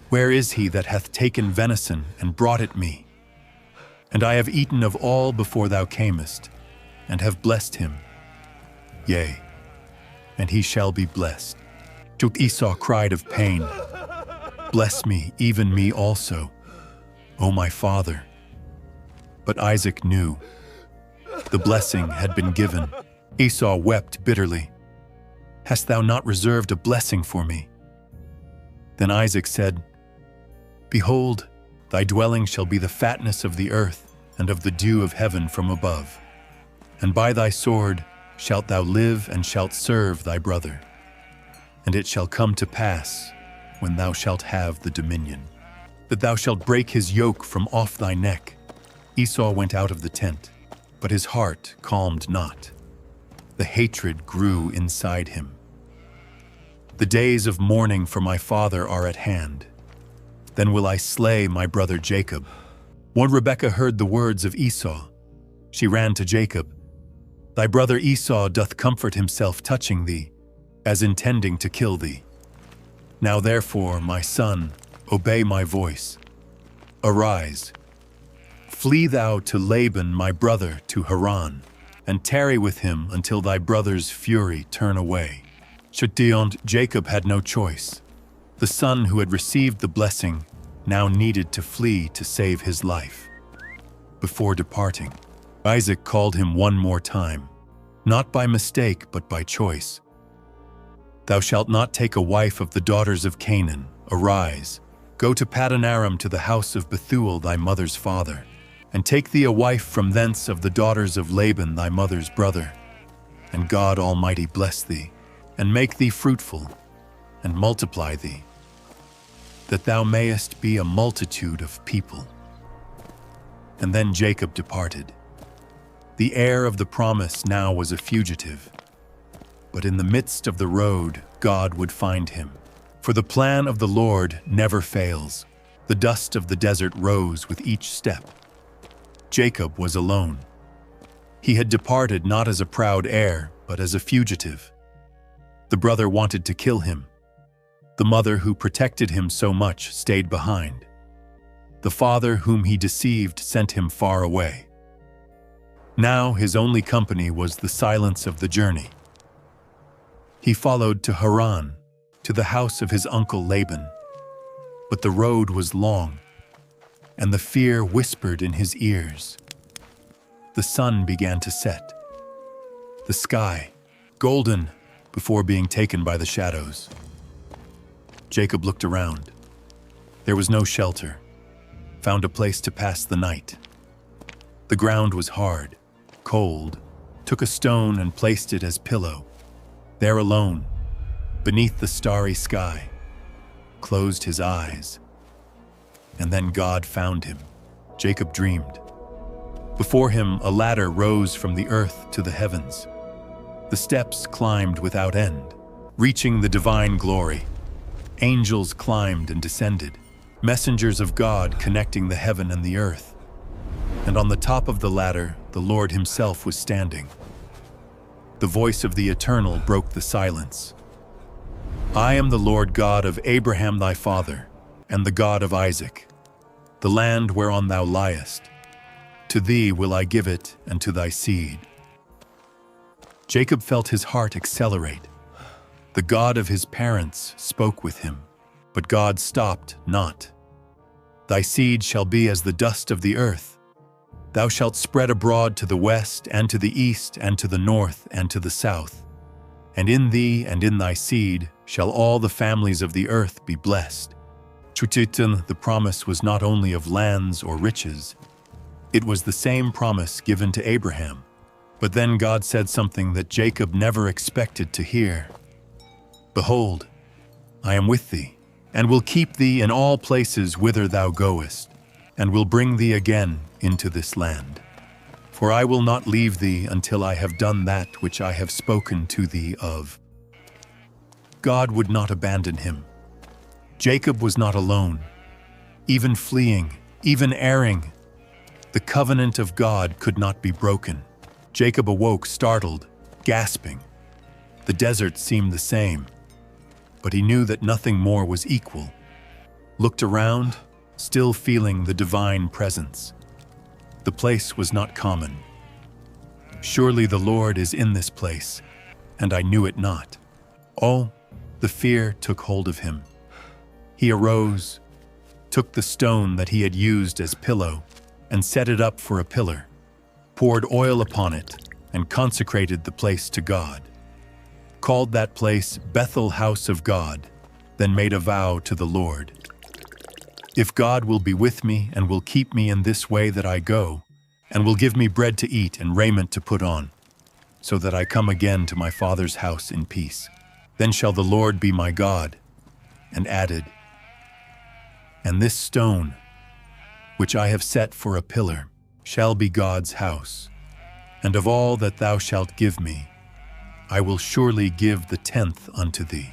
Where is he that hath taken venison and brought it me? And I have eaten of all before thou camest, and have blessed him. Yea, and he shall be blessed. Esau cried of pain. Bless me, even me also, O my father. But Isaac knew. The blessing had been given. Esau wept bitterly. Hast thou not reserved a blessing for me? Then Isaac said, Behold, thy dwelling shall be the fatness of the earth and of the dew of heaven from above. And by thy sword shalt thou live and shalt serve thy brother. And it shall come to pass, when thou shalt have the dominion, that thou shalt break his yoke from off thy neck. Esau went out of the tent, but his heart calmed not. The hatred grew inside him. The days of mourning for my father are at hand. Then will I slay my brother Jacob. When Rebekah heard the words of Esau, she ran to Jacob. Thy brother Esau doth comfort himself touching thee, as intending to kill thee. Now therefore, my son, obey my voice. Arise, flee thou to Laban my brother to Haran, and tarry with him until thy brother's fury turn away. Jacob had no choice. The son who had received the blessing now needed to flee to save his life. Before departing, Isaac called him one more time, not by mistake but by choice. Thou shalt not take a wife of the daughters of Canaan. Arise, go to Paddan Aram to the house of Bethuel thy mother's father, and take thee a wife from thence of the daughters of Laban thy mother's brother. And God Almighty bless thee, and make thee fruitful, and multiply thee, that thou mayest be a multitude of people. And then Jacob departed. The heir of the promise now was a fugitive. But in the midst of the road, God would find him. For the plan of the Lord never fails. The dust of the desert rose with each step. Jacob was alone. He had departed not as a proud heir, but as a fugitive. The brother wanted to kill him. The mother who protected him so much stayed behind. The father whom he deceived sent him far away. Now his only company was the silence of the journey. He followed to Haran, to the house of his uncle Laban. But the road was long, and the fear whispered in his ears. The sun began to set. The sky, golden, before being taken by the shadows. Jacob looked around. There was no shelter. Found a place to pass the night. The ground was hard, cold. Took a stone and placed it as pillow. There alone, beneath the starry sky, closed his eyes. And then God found him. Jacob dreamed. Before him, a ladder rose from the earth to the heavens. The steps climbed without end, reaching the divine glory. Angels climbed and descended, messengers of God connecting the heaven and the earth. And on the top of the ladder, the Lord himself was standing. The voice of the Eternal broke the silence. I am the Lord God of Abraham thy father, and the God of Isaac. The land whereon thou liest, to thee will I give it, and to thy seed. Jacob felt his heart accelerate. The God of his parents spoke with him, but God stopped not. Thy seed shall be as the dust of the earth. Thou shalt spread abroad to the west, and to the east, and to the north, and to the south. And in thee and in thy seed shall all the families of the earth be blessed. The promise was not only of lands or riches. It was the same promise given to Abraham. But then God said something that Jacob never expected to hear. Behold, I am with thee, and will keep thee in all places whither thou goest, and will bring thee again into this land. For I will not leave thee until I have done that which I have spoken to thee of. God would not abandon him. Jacob was not alone, even fleeing, even erring. The covenant of God could not be broken. Jacob awoke startled, gasping. The desert seemed the same, but he knew that nothing more was equal. Looked around, still feeling the divine presence. The place was not common. Surely the Lord is in this place, and I knew it not. Oh, the fear took hold of him. He arose, took the stone that he had used as pillow, and set it up for a pillar, poured oil upon it, and consecrated the place to God. Called that place Bethel, House of God, then made a vow to the Lord. If God will be with me and will keep me in this way that I go, and will give me bread to eat and raiment to put on, so that I come again to my father's house in peace, then shall the Lord be my God. And added, and this stone, which I have set for a pillar, shall be God's house. And of all that thou shalt give me, I will surely give the 10th unto thee.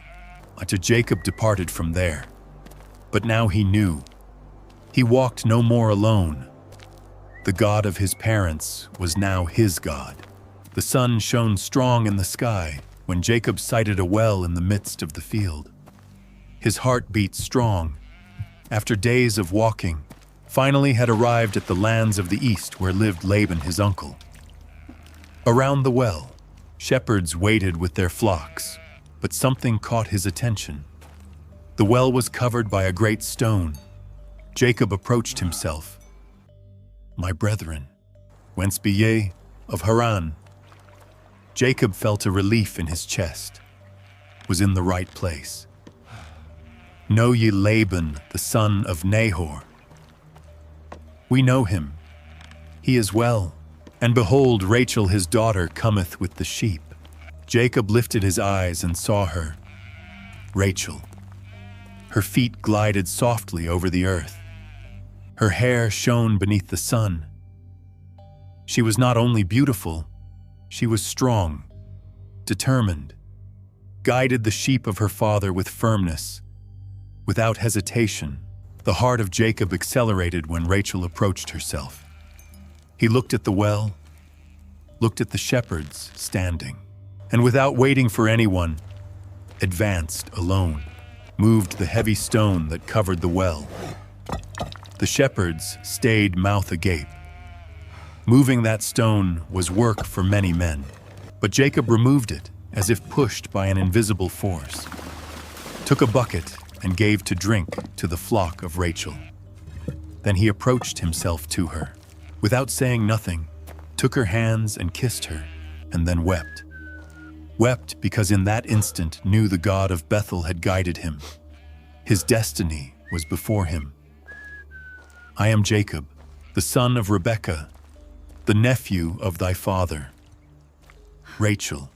Unto Jacob departed from there. But now he knew. He walked no more alone. The God of his parents was now his God. The sun shone strong in the sky when Jacob sighted a well in the midst of the field. His heart beat strong. After days of walking, finally had arrived at the lands of the east where lived Laban his uncle. Around the well, shepherds waited with their flocks, but something caught his attention. The well was covered by a great stone. Jacob approached himself. My brethren, whence be ye? Of Haran. Jacob felt a relief in his chest, was in the right place. Know ye Laban, the son of Nahor? We know him. He is well. And behold, Rachel his daughter cometh with the sheep. Jacob lifted his eyes and saw her, Rachel. Her feet glided softly over the earth. Her hair shone beneath the sun. She was not only beautiful, she was strong, determined, guided the sheep of her father with firmness. Without hesitation, the heart of Jacob accelerated when Rachel approached herself. He looked at the well, looked at the shepherds standing, and without waiting for anyone, advanced alone, moved the heavy stone that covered the well. The shepherds stayed mouth agape. Moving that stone was work for many men, but Jacob removed it as if pushed by an invisible force, took a bucket and gave to drink to the flock of Rachel. Then he approached himself to her, without saying nothing, took her hands and kissed her, and then wept. Wept because in that instant knew the God of Bethel had guided him. His destiny was before him. I am Jacob, the son of Rebekah, the nephew of thy father. Rachel,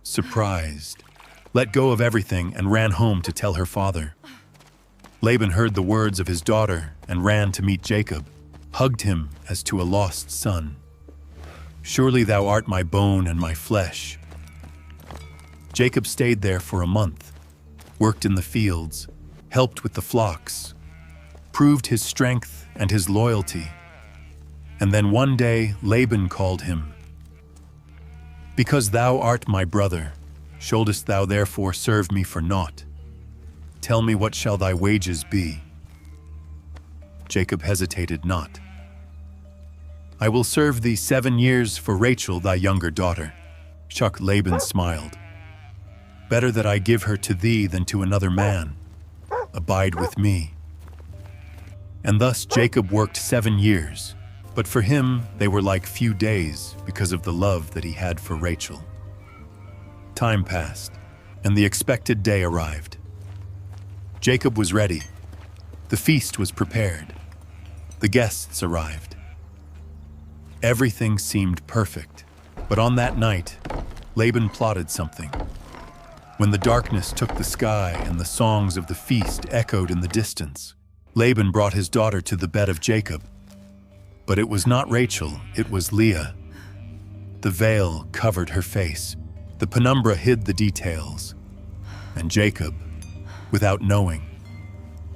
surprised, let go of everything and ran home to tell her father. Laban heard the words of his daughter and ran to meet Jacob, hugged him as to a lost son. Surely thou art my bone and my flesh. Jacob stayed there for a month, worked in the fields, helped with the flocks, proved his strength and his loyalty. And then one day Laban called him. Because thou art my brother, shouldest thou therefore serve me for naught? Tell me, what shall thy wages be? Jacob hesitated not. I will serve thee 7 years for Rachel, thy younger daughter. Laban smiled. Better that I give her to thee than to another man. Abide with me. And thus Jacob worked 7 years, but for him they were like few days because of the love that he had for Rachel. Time passed, and the expected day arrived. Jacob was ready. The feast was prepared. The guests arrived. Everything seemed perfect, but on that night, Laban plotted something. When the darkness took the sky and the songs of the feast echoed in the distance, Laban brought his daughter to the bed of Jacob. But it was not Rachel, it was Leah. The veil covered her face. The penumbra hid the details. And Jacob, without knowing,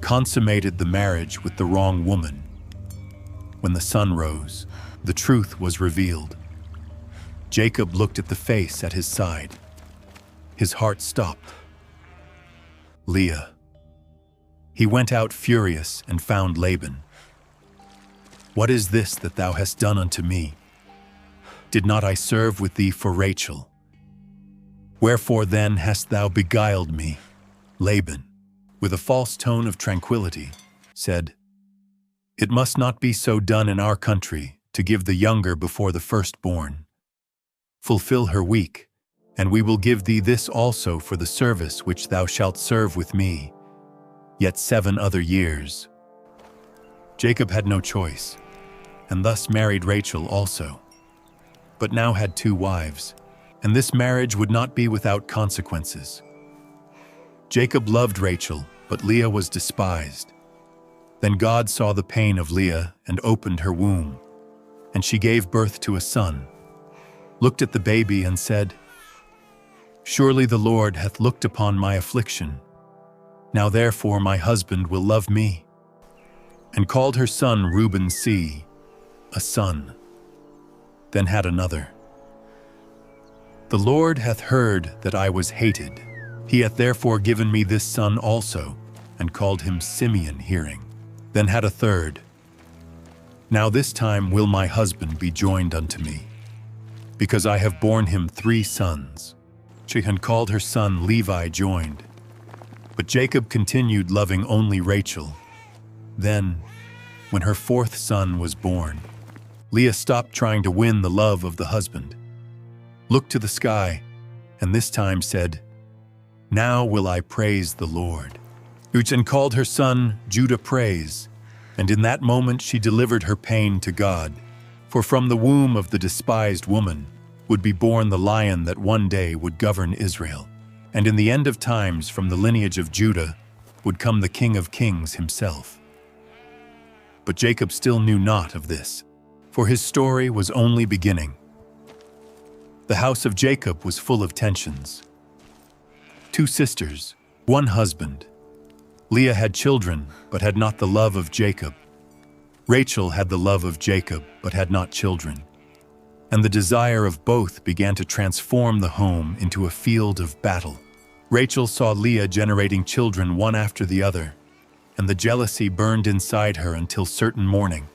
consummated the marriage with the wrong woman. When the sun rose, the truth was revealed. Jacob looked at the face at his side. His heart stopped. Leah. He went out furious and found Laban. What is this that thou hast done unto me? Did not I serve with thee for Rachel? Wherefore then hast thou beguiled me? Laban, with a false tone of tranquility, said, It must not be so done in our country to give the younger before the firstborn. Fulfill her week, and we will give thee this also for the service which thou shalt serve with me, yet 7 other years. Jacob had no choice, and thus married Rachel also, but now had 2 wives, and this marriage would not be without consequences. Jacob loved Rachel, but Leah was despised. Then God saw the pain of Leah and opened her womb, and she gave birth to a son, looked at the baby and said, Surely the Lord hath looked upon my affliction. Now therefore my husband will love me. And called her son Reuben, a son. Then had another. The Lord hath heard that I was hated. He hath therefore given me this son also, and called him Simeon, hearing. Then had a third. Now this time will my husband be joined unto me, because I have borne him 3 sons. She had called her son Levi joined. But Jacob continued loving only Rachel. Then, when her 4th son was born, Leah stopped trying to win the love of the husband, looked to the sky, and this time said, Now will I praise the Lord. And called her son Judah praise, and in that moment she delivered her pain to God, for from the womb of the despised woman would be born the lion that one day would govern Israel, and in the end of times from the lineage of Judah would come the King of Kings himself. But Jacob still knew not of this, for his story was only beginning. The house of Jacob was full of tensions. 2 sisters, 1 husband. Leah had children, but had not the love of Jacob. Rachel had the love of Jacob, but had not children. And the desire of both began to transform the home into a field of battle. Rachel saw Leah generating children one after the other, and the jealousy burned inside her until certain morning,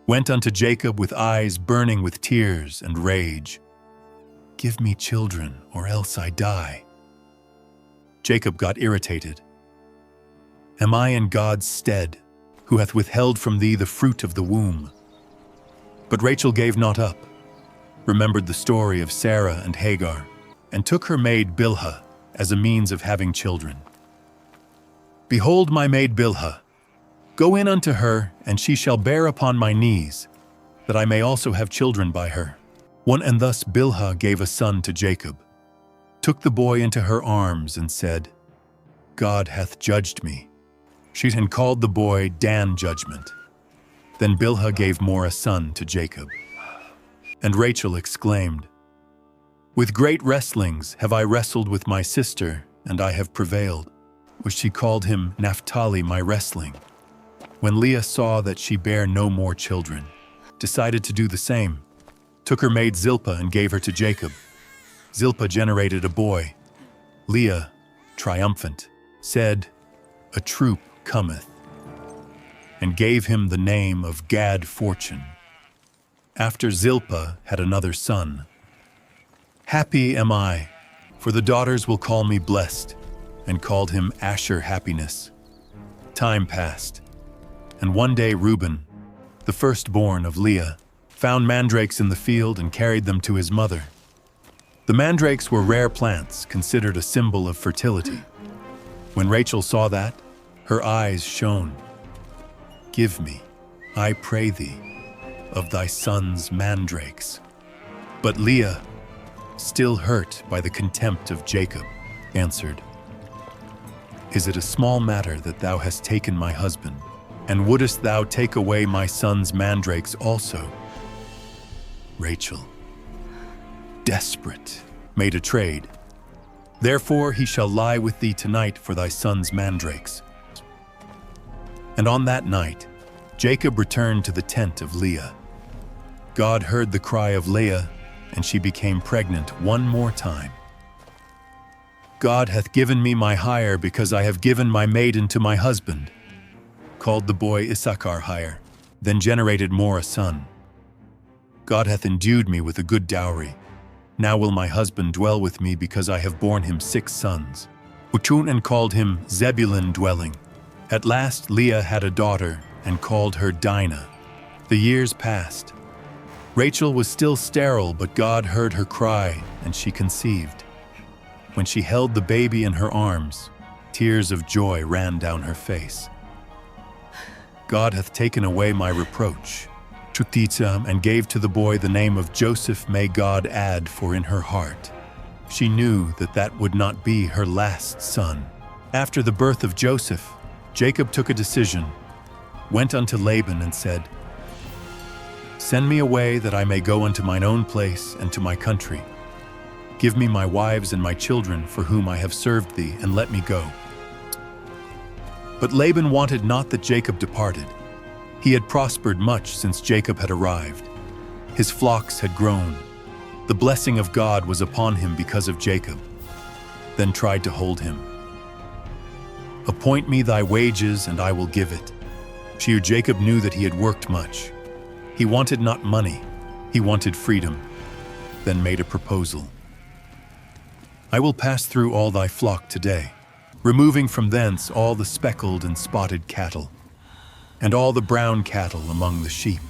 went unto Jacob with eyes burning with tears and rage. "Give me children, or else I die." Jacob got irritated. "Am I in God's stead, who hath withheld from thee the fruit of the womb?" But Rachel gave not up, remembered the story of Sarah and Hagar, and took her maid Bilhah as a means of having children. "Behold my maid Bilhah, go in unto her, and she shall bear upon my knees, that I may also have children by her." And thus Bilhah gave a son to Jacob, took the boy into her arms, and said, "God hath judged me." She had called the boy Dan Judgment. Then Bilhah gave more a son to Jacob. And Rachel exclaimed, "With great wrestlings have I wrestled with my sister, and I have prevailed." Which she called him Naphtali, my wrestling. When Leah saw that she bare no more children, decided to do the same, took her maid Zilpah and gave her to Jacob. Zilpah generated a boy. Leah, triumphant, said, "A troop cometh," and gave him the name of Gad Fortune. After Zilpah had another son. "Happy am I, for the daughters will call me blessed," and called him Asher Happiness. Time passed, and one day Reuben, the firstborn of Leah, found mandrakes in the field and carried them to his mother. The mandrakes were rare plants, considered a symbol of fertility. When Rachel saw that, her eyes shone. "Give me, I pray thee, of thy son's mandrakes." But Leah, still hurt by the contempt of Jacob, answered, "Is it a small matter that thou hast taken my husband, and wouldest thou take away my son's mandrakes also?" Rachel, desperate, made a trade. "Therefore he shall lie with thee tonight for thy son's mandrakes." And on that night, Jacob returned to the tent of Leah. God heard the cry of Leah, and she became pregnant one more time. "God hath given me my hire, because I have given my maiden to my husband," called the boy Issachar hire, then generated more a son. "God hath endued me with a good dowry. Now will my husband dwell with me, because I have borne him 6 sons. Uchun and called him Zebulun dwelling. At last Leah had a daughter, and called her Dinah. The years passed. Rachel was still sterile, but God heard her cry, and she conceived. When she held the baby in her arms, tears of joy ran down her face. "God hath taken away my reproach," and gave to the boy the name of Joseph, may God add, for in her heart she knew that that would not be her last son. After the birth of Joseph, Jacob took a decision, went unto Laban and said, "Send me away, that I may go unto mine own place and to my country. Give me my wives and my children, for whom I have served thee, and let me go." But Laban wanted not that Jacob departed. He had prospered much since Jacob had arrived. His flocks had grown. The blessing of God was upon him because of Jacob. Then tried to hold him. "Appoint me thy wages, and I will give it." Jacob knew that he had worked much. He wanted not money, he wanted freedom. Then made a proposal. "I will pass through all thy flock today, removing from thence all the speckled and spotted cattle, and all the brown cattle among the sheep,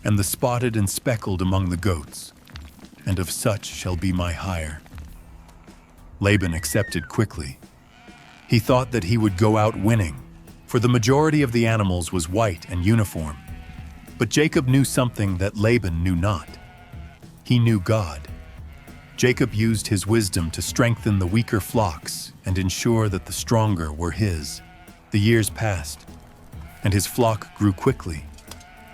and the spotted and speckled among the goats, and of such shall be my hire." Laban accepted quickly. He thought that he would go out winning, for the majority of the animals was white and uniform. But Jacob knew something that Laban knew not. He knew God. Jacob used his wisdom to strengthen the weaker flocks and ensure that the stronger were his. The years passed, and his flock grew quickly.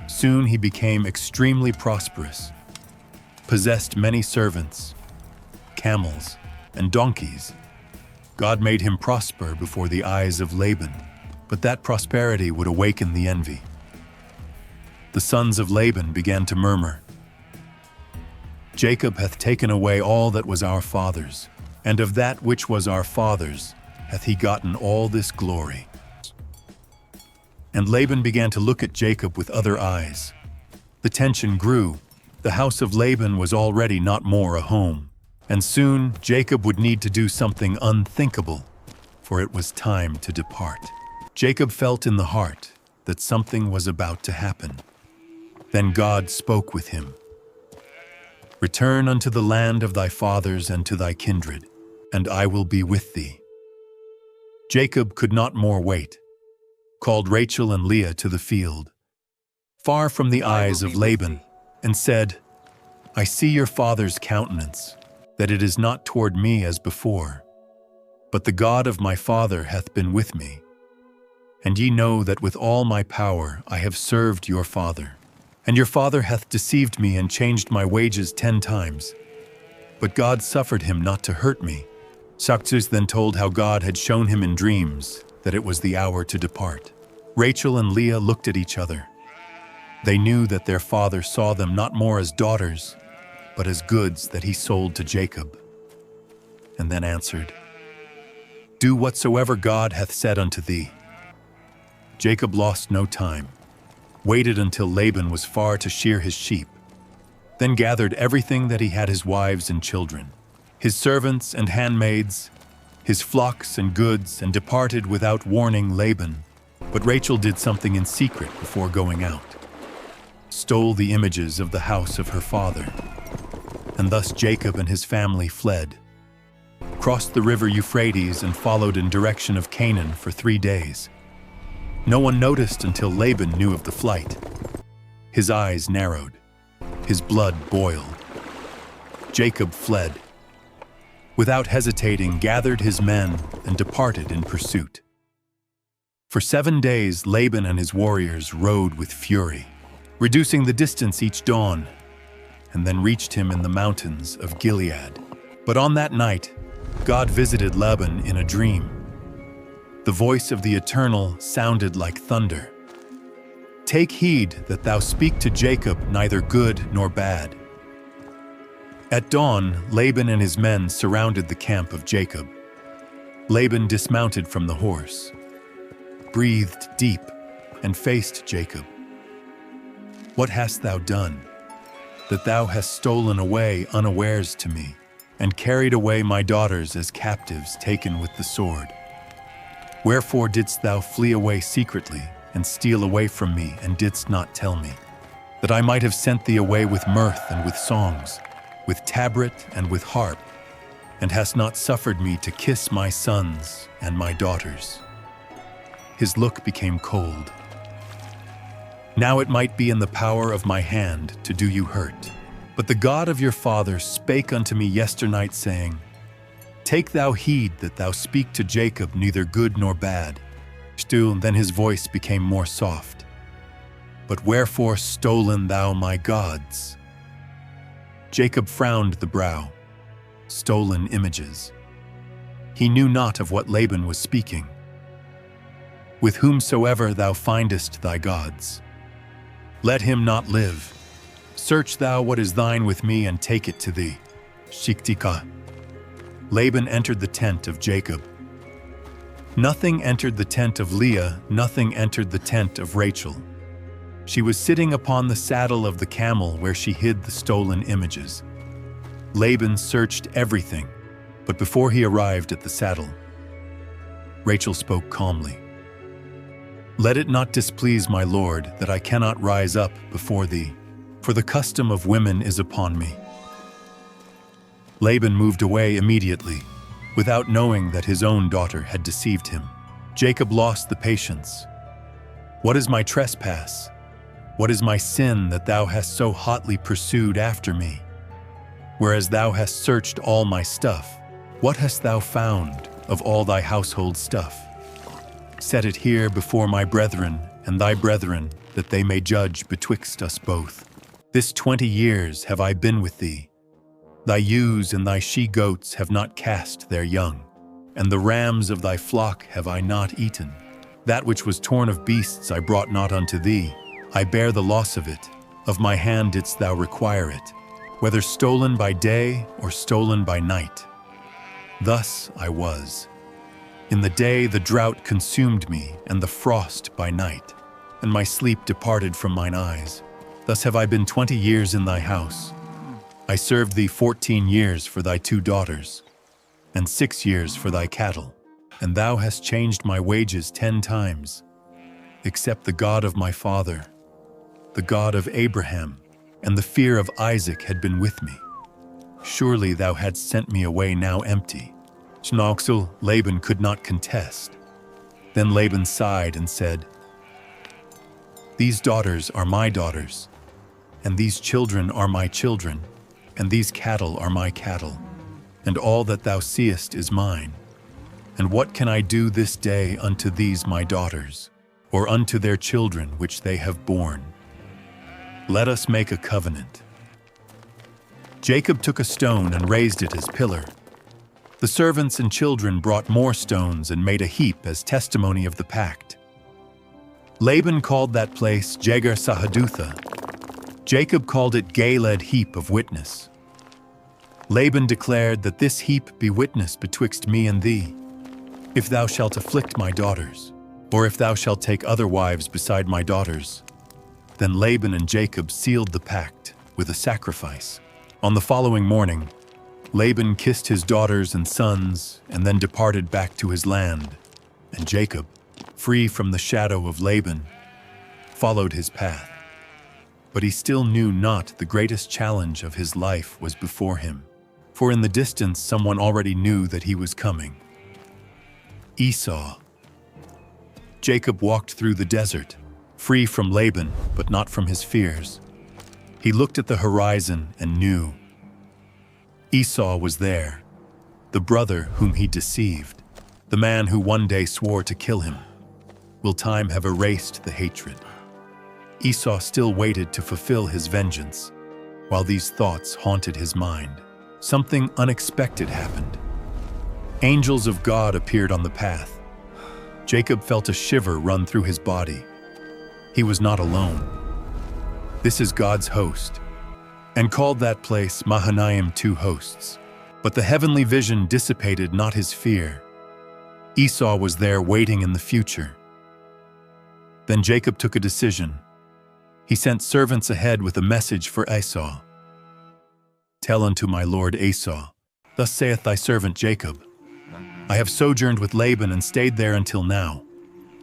Soon he became extremely prosperous, possessed many servants, camels, and donkeys. God made him prosper before the eyes of Laban, but that prosperity would awaken the envy. the sons of Laban began to murmur, Jacob hath taken away all that was our father's, and of that which was our father's hath he gotten all this glory. And Laban began to look at Jacob with other eyes. The tension grew. The house of Laban was already not more a home, and soon Jacob would need to do something unthinkable, for it was time to depart. Jacob felt in the heart that something was about to happen. Then God spoke with him. Return unto the land of thy fathers and to thy kindred, and I will be with thee. Jacob could not more wait, called Rachel and Leah to the field, far from the eyes of Laban, and said, I see your father's countenance, that it is not toward me as before, but the God of my father hath been with me. And ye know that with all my power I have served your father. And your father hath deceived me and changed my wages 10 times. But God suffered him not to hurt me. Saxus then told how God had shown him in dreams that it was the hour to depart. Rachel and Leah looked at each other. They knew that their father saw them not more as daughters, but as goods that he sold to Jacob. And then answered, Do whatsoever God hath said unto thee. Jacob lost no time, waited until Laban was far to shear his sheep, then gathered everything that he had, his wives and children, his servants and handmaids, his flocks and goods, and departed without warning Laban. But Rachel did something in secret before going out, stole the images of the house of her father, and thus Jacob and his family fled, crossed the river Euphrates, and followed in direction of Canaan for 3 days. No one noticed until Laban knew of the flight. His eyes narrowed. His blood boiled. Jacob fled. Without hesitating, gathered his men and departed in pursuit. For 7 days, Laban and his warriors rode with fury, reducing the distance each dawn, and then reached him in the mountains of Gilead. But on that night, God visited Laban in a dream. The voice of the Eternal sounded like thunder. Take heed that thou speak to Jacob neither good nor bad. At dawn, Laban and his men surrounded the camp of Jacob. Laban dismounted from the horse, breathed deep, and faced Jacob. What hast thou done, that thou hast stolen away unawares to me, and carried away my daughters as captives taken with the sword? Wherefore didst thou flee away secretly, and steal away from me, and didst not tell me, that I might have sent thee away with mirth and with songs, with tabret and with harp, and hast not suffered me to kiss my sons and my daughters? His look became cold. Now it might be in the power of my hand to do you hurt. But the God of your father spake unto me yesternight, saying, Take thou heed that thou speak to Jacob neither good nor bad. Still, then his voice became more soft. But wherefore stolen thou my gods? Jacob frowned the brow. Stolen images. He knew not of what Laban was speaking. With whomsoever thou findest thy gods, let him not live. Search thou what is thine with me, and take it to thee. Shiktika. Laban entered the tent of Jacob. Nothing entered the tent of Leah, nothing entered the tent of Rachel. She was sitting upon the saddle of the camel where she hid the stolen images. Laban searched everything, but before he arrived at the saddle, Rachel spoke calmly. Let it not displease my lord that I cannot rise up before thee, for the custom of women is upon me. Laban moved away immediately, without knowing that his own daughter had deceived him. Jacob lost the patience. What is my trespass? What is my sin that thou hast so hotly pursued after me? Whereas thou hast searched all my stuff, what hast thou found of all thy household stuff? Set it here before my brethren and thy brethren, that they may judge betwixt us both. This 20 years have I been with thee. Thy ewes and thy she-goats have not cast their young, and the rams of thy flock have I not eaten. That which was torn of beasts I brought not unto thee, I bear the loss of it. Of my hand didst thou require it, whether stolen by day or stolen by night. Thus I was. In the day the drought consumed me, and the frost by night, and my sleep departed from mine eyes. Thus have I been 20 years in thy house. I served thee 14 years for thy 2 daughters, and 6 years for thy cattle, and thou hast changed my wages 10 times, except the God of my father, the God of Abraham, and the fear of Isaac had been with me. Surely thou hadst sent me away now empty. Schnoxel, Laban could not contest. Then Laban sighed and said, These daughters are my daughters, and these children are my children, and these cattle are my cattle, and all that thou seest is mine. And what can I do this day unto these my daughters, or unto their children which they have borne? Let us make a covenant. Jacob took a stone and raised it as pillar. The servants and children brought more stones and made a heap as testimony of the pact. Laban called that place Jegar Sahadutha. Jacob called it Galed heap of witness. Laban declared that this heap be witness betwixt me and thee, if thou shalt afflict my daughters, or if thou shalt take other wives beside my daughters. Then Laban and Jacob sealed the pact with a sacrifice. On the following morning, Laban kissed his daughters and sons and then departed back to his land, and Jacob, free from the shadow of Laban, followed his path. But he still knew not the greatest challenge of his life was before him, for in the distance someone already knew that he was coming. Esau. Jacob walked through the desert, free from Laban, but not from his fears. He looked at the horizon and knew. Esau was there, the brother whom he deceived, the man who one day swore to kill him. Will time have erased the hatred? Esau still waited to fulfill his vengeance. While these thoughts haunted his mind, something unexpected happened. Angels of God appeared on the path. Jacob felt a shiver run through his body. He was not alone. This is God's host, and called that place Mahanaim, 2 hosts. But the heavenly vision dissipated not his fear. Esau was there waiting in the future. Then Jacob took a decision. He sent servants ahead with a message for Esau. Tell unto my lord Esau, Thus saith thy servant Jacob, I have sojourned with Laban and stayed there until now,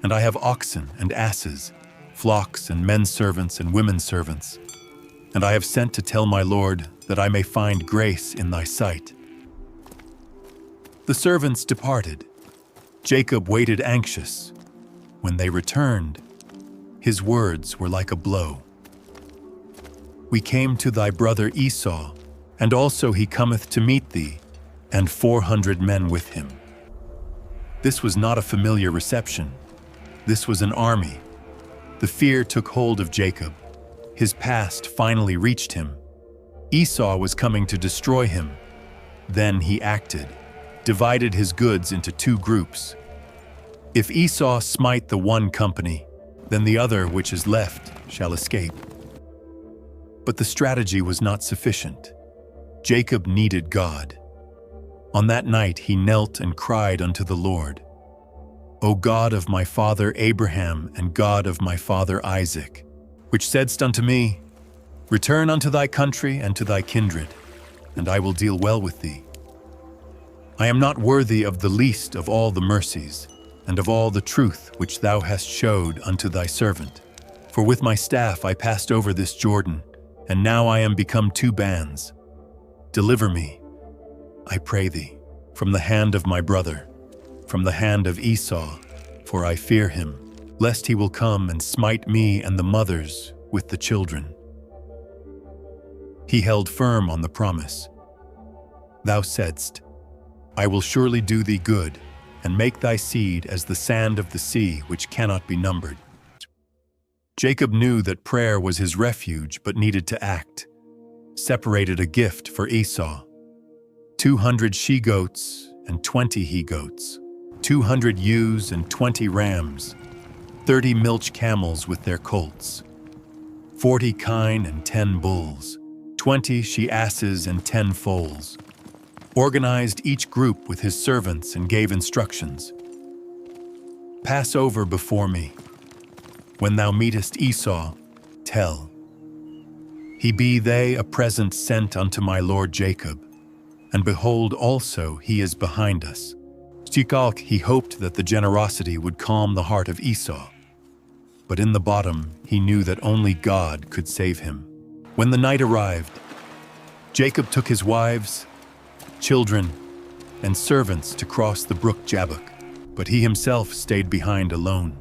and I have oxen and asses, flocks and men servants and women servants, and I have sent to tell my lord that I may find grace in thy sight. The servants departed. Jacob waited anxious. When they returned, his words were like a blow. We came to thy brother Esau, and also he cometh to meet thee, and 400 men with him. This was not a familiar reception. This was an army. The fear took hold of Jacob. His past finally reached him. Esau was coming to destroy him. Then he acted, divided his goods into 2 groups. If Esau smite the one company, then the other which is left shall escape. But the strategy was not sufficient. Jacob needed God. On that night he knelt and cried unto the Lord, O God of my father Abraham and God of my father Isaac, which saidst unto me, Return unto thy country and to thy kindred, and I will deal well with thee. I am not worthy of the least of all the mercies, and of all the truth which thou hast showed unto thy servant. For with my staff I passed over this Jordan, and now I am become 2 bands. Deliver me, I pray thee, from the hand of my brother, from the hand of Esau, for I fear him, lest he will come and smite me and the mothers with the children. He held firm on the promise. Thou saidst, I will surely do thee good, and make thy seed as the sand of the sea, which cannot be numbered. Jacob knew that prayer was his refuge, but needed to act. Separated a gift for Esau, 200 she-goats and 20 he-goats, 200 ewes and 20 rams, 30 milch camels with their colts, 40 kine and 10 bulls, 20 she-asses and 10 foals, organized each group with his servants and gave instructions. Pass over before me. When thou meetest Esau, tell, he be they a present sent unto my lord Jacob, and behold also he is behind us. Stichalk he hoped that the generosity would calm the heart of Esau, but in the bottom he knew that only God could save him. When the night arrived, Jacob took his wives, children, and servants to cross the brook Jabbok, but he himself stayed behind alone.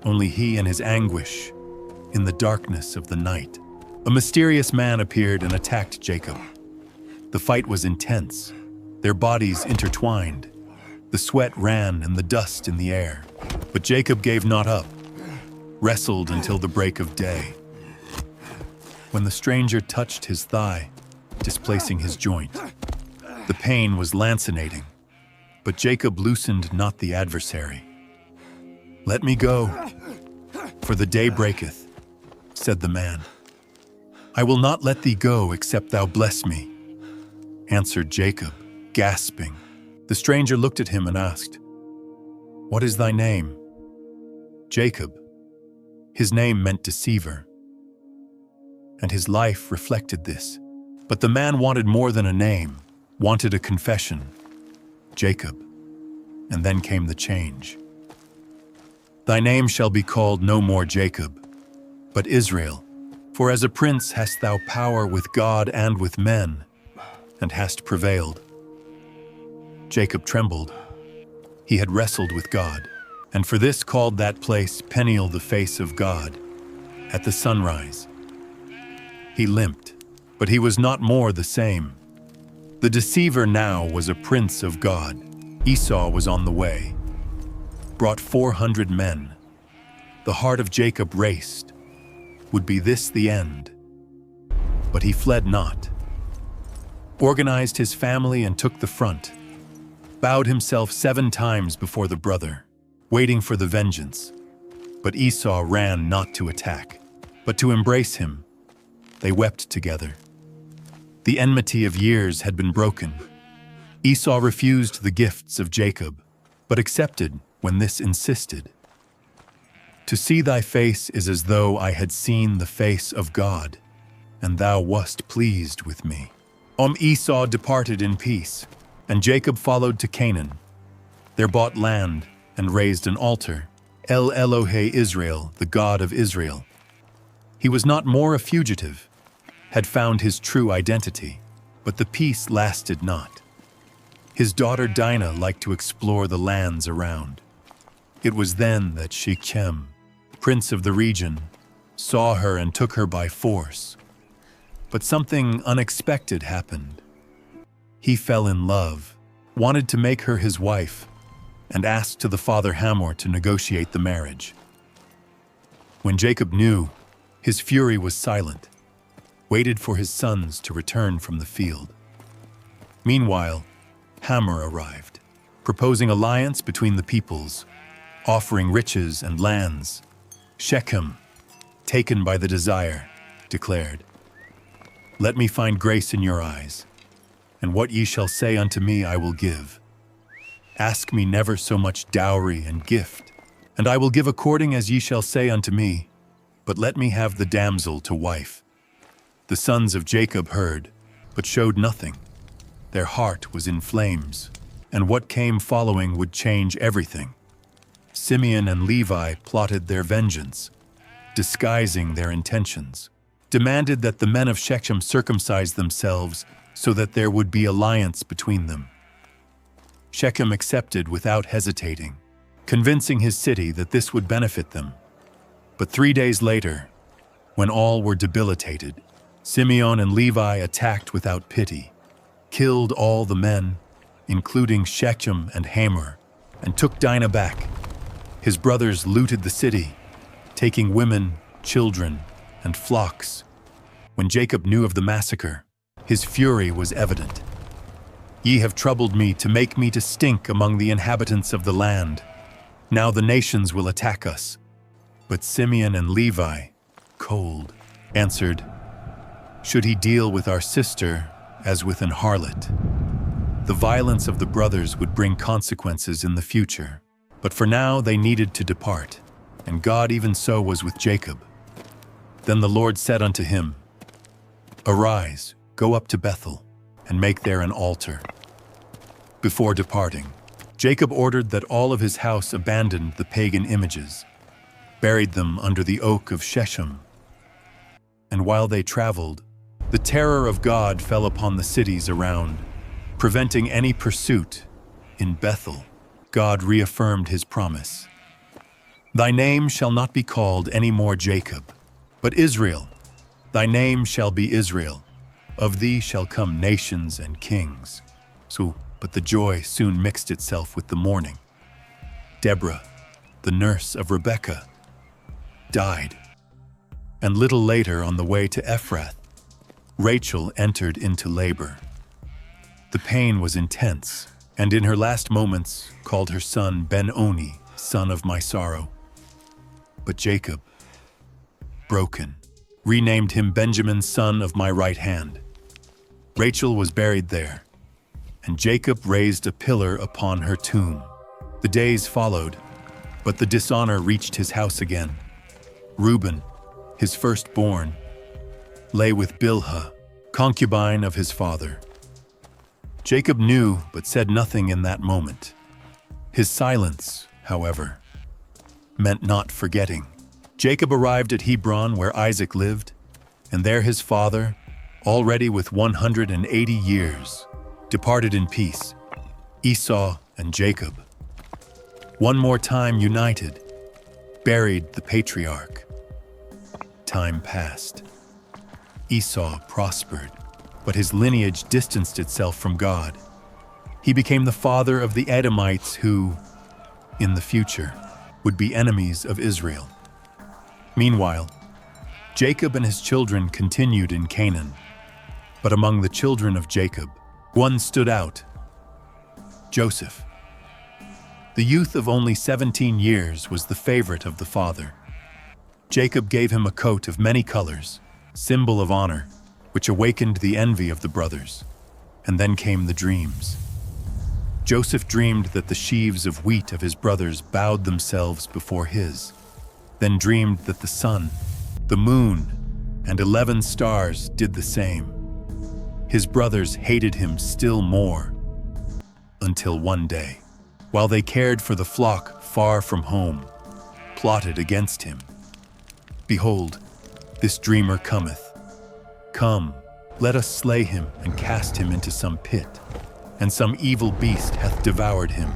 Only he and his anguish in the darkness of the night. A mysterious man appeared and attacked Jacob. The fight was intense, their bodies intertwined. The sweat ran and the dust in the air. But Jacob gave not up, wrestled until the break of day. When the stranger touched his thigh, displacing his joint, the pain was lancinating, but Jacob loosened not the adversary. Let me go, for the day breaketh, said the man. I will not let thee go except thou bless me, answered Jacob, gasping. The stranger looked at him and asked, What is thy name? Jacob. His name meant deceiver, and his life reflected this. But the man wanted more than a name, wanted a confession. Jacob. And then came the change. Thy name shall be called no more Jacob, but Israel. For as a prince hast thou power with God and with men, and hast prevailed. Jacob trembled. He had wrestled with God, and for this called that place Peniel, the face of God, at the sunrise. He limped, but he was not more the same. The deceiver now was a prince of God. Esau was on the way, brought 400 men. The heart of Jacob raced. Would be this the end? But he fled not. Organized his family and took the front. Bowed himself 7 times before the brother, waiting for the vengeance. But Esau ran not to attack, but to embrace him. They wept together. The enmity of years had been broken. Esau refused the gifts of Jacob, but accepted when this insisted. To see thy face is as though I had seen the face of God, and thou wast pleased with me. Esau departed in peace, and Jacob followed to Canaan. There bought land and raised an altar, El Elohe Israel, the God of Israel. He was not more a fugitive, had found his true identity, but the peace lasted not. His daughter Dinah liked to explore the lands around. It was then that Shechem, prince of the region, saw her and took her by force. But something unexpected happened. He fell in love, wanted to make her his wife, and asked to the father Hamor to negotiate the marriage. When Jacob knew, his fury was silent, waited for his sons to return from the field. Meanwhile, Hamor arrived, proposing alliance between the peoples, offering riches and lands. Shechem, taken by the desire, declared, Let me find grace in your eyes, and what ye shall say unto me I will give. Ask me never so much dowry and gift, and I will give according as ye shall say unto me, but let me have the damsel to wife. The sons of Jacob heard, but showed nothing. Their heart was in flames, and what came following would change everything. Simeon and Levi plotted their vengeance, disguising their intentions, demanded that the men of Shechem circumcise themselves so that there would be alliance between them. Shechem accepted without hesitating, convincing his city that this would benefit them. But 3 days later, when all were debilitated, Simeon and Levi attacked without pity, killed all the men, including Shechem and Hamor, and took Dinah back. His brothers looted the city, taking women, children, and flocks. When Jacob knew of the massacre, his fury was evident. Ye have troubled me to make me to stink among the inhabitants of the land. Now the nations will attack us. But Simeon and Levi, cold, answered, "Should he deal with our sister as with an harlot? The violence of the brothers would bring consequences in the future. But for now they needed to depart, and God even so was with Jacob. Then the Lord said unto him, Arise, go up to Bethel, and make there an altar." Before departing, Jacob ordered that all of his house abandoned the pagan images, buried them under the oak of Shechem. And while they traveled, the terror of God fell upon the cities around, preventing any pursuit. In Bethel, God reaffirmed his promise. "Thy name shall not be called any more Jacob, but Israel. Thy name shall be Israel. Of thee shall come nations and kings." But the joy soon mixed itself with the mourning. Deborah, the nurse of Rebekah, died. And little later, on the way to Ephrath, Rachel entered into labor. The pain was intense, and in her last moments called her son Ben-Oni, son of my sorrow. But Jacob, broken, renamed him Benjamin, son of my right hand. Rachel was buried there, and Jacob raised a pillar upon her tomb. The days followed, but the dishonor reached his house again. Reuben, his firstborn, lay with Bilhah, concubine of his father. Jacob knew but said nothing in that moment. His silence, however, meant not forgetting. Jacob arrived at Hebron where Isaac lived, and there his father, already with 180 years, departed in peace, Esau and Jacob. One more time united, buried the patriarch. Time passed. Esau prospered, but his lineage distanced itself from God. He became the father of the Edomites who, in the future, would be enemies of Israel. Meanwhile, Jacob and his children continued in Canaan. But among the children of Jacob, one stood out: Joseph. The youth of only 17 years was the favorite of the father. Jacob gave him a coat of many colors, symbol of honor, which awakened the envy of the brothers. And then came the dreams. Joseph dreamed that the sheaves of wheat of his brothers bowed themselves before his, then dreamed that the sun, the moon, and 11 stars did the same. His brothers hated him still more, until one day, while they cared for the flock far from home, plotted against him. "Behold, this dreamer cometh. Come, let us slay him and cast him into some pit, and some evil beast hath devoured him."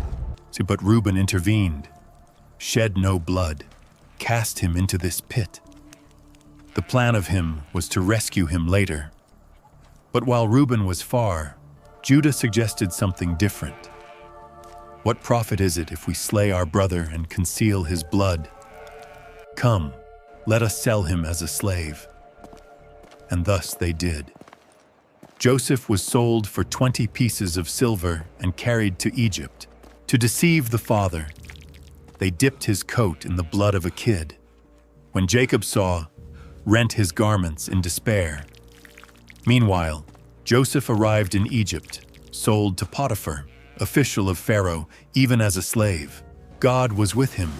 But Reuben intervened. "Shed no blood, cast him into this pit." The plan of him was to rescue him later. But while Reuben was far, Judah suggested something different. "What profit is it if we slay our brother and conceal his blood? Come, let us sell him as a slave." And thus they did. Joseph was sold for 20 pieces of silver and carried to Egypt. To deceive the father, they dipped his coat in the blood of a kid. When Jacob saw, rent his garments in despair. Meanwhile, Joseph arrived in Egypt, sold to Potiphar, official of Pharaoh, even as a slave. God was with him.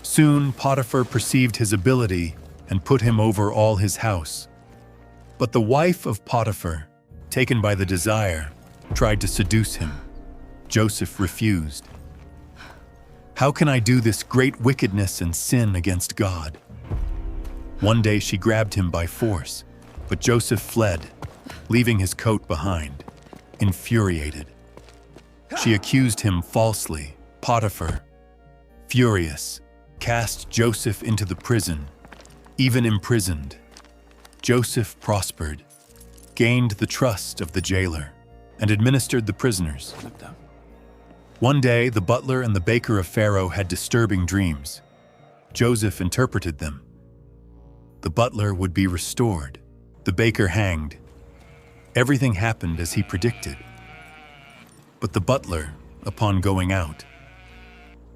Soon Potiphar perceived his ability and put him over all his house. But the wife of Potiphar, taken by the desire, tried to seduce him. Joseph refused. "How can I do this great wickedness and sin against God?" One day she grabbed him by force, but Joseph fled, leaving his coat behind, infuriated. She accused him falsely. Potiphar, furious, cast Joseph into the prison. Even imprisoned, Joseph prospered, gained the trust of the jailer, and administered the prisoners. One day, the butler and the baker of Pharaoh had disturbing dreams. Joseph interpreted them. The butler would be restored, the baker hanged. Everything happened as he predicted. But the butler, upon going out,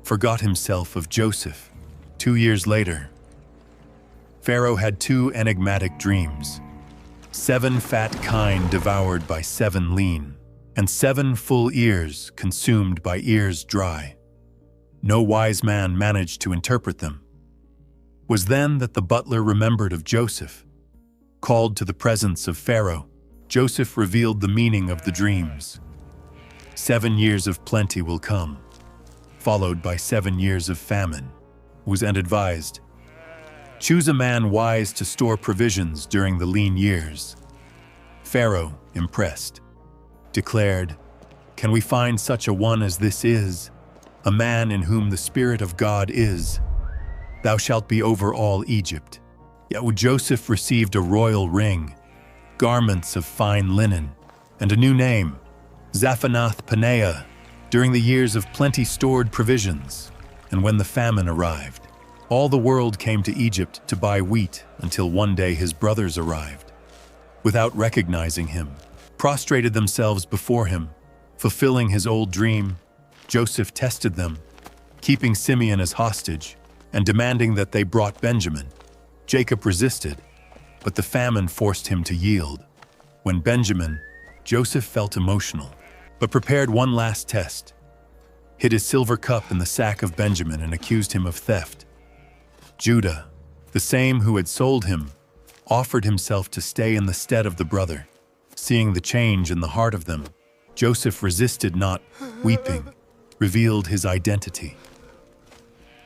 forgot himself of Joseph. 2 years later, Pharaoh had two enigmatic dreams: 7 fat kine devoured by 7 lean, and 7 full ears consumed by ears dry. No wise man managed to interpret them. It was then that the butler remembered of Joseph. Called to the presence of Pharaoh, Joseph revealed the meaning of the dreams. 7 years of plenty will come, followed by 7 years of famine. Was and advised, choose a man wise to store provisions during the lean years. Pharaoh, impressed, declared, "Can we find such a one as this is, a man in whom the Spirit of God is? Thou shalt be over all Egypt." Yet Joseph received a royal ring, garments of fine linen, and a new name, Zaphanath-Paneah, during the years of plenty stored provisions. And when the famine arrived, all the world came to Egypt to buy wheat until one day his brothers arrived. Without recognizing him, prostrated themselves before him, fulfilling his old dream. Joseph tested them, keeping Simeon as hostage and demanding that they brought Benjamin. Jacob resisted, but the famine forced him to yield. When Joseph felt emotional, but prepared one last test, hid his silver cup in the sack of Benjamin and accused him of theft. Judah, the same who had sold him, offered himself to stay in the stead of the brother. Seeing the change in the heart of them, Joseph resisted not, weeping, revealed his identity.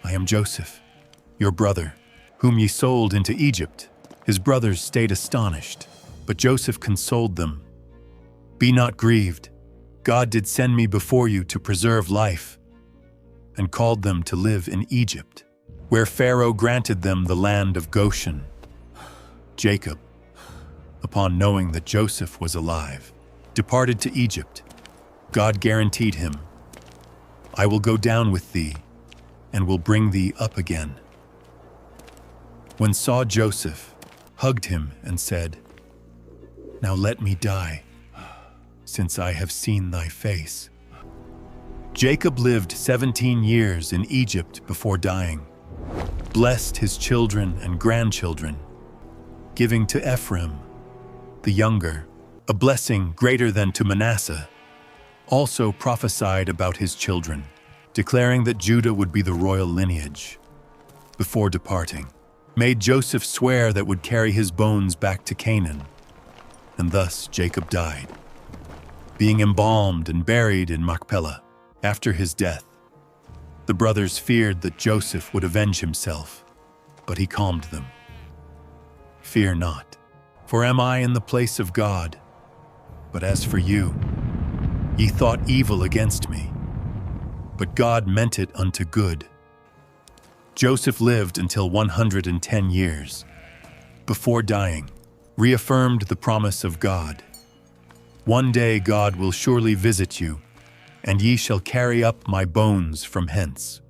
"I am Joseph, your brother, whom ye sold into Egypt." His brothers stayed astonished, but Joseph consoled them. "Be not grieved. God did send me before you to preserve life," and called them to live in Egypt, where Pharaoh granted them the land of Goshen. Jacob, upon knowing that Joseph was alive, departed to Egypt. God guaranteed him, "I will go down with thee, and will bring thee up again." When saw Joseph, hugged him and said, "Now let me die, since I have seen thy face." Jacob lived 17 years in Egypt before dying, blessed his children and grandchildren, giving to Ephraim, the younger, a blessing greater than to Manasseh. Also prophesied about his children, declaring that Judah would be the royal lineage. Before departing, made Joseph swear that would carry his bones back to Canaan. And thus Jacob died, being embalmed and buried in Machpelah. After his death, the brothers feared that Joseph would avenge himself, but he calmed them. "Fear not, for am I in the place of God? But as for you, ye thought evil against me, but God meant it unto good." Joseph lived until 110 years. Before dying, reaffirmed the promise of God. "One day God will surely visit you, and ye shall carry up my bones from hence."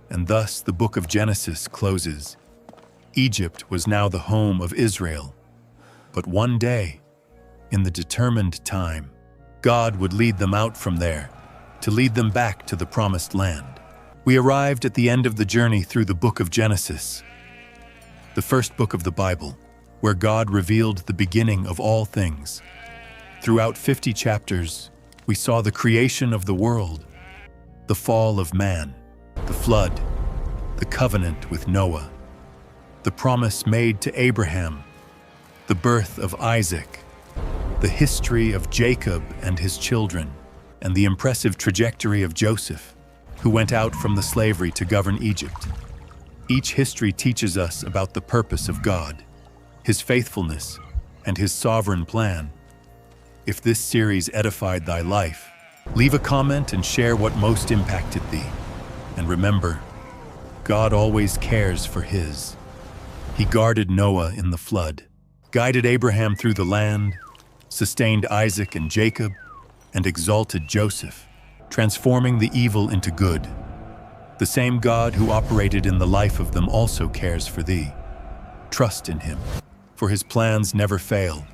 And thus the book of Genesis closes. Egypt was now the home of Israel. But one day, in the determined time, God would lead them out from there to lead them back to the promised land. We arrived at the end of the journey through the book of Genesis, the first book of the Bible, where God revealed the beginning of all things. Throughout 50 chapters, we saw the creation of the world, the fall of man, the flood, the covenant with Noah, the promise made to Abraham, the birth of Isaac, the history of Jacob and his children, and the impressive trajectory of Joseph, who went out from the slavery to govern Egypt. Each history teaches us about the purpose of God, his faithfulness, and his sovereign plan. If this series edified thy life, leave a comment and share what most impacted thee. And remember, God always cares for his. He guarded Noah in the flood, guided Abraham through the land, sustained Isaac and Jacob, and exalted Joseph, transforming the evil into good. The same God who operated in the life of them also cares for thee. Trust in him, for his plans never fail.